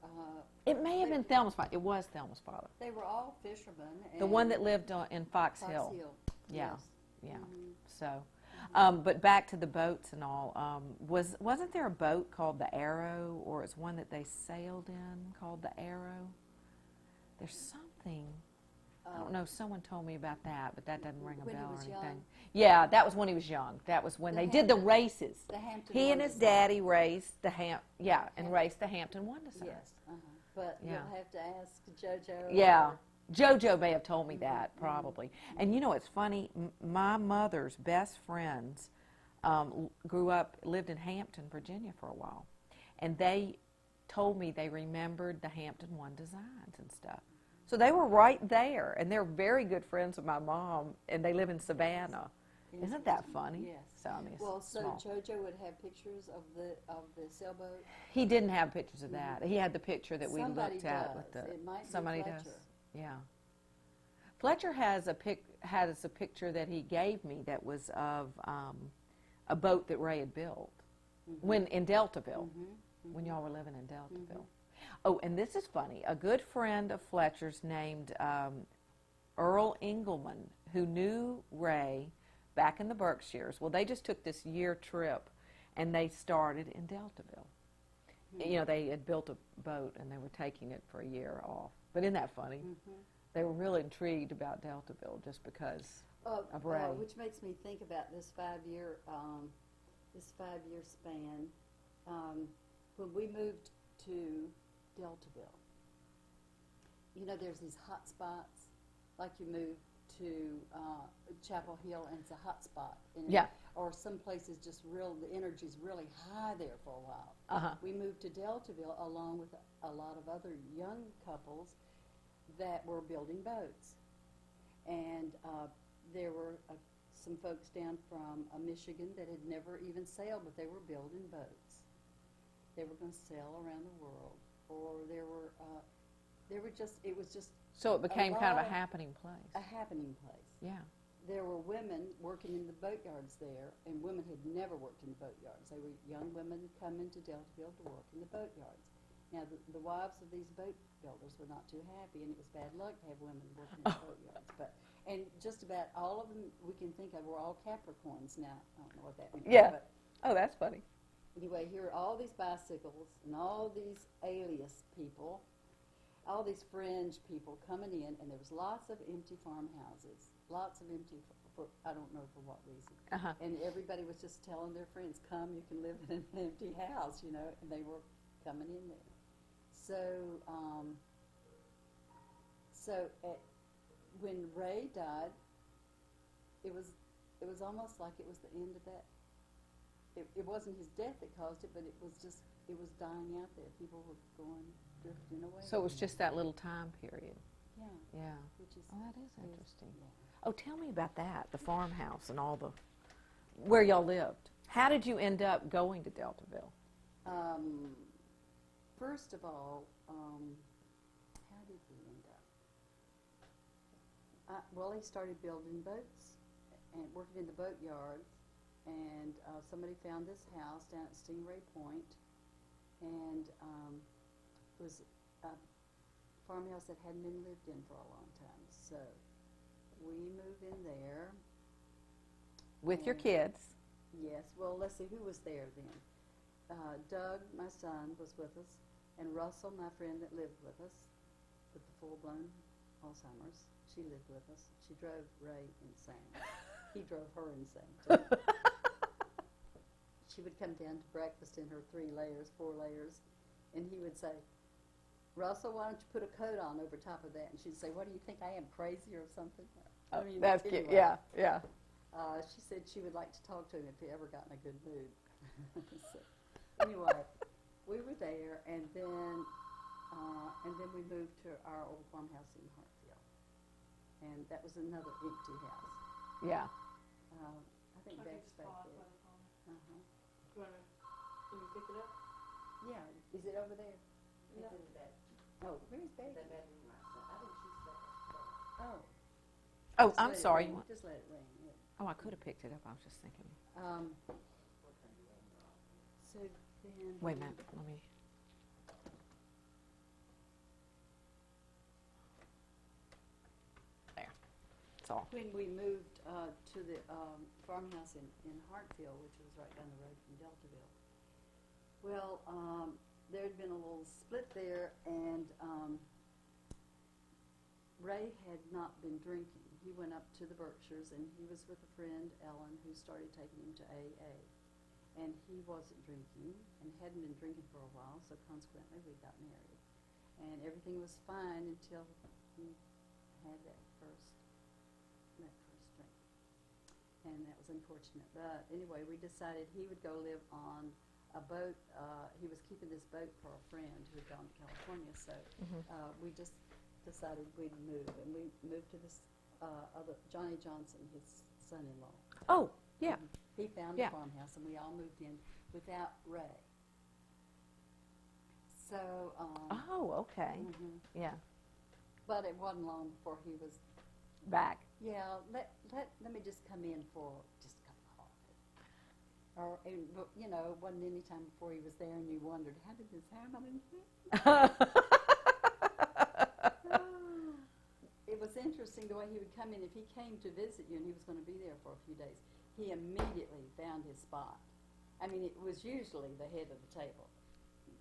It may have been Thelma's father. It was Thelma's father. They were all fishermen. The one and that lived in Fox Fox Hill. Hill. Yeah, Yes. yeah. Mhm. So, but back to the boats and all. Wasn't there a boat called the Arrow, or it's one that they sailed in called the Arrow? There's something. I don't know. Someone told me about that, but that doesn't ring a When he bell or was anything. young? Yeah, that was when he was young. That was when The they did the Hampton- races. The Hampton He and one his design. daddy raced raced the Hampton one design. Yes, but Yeah. you'll have to ask JoJo. Yeah. or- JoJo may have told me that, probably. And you know, it's funny, my mother's best friends lived in Hampton, Virginia for a while. And they told me they remembered the Hampton One designs and stuff. So they were right there, and they're very good friends with my mom, and they live in Savannah. Isn't that funny? Yes. So, I mean, it's Well, so small. JoJo would have pictures of the sailboat. He didn't have pictures of that. He had the picture that we Somebody looked at with does. the It might be somebody Fletcher. does. Yeah. Fletcher has a picture that he gave me that was of a boat that Ray had built when in Deltaville, when y'all were living in Deltaville. Oh, and this is funny. A good friend of Fletcher's named Earl Engelman, who knew Ray back in the Berkshires. Well, they just took this year trip, and they started in Deltaville. You know, they had built a boat, and they were taking it for a year off. But isn't that funny? They were really intrigued about Deltaville just because of Ray. Which makes me think about this 5-year span. When we moved to Deltaville, you know, there's these hot spots, like you move to Chapel Hill and it's a hot spot. Yeah. Or some places just the energy's really high there for a while. We moved to Deltaville along with a lot of other young couples that were building boats. And there were some folks down from Michigan that had never even sailed, but they were building boats. They were going to sail around the world. Or it was just So it became kind of lot a of- happening place. a happening place. Yeah. there were women working in the boatyards there, and women had never worked in the boatyards. They were young women coming to Deltaville to work in the boatyards. Now, the wives of these boat builders were not too happy, and it was bad luck to have women working in the boatyards. And just about all of them we can think of were all Capricorns. Now, I don't know what that means. Yeah. But Oh, that's funny. anyway, here are all these bicycles and all these alias people, all these fringe people coming in, and there was lots of empty farmhouses, lots of empty, for I don't know for what reason. Uh-huh. And everybody was just telling their friends, come, you can live in an empty house, you know, and they were coming in there. When Ray died, it was almost like it was the end of that. It wasn't his death that caused it, but it was dying out there. People were drifting away. So it was just that little time period. Yeah. Yeah. Which is Oh, that is interesting. Yeah. Oh, tell me about that, the farmhouse and all the, where y'all lived. How did you end up going to Deltaville? First of all, how did we end up? Well, he started building boats and working in the boat yards, and somebody found this house down at Stingray Point, and it was a farmhouse that hadn't been lived in for a long time. So we moved in there. With your And- kids? Yes. Well, let's see, who was there then? Doug, my son, was with us, and Russell, my friend that lived with us, with the full-blown Alzheimer's. She lived with us. She drove Ray insane. He drove her insane, too. She would come down to breakfast in her 4 layers, and he would say, Russell, why don't you put a coat on over top of that? And she'd say, what do you think, I am crazy or something? I mean, That's cute. anyway. Yeah, yeah. She said she would like to talk to him if he ever got in a good mood. So, anyway, we were there, and then we moved to our old farmhouse in Hartfield, and that was another empty house. Yeah. I think Beck's back there. Can you pick it up? Yeah, is it over there? No. It's in the bed. Oh, where's Becky? The bedroom right side. I think she's there. Oh. Oh, Just I'm let it sorry. ring. You want, Just let it ring. Yeah. oh, I could have picked it up. I was just thinking. So then. Wait a minute. Let me. There. That's all. When we moved to the farmhouse in Hartfield, which was right down the road from Deltaville, well, there had been a little split there, and Ray had not been drinking. He went up to the Berkshires, and he was with a friend, Ellen, who started taking him to AA. And he wasn't drinking, and hadn't been drinking for a while, so consequently we got married. And everything was fine until he had that first drink. And that was unfortunate. But anyway, we decided he would go live on a boat. He was keeping this boat for a friend who had gone to California, so we just decided we'd move. And we moved to this other, Johnny Johnson, his son-in-law. Oh, yeah. He found Yeah. a farmhouse, and we all moved in without Ray. So, Oh, okay. Yeah. but it wasn't long before he was, Back. yeah, let me just come in for just a cup of coffee. Or, you know, it wasn't any time before he was there, and you wondered, how did this happen? It was interesting the way he would come in. If he came to visit you and he was going to be there for a few days, he immediately found his spot. I mean, it was usually the head of the table.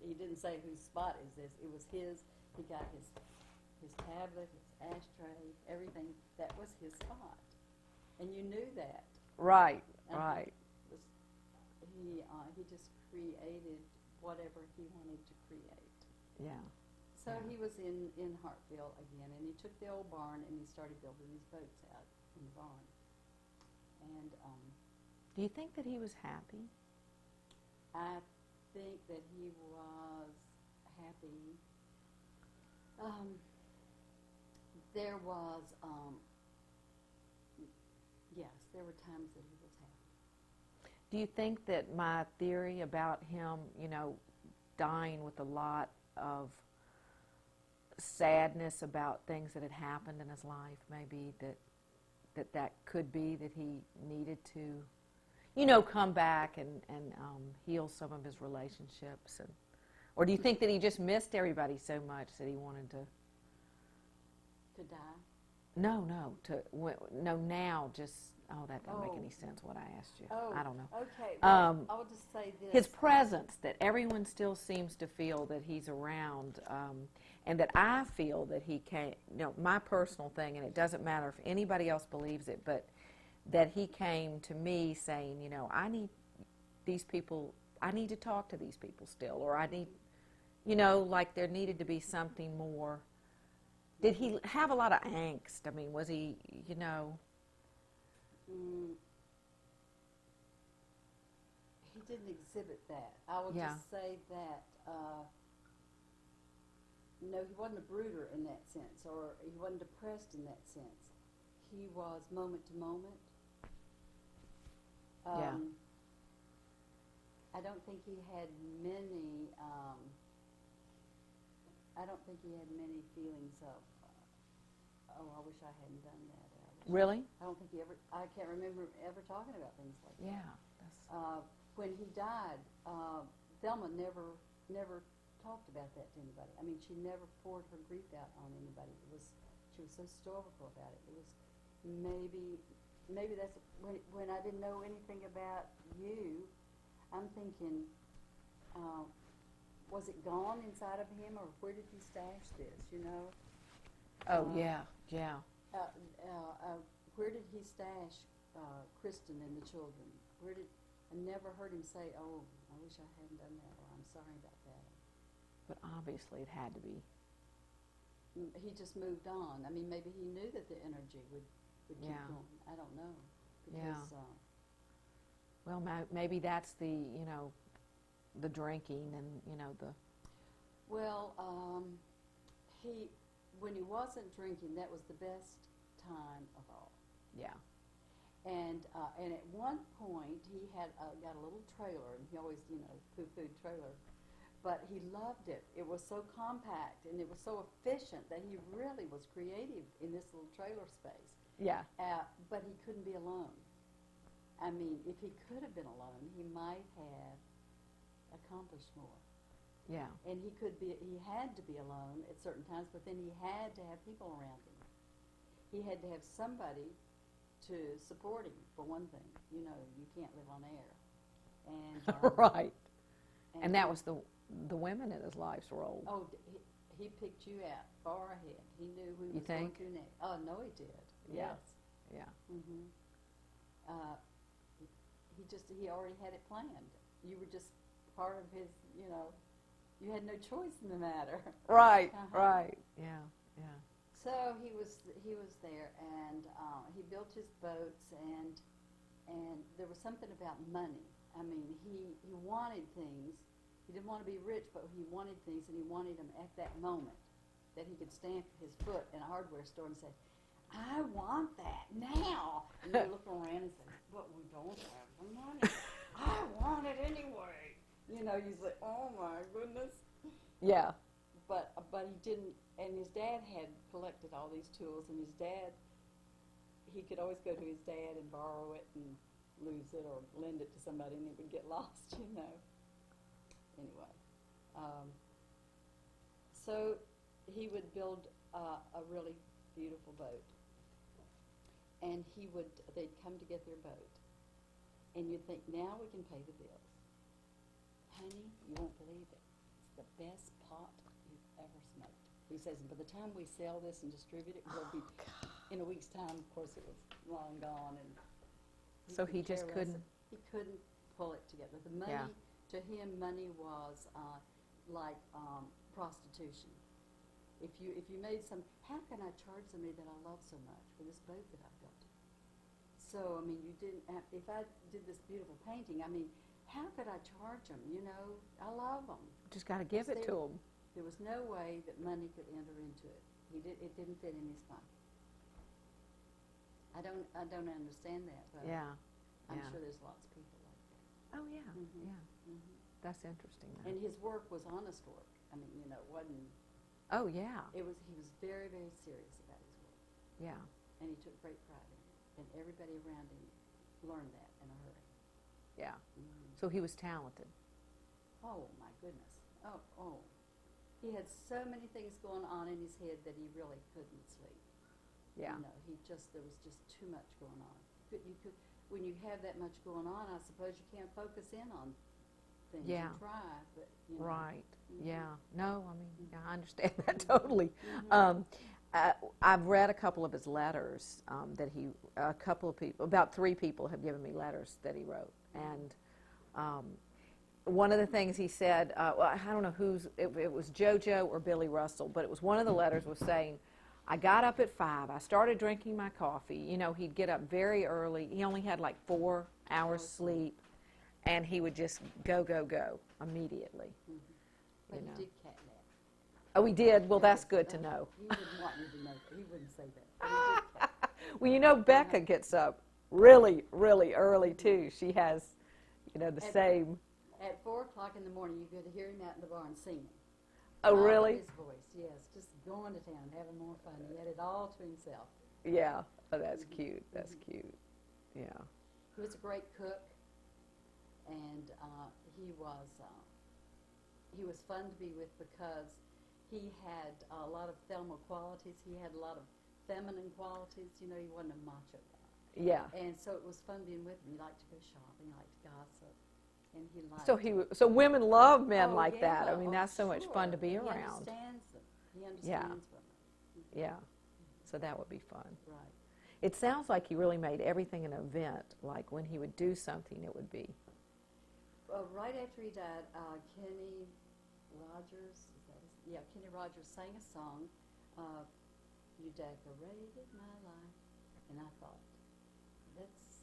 He didn't say whose spot is this. It was his. He got his tablet, his ashtray, everything. That was his spot, and you knew that. Right, And right. He just created whatever he wanted to create. Yeah. So he was in Hartfield again, and he took the old barn and he started building these boats out in the barn. And Do you think that he was happy? I think that he was happy. There was, yes, there were times that he was happy. Do you think that my theory about him, you know, dying with a lot of sadness about things that had happened in his life, maybe that that could be that he needed to, come back and heal some of his relationships? Or do you think that he just missed everybody so much that he wanted to? To die? No, now just, that doesn't make any sense what I asked you. Oh, I don't know. okay. Well, I'll just say this. His presence, that everyone still seems to feel that he's around, and that I feel that he came, my personal thing, and it doesn't matter if anybody else believes it, but that he came to me saying, I need these people, I need to talk to these people still, or I need, like there needed to be something more. Did he have a lot of angst? I mean, was he, He didn't exhibit that. I will Yeah. just say that, no, he wasn't a brooder in that sense, or he wasn't depressed in that sense. He was moment to moment. Yeah. I don't think he had many, feelings of, I wish I hadn't done that. really? I don't think I can't remember ever talking about things like that. Yeah. That's, When he died, Thelma never talked about that to anybody. I mean, she never poured her grief out on anybody. She was so stoical about it. It was maybe that's when I didn't know anything about you. I'm thinking, was it gone inside of him, or where did he stash this? yeah. Where did he stash Kristen and the children? I never heard him say, "Oh, I wish I hadn't done that," or "I'm sorry about that." But obviously it had to be. He just moved on. I mean, maybe he knew that the energy would keep Yeah. going. I don't know. Yeah. Because, Well, maybe that's the, the drinking and, the... well, when he wasn't drinking, that was the best time of all. Yeah. And at one point, he had got a little trailer, and he always, poo-pooed trailer. But he loved it. It was so compact, and it was so efficient that he really was creative in this little trailer space. Yeah. But he couldn't be alone. I mean, if he could have been alone, he might have accomplished more. Yeah. And he had to be alone at certain times, but then he had to have people around him. He had to have somebody to support him, for one thing. You can't live on air. And Right. And that was the women in his life's role. Oh, he picked you out far ahead. He knew who You was going think? through next. Oh, no, he did. Yeah. Yes. Yeah. He already had it planned. You were just part of his, you had no choice in the matter. Right, Uh-huh. right. Yeah, yeah. So he was there, and he built his boats, and there was something about money. I mean, he wanted things. He didn't want to be rich, but he wanted things, and he wanted them at that moment, that he could stamp his foot in a hardware store and say, "I want that now." And you look around and say, "But we don't have the money. I want it anyway." You say, "Oh my goodness." Yeah. But he didn't, and his dad had collected all these tools, and he could always go to his dad and borrow it and lose it or lend it to somebody, and it would get lost, Anyway, so he would build a really beautiful boat, and they'd come to get their boat, and you'd think, now we can pay the bills. Honey, you won't believe it. It's the best pot you've ever smoked. He says, by the time we sell this and distribute it, we'll be, in a week's time, of course, it was long gone. And So he could just care less. couldn't... He couldn't pull it together. The money, Yeah. to him, money was like prostitution. If you made how can I charge somebody that I love so much for this boat that I built? So, I mean, you didn't have, if I did this beautiful painting, I mean, how could I charge them? I love them. Just got to give it to him. There was no way that money could enter into it. It didn't fit in his pocket. I don't understand that, but Yeah. I'm Yeah. sure there's lots of people like that. Oh, yeah, Mhm. yeah. Mhm. That's interesting. Though. And his work was honest work. I mean, it wasn't. Oh, yeah. He was very, very serious about his work, Yeah. and he took great pride in it. and everybody around him learned that in a hurry. Yeah. Mm. So he was talented. Oh my goodness! Oh, he had so many things going on in his head that he really couldn't sleep. Yeah. You know, there was just too much going on. When you have that much going on, I suppose you can't focus in on things. Yeah. You try, but you know. Right. Mhm. Yeah. No, I mean, Mhm. yeah, I understand that totally. Mhm. I've read a couple of his letters that a couple of people, about 3 people have given me letters that he wrote. And one of the things he said, well, I don't know it was JoJo or Billy Russell, but it was one of the letters was saying, I got up at 5, I started drinking my coffee. You know, he'd get up very early. He only had like 4 hours sleep, and he would just go immediately. But You he know. did cat nap. Oh, he did? Well, that's good to know. He wouldn't want you to know that. He wouldn't say that. But he did cat. Well, you know, Becca gets up really, really early, too. She has, you know, the same. At 4 o'clock in the morning, you could hear him out in the barn singing. Oh, Top of really? his voice, yes, just going to town, having more fun. He had it all to himself. Yeah. Oh, that's cute. That's cute. Yeah. He was a great cook, and he was fun to be with because he had a lot of Thelma qualities. He had a lot of feminine qualities. You know, he wasn't a macho guy. Yeah. And so it was fun being with him. He liked to go shopping. He liked to gossip. And he liked So women love men Oh, like that. I yeah. mean, Oh, that's so much fun to be sure. around. He understands them. He understands women. Yeah. So that would be fun. Right. It sounds like he really made everything an event. Like when he would do something, it would be. Well, right after he died, Kenny Rogers, Kenny Rogers sang a song, You Decorated My Life. And I thought, let's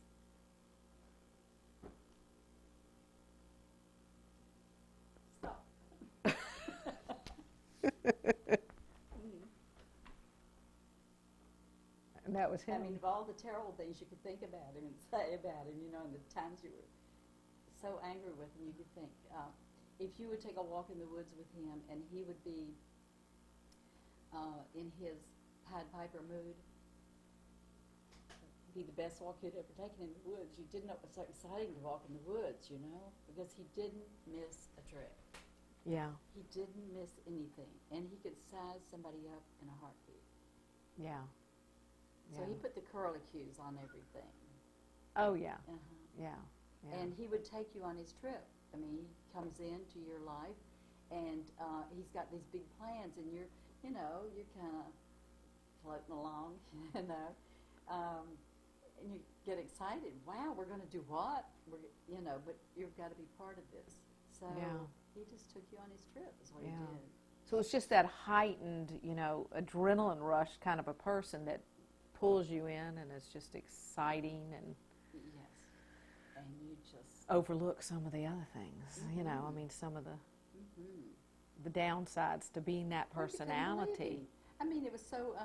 stop. And that was him. I mean, of all the terrible things you could think about him and say about him, you know, and the times you were so angry with him, you could think, if you would take a walk in the woods with him and he would be in his Pied Piper mood, be the best walk you'd ever taken in the woods. You didn't know it was so exciting to walk in the woods, you know, because he didn't miss a trick. Yeah. He didn't miss anything, and he could size somebody up in a heartbeat. Yeah. So he put the curlicues on everything. Oh, yeah. Uh-huh. Yeah. Yeah. And he would take you on his trip. I mean, he comes into your life, and he's got these big plans, and you're kind of floating along, you know, and you get excited. Wow, we're going to do what? But you've got to be part of this. So he just took you on his trip, is what he did. So it's just that heightened, you know, adrenaline rush kind of a person that pulls you in, and it's just exciting and Yes, and you just overlook some of the other things. You know, I mean, some of the downsides to being that Or become personality. living. I mean, it was so,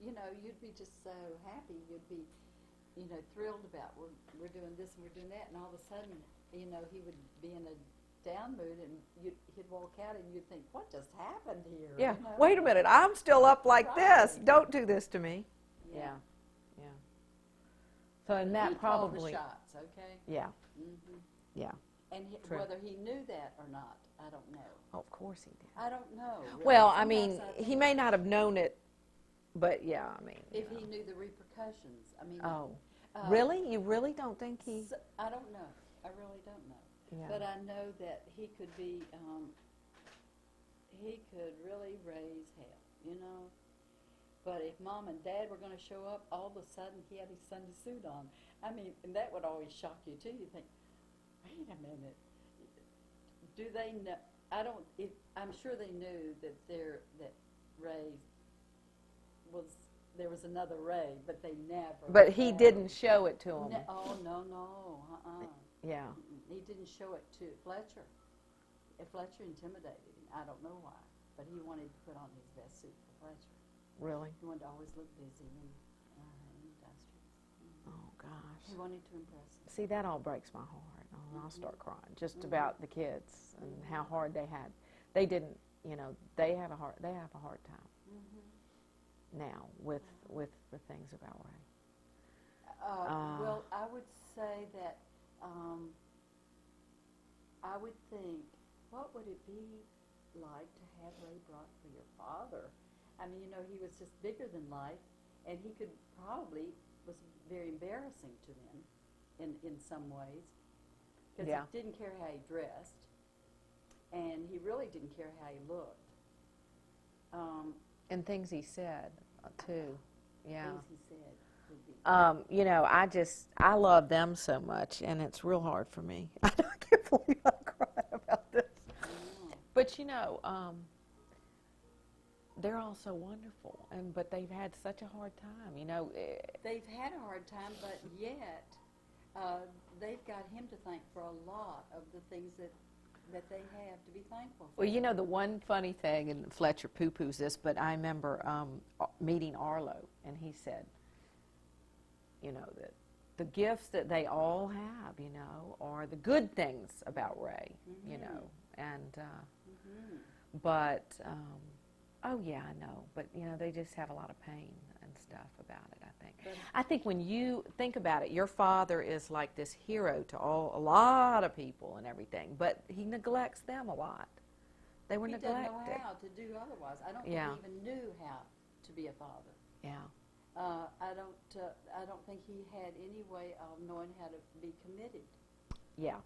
you'd be just so happy. You'd be, thrilled about we're doing this and we're doing that, and all of a sudden, he would be in a down mood, and he'd walk out, and you'd think, what just happened here? Yeah. You know? Wait a minute. I'm still up like this. Right. Don't do this to me. Yeah. Yeah. So, and that He called probably. the shots, okay? Yeah. Mm-hmm. Yeah. And True. whether he knew that or not, I don't know. Oh, of course he did. I don't know. Really. Well, I Sometimes mean, think he may not have known it, but yeah, I mean. if he knew the repercussions. I mean. Oh. Really? You really don't think he. I don't know. I really don't know. Yeah. But I know that he could be, he could really raise hell, you know. But if Mom and Dad were going to show up, all of a sudden he had his Sunday suit on. I mean, and that would always shock you too. You think, wait a minute, do they know? I'm sure they knew that Ray there was another Ray, but they never. But he didn't show it to him. Oh no, Yeah. He didn't show it to Fletcher. Fletcher intimidated him. I don't know why, but he wanted to put on his best suit for Fletcher. Really? He wanted to always look busy and industrious. Oh gosh. He wanted to impress him. See, that all breaks my heart. I'll start crying just about the kids and how hard they had. They didn't, they have a hard time now with the things about Ray. Well, I would say that I would think, what would it be like to have Ray brought for your father? I mean, he was just bigger than life, and he could probably was very embarrassing to them in some ways, because Yeah. he didn't care how he dressed, and he really didn't care how he looked. And things he said, too. Yeah. Things he said would be. I love them so much, and it's real hard for me. I can't believe I'm crying about this. But they're all so wonderful, but they've had such a hard time. They've had a hard time, but yet they've got him to thank for a lot of the things that they have to be thankful for. Well, the one funny thing, and Fletcher poo-poos this, but I remember meeting Arlo, and he said, that the gifts that they all have, are the good things about Ray, and but. Oh, yeah, I know. But, they just have a lot of pain and stuff about it, I think. I think when you think about it, your father is like this hero to a lot of people and everything, but he neglects them a lot. They were neglected. He doesn't know how to do otherwise. I don't think he even knew how to be a father. Yeah. I don't think he had any way of knowing how to be committed. Yeah.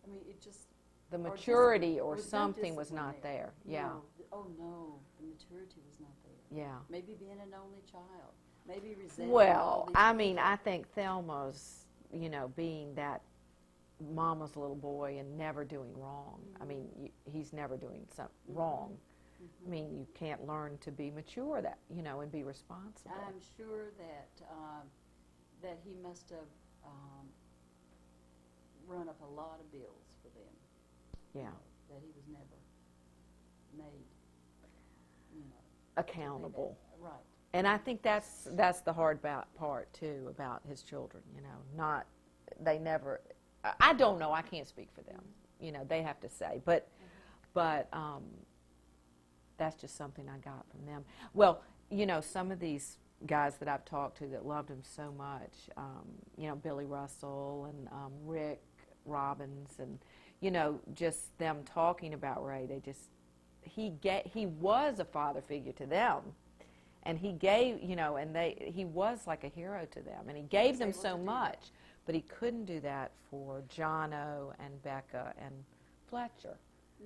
I mean, it just... The maturity or something no was not there. Yeah. No. Oh, no. The maturity was not there. Yeah. Maybe being an only child. Maybe resenting all Well, these I mean, people. I think Thelma's, being that mama's little boy and never doing wrong. I mean, he's never doing something wrong. I mean, you can't learn to be mature and be responsible. I'm sure that he must have run up a lot of bills for them. Yeah. That he was never made, Accountable. Right. And I think that's the hard part too about his children. They never. I don't know. I can't speak for them. They have to say. But that's just something I got from them. Well, some of these guys that I've talked to that loved him so much. Billy Russell and Rick Robbins and. Just them talking about Ray, he was a father figure to them, and he gave, he was like a hero to them, and he gave them so much, but he couldn't do that for Jono and Becca and Fletcher.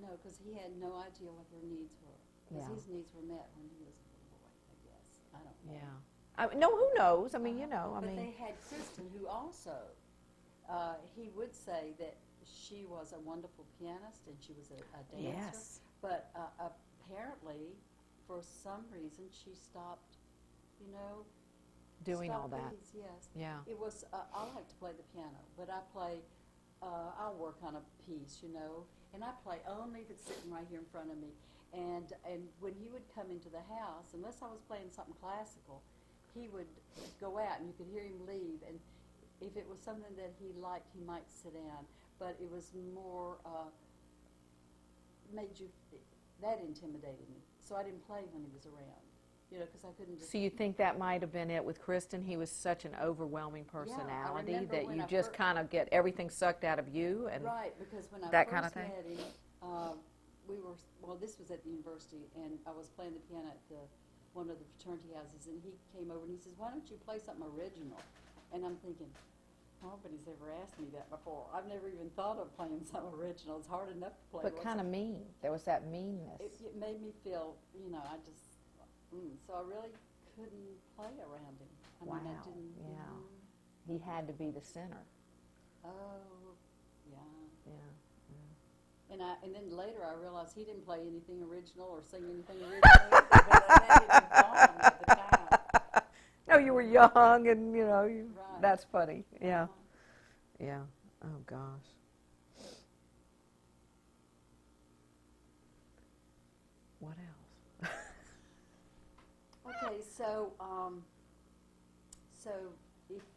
No, because he had no idea what their needs were. Because his needs were met when he was a little boy, I guess. I don't know. Yeah. No, who knows? I mean, But they had Kristen, who also, he would say that she was a wonderful pianist and she was a dancer. Yes. But apparently, for some reason, she stopped, doing all that. Yes. Yeah. It was, I like to play the piano, but I'll work on a piece, and I play only if it's sitting right here in front of me. And when he would come into the house, unless I was playing something classical, he would go out and you could hear him leave. And if it was something that he liked, he might sit down. But it was more, that intimidated me. So I didn't play when he was around, because I couldn't just... So you think that might have been it with Kristen? He was such an overwhelming personality that you just kind of get everything sucked out of you? And right, because when I that first kind of thing? met him, this was at the university, and I was playing the piano at one of the fraternity houses, and he came over and he says, "Why don't you play something original?" And I'm thinking, nobody's ever asked me that before. I've never even thought of playing something original. It's hard enough to play. But kind of mean. There was that meanness. It made me feel, so I really couldn't play around him. I mean, I didn't. Yeah. He had to be the center. Oh, yeah. Yeah. And then later I realized he didn't play anything original or sing anything original either, but that didn't dawn at the time. No, you were young, and Right. that's funny. Yeah, yeah. Oh gosh. What else? Okay, so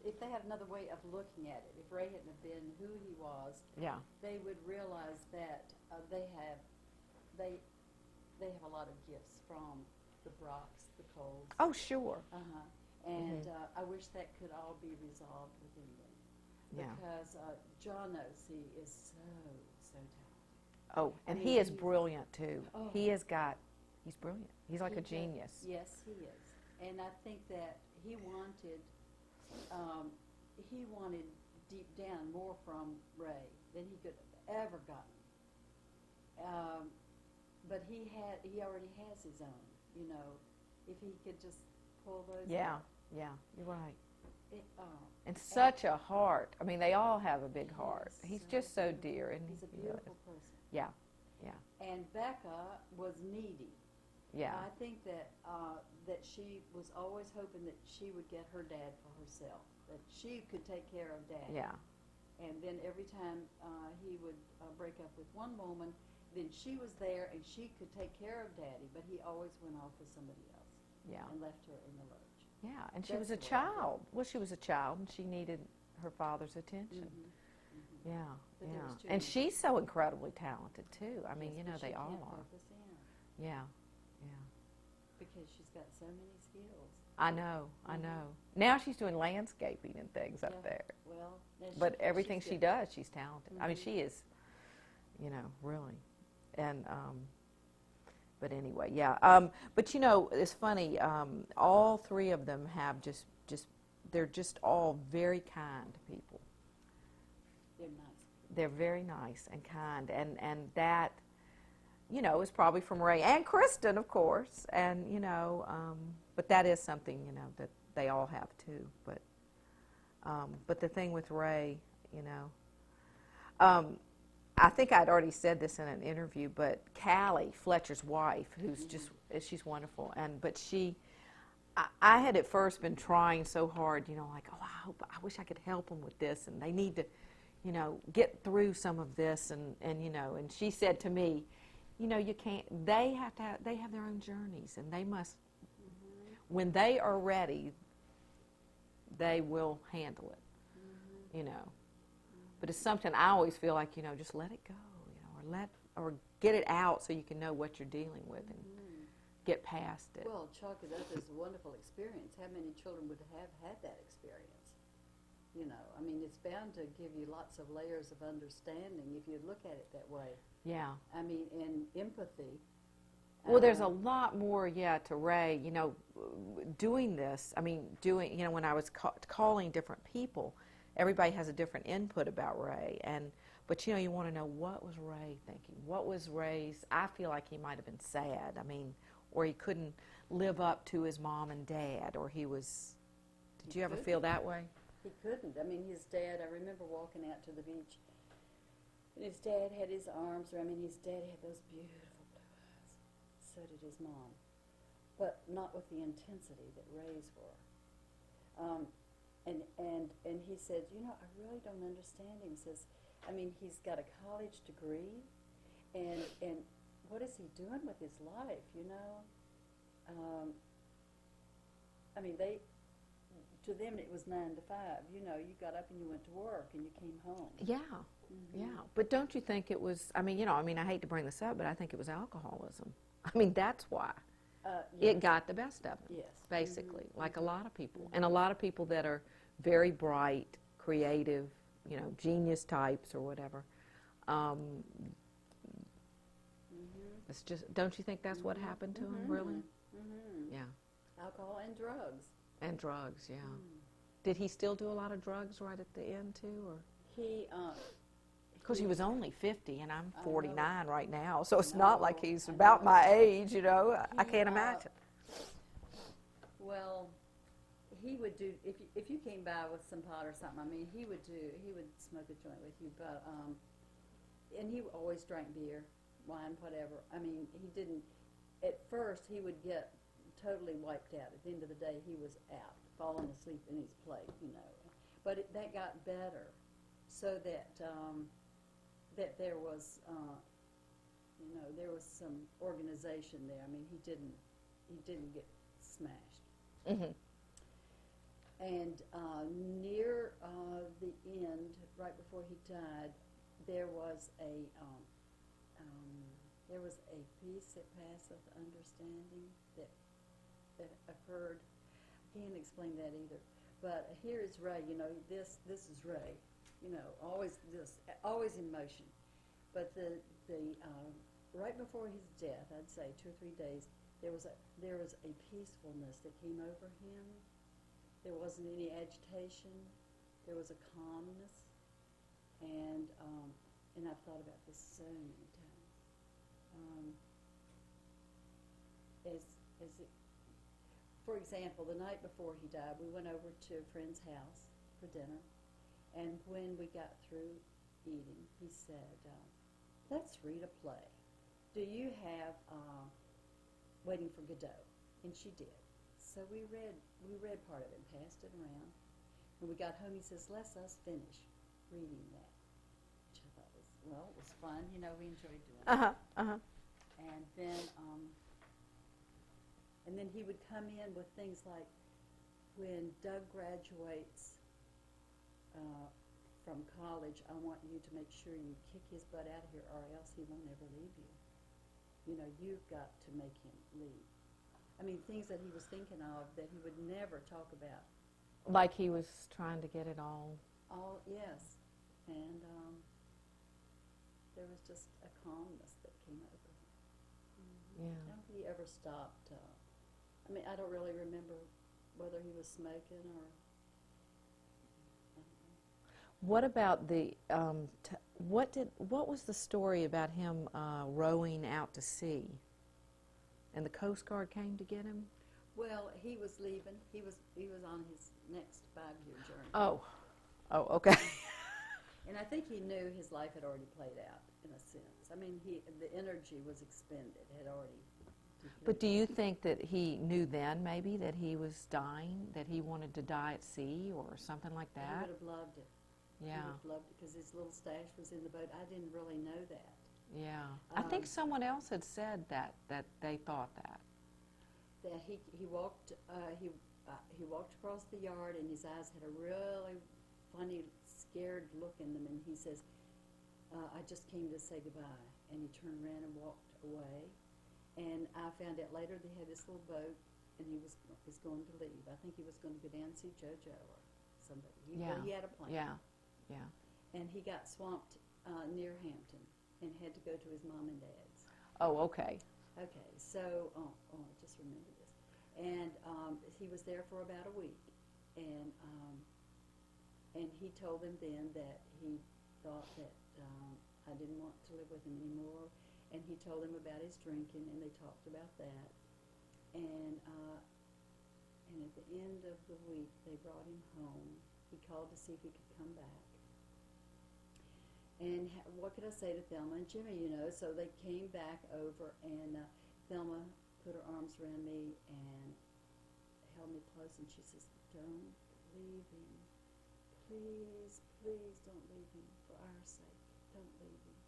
if they had another way of looking at it, if Ray hadn't have been who he was, Yeah. they would realize that they have a lot of gifts from the Brocks, the Coles. Oh, sure. Uh-huh. And I wish that could all be resolved within them. Yeah. Because John O.C. is so talented. Oh, and I mean, he is he's- brilliant too. Oh. He's brilliant. He's like a He does- genius. Yes, he is. And I think that he wanted deep down more from Ray than he could have ever gotten. But he already has his own, you know, if he could just pull those Yeah, out. yeah, you're right. It, And such a heart. I mean, they all have a big heart. Yes, He's so just so beautiful. dear, and he's a you know, beautiful person. yeah, yeah, And Becca was needy. yeah, I think that that she was always hoping that she would get her dad for herself, that she could take care of Dad. yeah, And then every time he would break up with one woman, then she was there and she could take care of Daddy, but he always went off with somebody else yeah, and left her in the lurch. yeah. And she That's was a the way I feel. child. Well, she was a child, and she needed her father's attention. Mhm. Yeah, But there yeah. was too And many. she's so incredibly talented too. I mean, Yes, you but know, she they all can't are. focus in Yeah, yeah. because she's got so many skills. I know, I Mhm. know. Now she's doing landscaping and things up Yeah. there. Well, and But she's everything she good. does, she's talented. I mean, Mhm. she is, you know, really. And, but anyway, yeah. But, you know, it's funny. All three of them have they're just all very kind people. They're nice. They're very nice and kind. And that, you know, is probably from Ray and Kristen, of course. And, you know, but that is something, you know, that they all have too. But the thing with Ray, you know, I think I'd already said this in an interview, but Callie, Fletcher's wife, who's she's wonderful, but I had at first been trying so hard, you know, like, oh, I wish I could help them with this, and they need to, you know, get through some of this, and you know, and she said to me, you know, you can't, they have their own journeys, and they must, when they are ready, they will handle it, you know. But it's something I always feel like, you know, just let it go, you know, or get it out so you can know what you're dealing with and get past it. Well, chalk it up as a wonderful experience. How many children would have had that experience? You know, I mean, it's bound to give you lots of layers of understanding if you look at it that way. Yeah. I mean, and empathy. Well, there's a lot more, yeah, to Ray, you know, doing this. I mean, you know, when I was calling different people, everybody has a different input about Ray, but you know, you want to know, what was Ray thinking? What was Ray's? I feel like he might have been sad. I mean, or he couldn't live up to his mom and dad, or he was. Did you ever feel that way? He couldn't. I mean, his dad. I remember walking out to the beach, and his dad had his arms around me. And his dad had those beautiful blue eyes. So did his mom, but not with the intensity that Ray's were. And he said, you know, I really don't understand him. He says, I mean, he's got a college degree, and what is he doing with his life, you know? I mean, to them it was 9 to 5. You know, you got up and you went to work and you came home. Yeah, yeah. But don't you think it was? I mean, you know, I mean, I hate to bring this up, but I think it was alcoholism. I mean, that's why Yes. it got the best of him. Yes. Basically, like a lot of people, and a lot of people that are very bright, creative, you know, genius types or whatever. It's just, don't you think that's what happened to him, really? Yeah. Alcohol and drugs. And drugs, yeah. Did he still do a lot of drugs right at the end too, or? He, Because he was only 50, and I'm I know. 49 right now, so it's I not like know, he's I about know. my age, you know. I He, can't imagine. well, he would do, if you came by with some pot or something, I mean, he would smoke a joint with you, but, and he always drank beer, wine, whatever. I mean, he didn't, at first, he would get totally wiped out. At the end of the day, he was out, falling asleep in his plate, you know. But that got better, so that, that there was, you know, there was some organization there. I mean, he didn't get smashed. Mm-hmm. And near the end, right before he died, there was a peace that passeth understanding that occurred. can't explain that either. But here is Ray. You know, this is Ray. You know, always in motion. But the right before his death, I'd say 2 or 3 days, there was a peacefulness that came over him. There wasn't any agitation. There was a calmness, and I've thought about this so many times. For example, the night before he died, we went over to a friend's house for dinner, and when we got through eating, he said, "Let's read a play. Do you have Waiting for Godot?" And she did. So we read part of it and passed it around. When we got home, he says, "Let us finish reading that," which I thought it was fun. You know, we enjoyed doing it. And then he would come in with things like, "When Doug graduates from college, I want you to make sure you kick his butt out of here, or else he won't ever leave you. You know, you've got to make him leave." I mean, things that he was thinking of that he would never talk about. Like he was trying to get it all. Yes. And there was just a calmness that came over him. Yeah. I don't think he ever stopped. I mean, I don't really remember whether he was smoking or... What about the what was the story about him rowing out to sea, and the Coast Guard came to get him? Well, he was leaving. He was on his next 5-year journey. Oh, okay. And I think he knew his life had already played out in a sense. I mean, the energy was expended, had already. But do you think that he knew then maybe that he was dying, that he wanted to die at sea or something like He that? would have loved it. Yeah. He would have loved it because his little stash was in the boat. I didn't really know that. Yeah. I think someone else had said that they thought that. That he walked across the yard and his eyes had a really funny, scared look in them, and he says, "I just came to say goodbye." And he turned around and walked away. And I found out later they had this little boat, and he was going to leave. I think he was going to go down and see JoJo or somebody. He had a plan. Yeah. And he got swamped near Hampton and had to go to his mom and dad's. Oh, okay. Okay, so, I just remember this. And he was there for about a week. And he told them then that he thought that I didn't want to live with him anymore. And he told them about his drinking, and they talked about that. And at the end of the week, they brought him home. He called to see if he could come back. And what could I say to Thelma and Jimmy, you know? So they came back over, and Thelma put her arms around me and held me close, and she says, "Don't leave him. Please, please don't leave him for our sake. Don't leave him."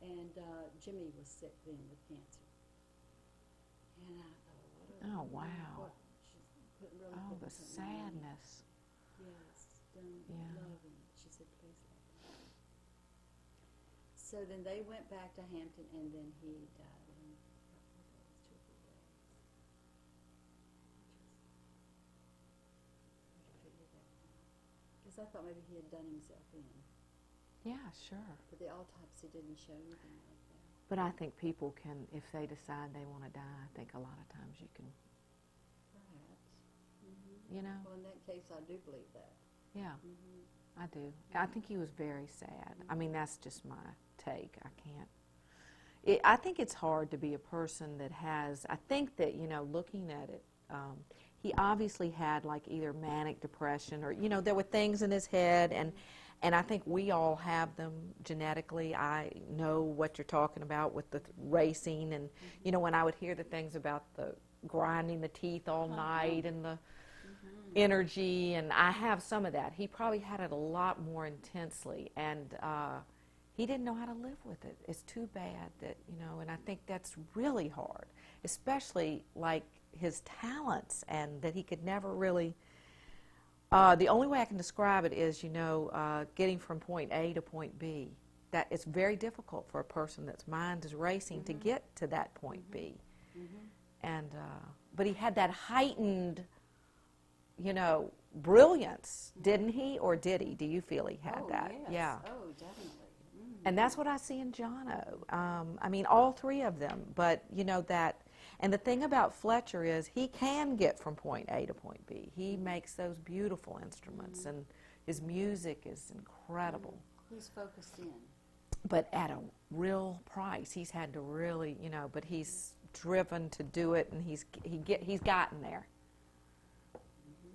And Jimmy was sick then with cancer. And I thought, Oh, wow. Really The sadness. Yes, don't Yeah. love him. She said, "Please love him." So then they went back to Hampton, and then he died in a couple of days, 2 or 3 days. Because I thought maybe he had done himself in. Yeah, sure. But the autopsy didn't show anything like that. But I think people can, if they decide they want to die, I think a lot of times you can, Perhaps. you know? Well, in that case, I do believe that. Yeah, I do. I think he was very sad. I mean, that's just my take. I can't. I think it's hard to be a person that has, I think that, you know, looking at it, he obviously had like either manic depression or, you know, there were things in his head, and I think we all have them genetically. I know what you're talking about with the racing, and, you know, when I would hear the things about the grinding the teeth all night and the energy, and I have some of that. He probably had it a lot more intensely, and he didn't know how to live with it. It's too bad that, you know, and I think that's really hard, especially like his talents, and that he could never really, the only way I can describe it is, you know, getting from point A to point B. That it's very difficult for a person that's mind is racing to get to that point B. And, but he had that heightened you know, brilliance, didn't he? Or did he? Do you feel he had Oh, that? yes. Yeah. Oh, definitely. And that's what I see in Jono. I mean, all three of them. But, you know, that, and the thing about Fletcher is he can get from point A to point B. He makes those beautiful instruments, and his music is incredible. He's focused in. But at a real price. He's had to really, you know, but he's driven to do it, and he's gotten there.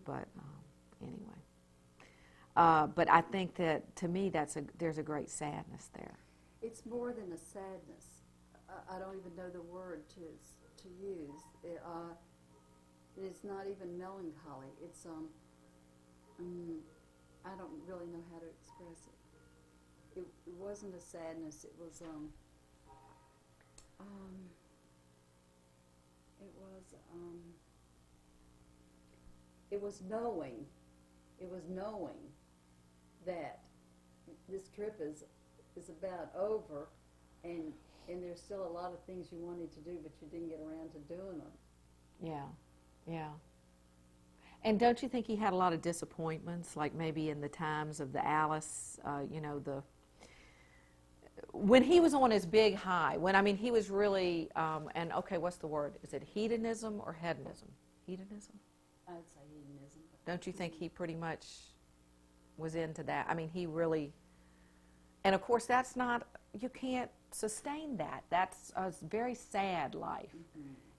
But anyway. But I think that, to me, there's a great sadness there. It's more than a sadness. I don't even know the word to use. It is not even melancholy. It's I don't really know how to express it. It wasn't a sadness. It was it was knowing. It was knowing that this trip is about over, and there's still a lot of things you wanted to do, but you didn't get around to doing them. Yeah, yeah. And don't you think he had a lot of disappointments, like maybe in the times of the Alice, you know, when he was on his big high, he was really, and okay, what's the word? Is it hedonism or hedonism? Hedonism? I'd say hedonism. Don't you think he pretty much was into that? I mean, he really, and of course that's not, you can't sustain that. That's a very sad life.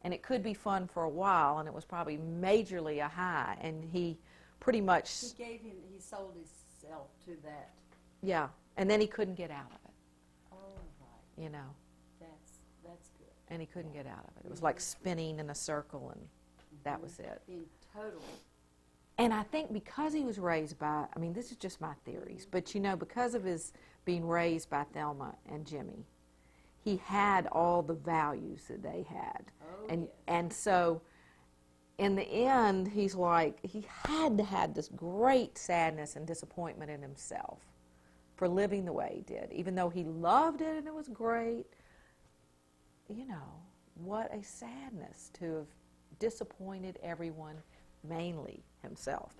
And it could be fun for a while, and it was probably majorly a high, and he pretty much... He sold himself to that. Yeah, and then he couldn't get out of it. Oh, right. You know. That's good. And he couldn't get out of it. It was like spinning in a circle, and that was it. Being totally... And I think because he was raised by, I mean, this is just my theories, but you know, because of his being raised by Thelma and Jimmy, he had all the values that they had. Oh, yes. And so in the end, he's like, he had to have this great sadness and disappointment in himself for living the way he did. Even though he loved it and it was great, you know, what a sadness to have disappointed everyone, mainly himself.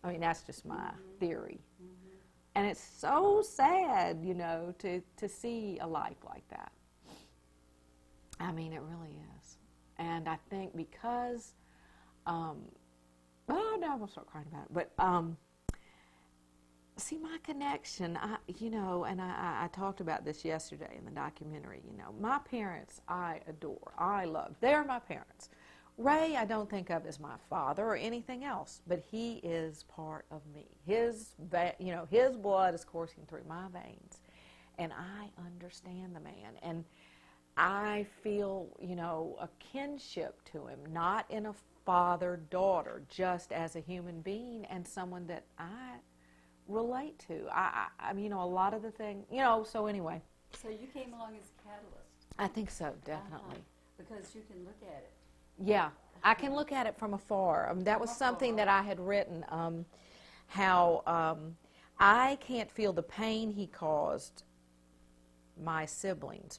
I mean, that's just my theory. And it's so sad, you know, to see a life like that. I mean, it really is. And I think because, oh, no, I'm going to start crying about it. But, see, my connection, you know, and I talked about this yesterday in the documentary, you know, my parents I adore, I love. They're my parents. Ray, I don't think of as my father or anything else, but he is part of me. His blood is coursing through my veins, and I understand the man, and I feel, you know, a kinship to him, not in a father-daughter, just as a human being and someone that I relate to. I mean, you know, a lot of the things, you know, so anyway. So you came along as a catalyst. I think so, definitely. Because you can look at it. Yeah, I can look at it from afar. That was something that I had written, how I can't feel the pain he caused my siblings,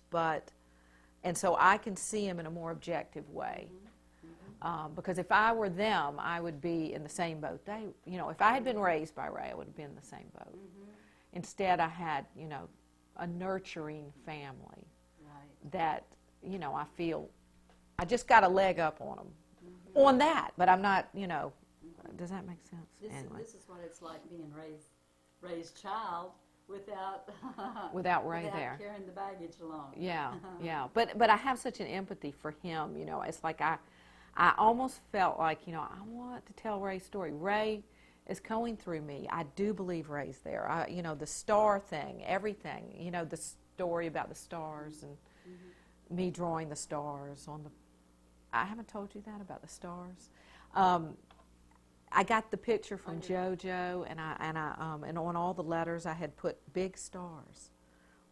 and so I can see him in a more objective way. Because if I were them, I would be in the same boat. You know, if I had been raised by Ray, I would have been in the same boat. Instead, I had, you know, a nurturing family that, you know, I feel I just got a leg up on them on that, but I'm not, you know, does that make sense? This is what it's like being raised child without Ray there. Carrying the baggage along. Yeah, yeah. But I have such an empathy for him, you know. It's like I almost felt like, you know, I want to tell Ray's story. Ray is going through me. I do believe Ray's there. You know, the star thing, everything, you know, the story about the stars and me drawing the stars on the... I haven't told you that about the stars. I got the picture from JoJo, and on all the letters I had put big stars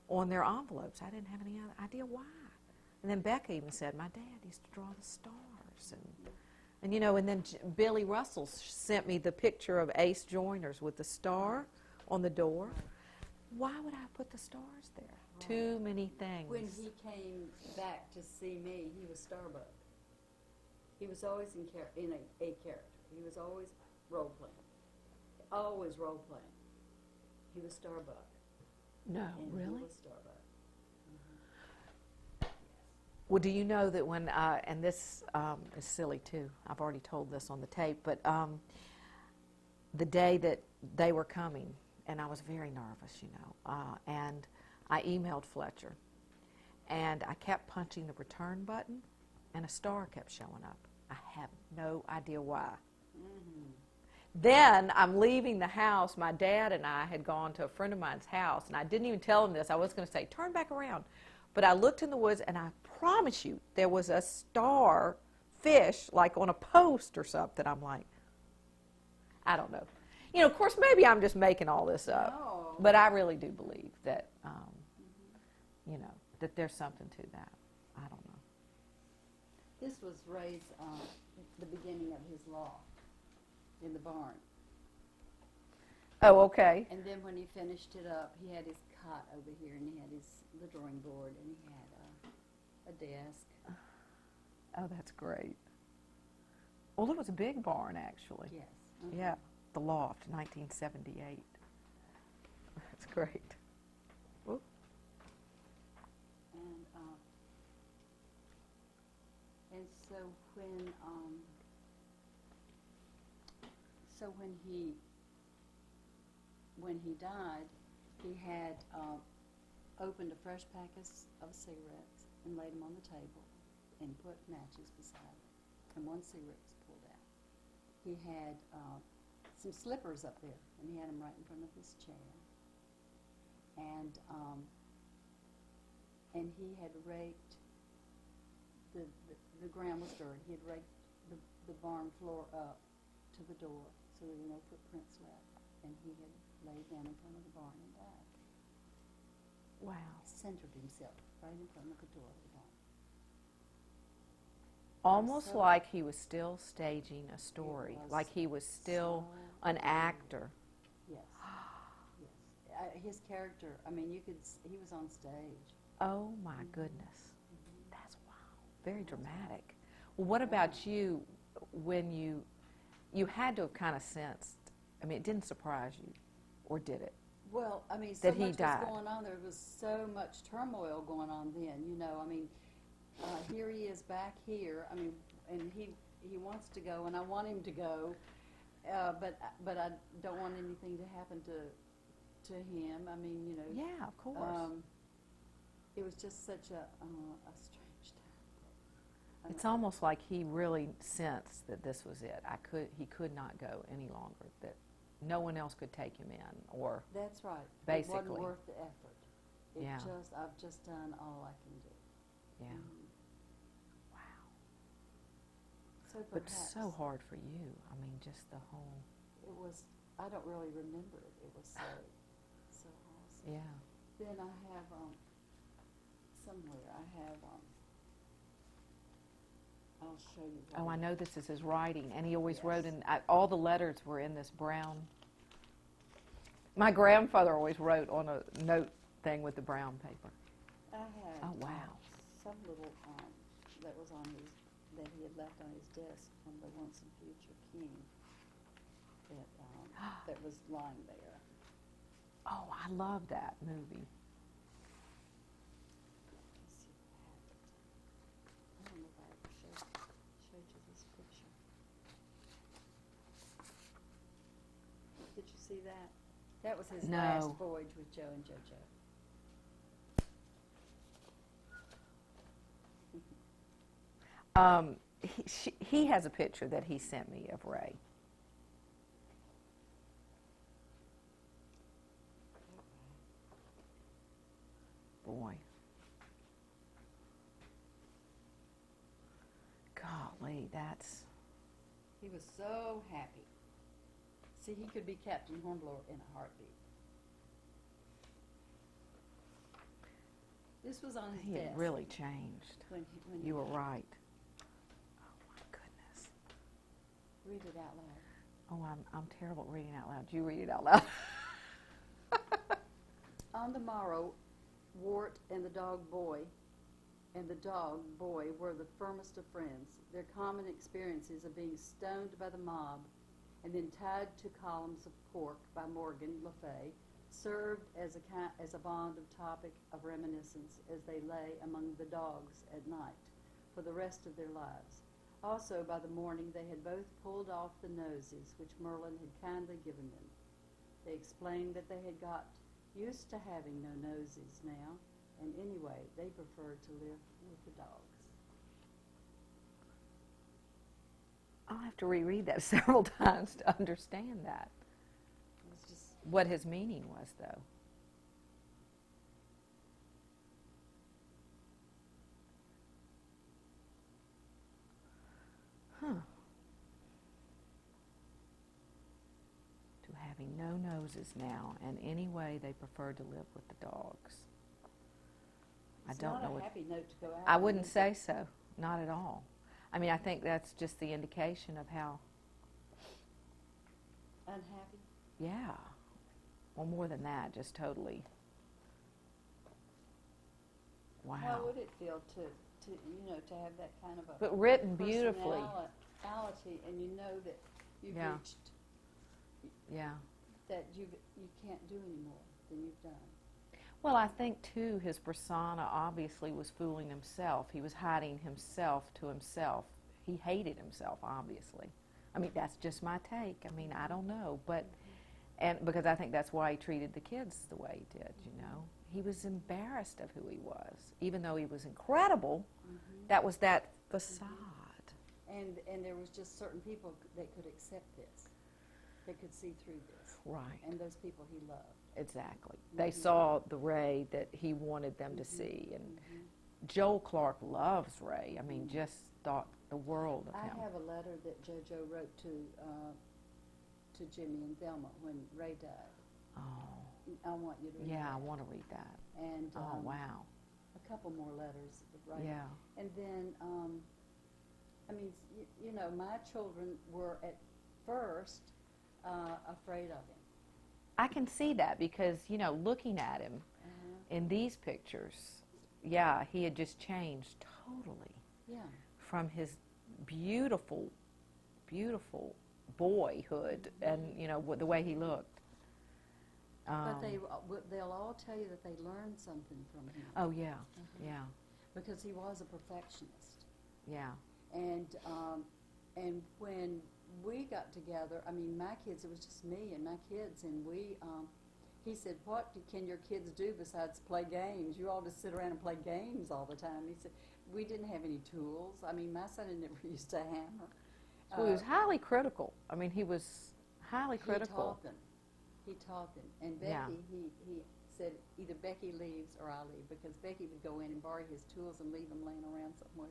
on their envelopes. I didn't have any other idea why. And then Becca even said, my dad used to draw the stars, and you know, and then Billy Russell sent me the picture of Ace Joiners with the star on the door. Why would I put the stars there? Right. Too many things. When he came back to see me, he was Starbuck. He was always in a character. He was always role playing. Always role playing. He was Starbuck. No, And really? He was Starbuck. Well, do you know that when, and this is silly too, I've already told this on the tape, but the day that they were coming, and I was very nervous, you know, and I emailed Fletcher, and I kept punching the return button, and a star kept showing up. I have no idea why. Then I'm leaving the house. My dad and I had gone to a friend of mine's house, and I didn't even tell him this. I was going to say, turn back around. But I looked in the woods, and I promise you, there was a star fish, like on a post or something. I'm like, I don't know. You know, of course, maybe I'm just making all this up. No. But I really do believe that, you know, that there's something to that. I don't know. This was Ray's, the beginning of his loft in the barn. Oh, okay. And then when he finished it up, he had his cot over here, and he had his the drawing board, and he had a desk. Oh, that's great. Well, it was a big barn, actually. Yes. Yeah, the loft, 1978. That's great. Whoop. And so when he died, he had opened a fresh pack of cigarettes and laid them on the table and put matches beside it, and one cigarette was pulled out. He had some slippers up there, and he had them right in front of his chair. And he had raked the ground was dirt. He had raked the barn floor up to the door, so there were no footprints left. And he had laid down in front of the barn and died. Wow. He centered himself right in front of the door of the barn. Almost So- like he was still staging a story, was like he was still so an actor. Yes. Yes. His character, I mean, he was on stage. Oh my goodness. That's wow. Very dramatic. Well, what about you when you had to have kind of sensed, I mean, it didn't surprise you, or did it? Well, I mean, so That he much died. was going on. There was so much turmoil going on then, you know. I mean, here he is back here. I mean, and he wants to go, and I want him to go, but I don't want anything to happen to him. I mean, you know. Yeah, of course. It was just such a strange time. It's almost like he really sensed that this was it. He could not go any longer. That no one else could take him in, or That's right. It Basically. wasn't worth the effort. Yeah. I've just done all I can do. yeah. Mhm. Wow. So But perhaps so hard for you. I mean, just the whole. it was. I don't really remember it. It was so awesome. Yeah. Then I have somewhere I have I'll show you. Oh, what I it- know this is his writing, and he always Yes. wrote in. All the letters were in this brown. My grandfather always wrote on a note thing with the brown paper. I had. Oh, wow. Some little that was on his that he had left on his desk from the Once and Future King. That was lying there. Oh, I love that movie. Let's see if I have it. I don't know if I ever showed you this picture. Did you see that? That was his No. last voyage with Joe and JoJo. He has a picture that he sent me of Ray. Boy. Golly, that's. He was so happy. See, he could be Captain Hornblower in a heartbeat. This was on his He desk. had really changed. When You were right. Oh my goodness. read it out loud. Oh, I'm terrible at reading out loud. You read it out loud. On the morrow, Wart and the dog Boy and the dog, Boy, were the firmest of friends. Their common experiences of being stoned by the mob and then tied to columns of pork by Morgan Le Fay served as a bond of topic of reminiscence as they lay among the dogs at night for the rest of their lives. Also, by the morning, they had both pulled off the noses which Merlin had kindly given them. They explained that they had got used to having no noses now, and anyway, they preferred to live with the dogs. I'll have to reread that several times to understand that. It was just, What his meaning was, though. Huh. To having no noses now, and anyway, they prefer to live with the dogs. it's I don't not know a what. happy note to go out I on, wouldn't is say it? so. Not at all. I mean, I think that's just the indication of how, Unhappy? yeah. Well, more than that, just totally. Wow. How would it feel to to have that kind of a But written beautifully. personality, and you know that you've Yeah. reached Yeah. that you can't do any more than you've done. Well, I think, too, his persona obviously was fooling himself. He was hiding himself to himself. He hated himself, obviously. I mean, that's just my take. I mean, I don't know. But, and because I think that's why he treated the kids the way he did, you know. He was embarrassed of who he was. Even though he was incredible, that was that facade. And there was just certain people that could accept this. They could see through this. Right. And those people he loved. Exactly. They saw the Ray that he wanted them to see. And Joel Clark loves Ray. I mean, just thought the world of I him. have a letter that JoJo wrote to Jimmy and Thelma when Ray died. Oh, I want you to read yeah, I that. want to read that. And Oh, wow. a couple more letters, right? Yeah. And then, I mean, you know, my children were at first afraid of him. I can see that because, you know, looking at him in these pictures, yeah, he had just changed totally Yeah. from his beautiful, beautiful boyhood and, you know, the way he looked. But they'll all tell you that they learned something from him. Oh, yeah, yeah, Because he was a perfectionist. yeah. And when we got together, I mean, my kids, it was just me and my kids, and he said, what can your kids do besides play games? You all just sit around and play games all the time. He said, we didn't have any tools. I mean, my son had never used a hammer. So he was highly critical. I mean, he was highly critical. He taught them. And Becky, Yeah. he said, either Becky leaves or I leave, because Becky would go in and borrow his tools and leave them laying around somewhere.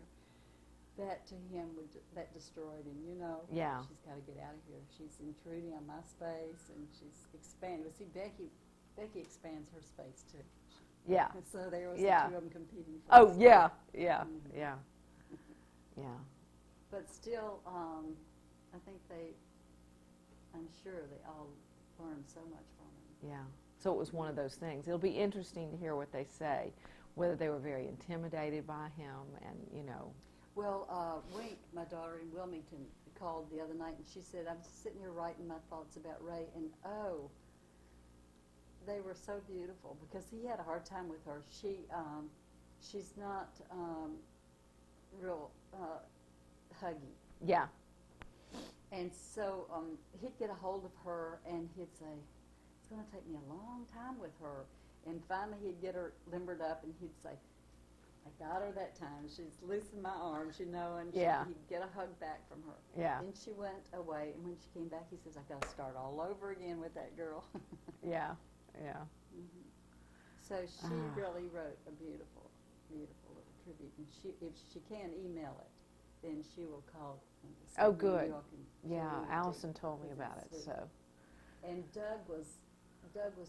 That to him that destroyed him, you know. Yeah. She's got to get out of here. She's intruding on my space, and she's expanding. But see, Becky expands her space too. Yeah. And so there was Yeah. the two of them competing. For Oh, the yeah, space. yeah, Mhm. yeah, yeah. But still, I think I'm sure they all learned so much from him. Yeah. So it was one of those things. It'll be interesting to hear what they say, whether they were very intimidated by him and, you know. Well, Wink, my daughter in Wilmington, called the other night, and she said, I'm sitting here writing my thoughts about Ray, and they were so beautiful, because he had a hard time with her. She's not real huggy. Yeah. And so he'd get a hold of her, and he'd say, it's going to take me a long time with her. And finally he'd get her limbered up, and he'd say, I got her that time. She's loosened my arms, you know, and Yeah. he'd get a hug back from her. Yeah. Then she went away, and when she came back, he says, I've got to start all over again with that girl. Yeah. Yeah. So she Ah. really wrote a beautiful, beautiful little tribute. And if she can email it, then she will call and see Oh, who good. you all can- Yeah. she'll read it Allison to, told me because about it, it's sweet. so. And Doug was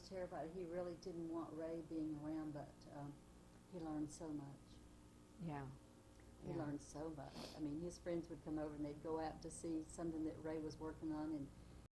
terrified. He really didn't want Ray being around, but he learned so much. Yeah. He Yeah. learned so much. I mean, his friends would come over and they'd go out to see something that Ray was working on, and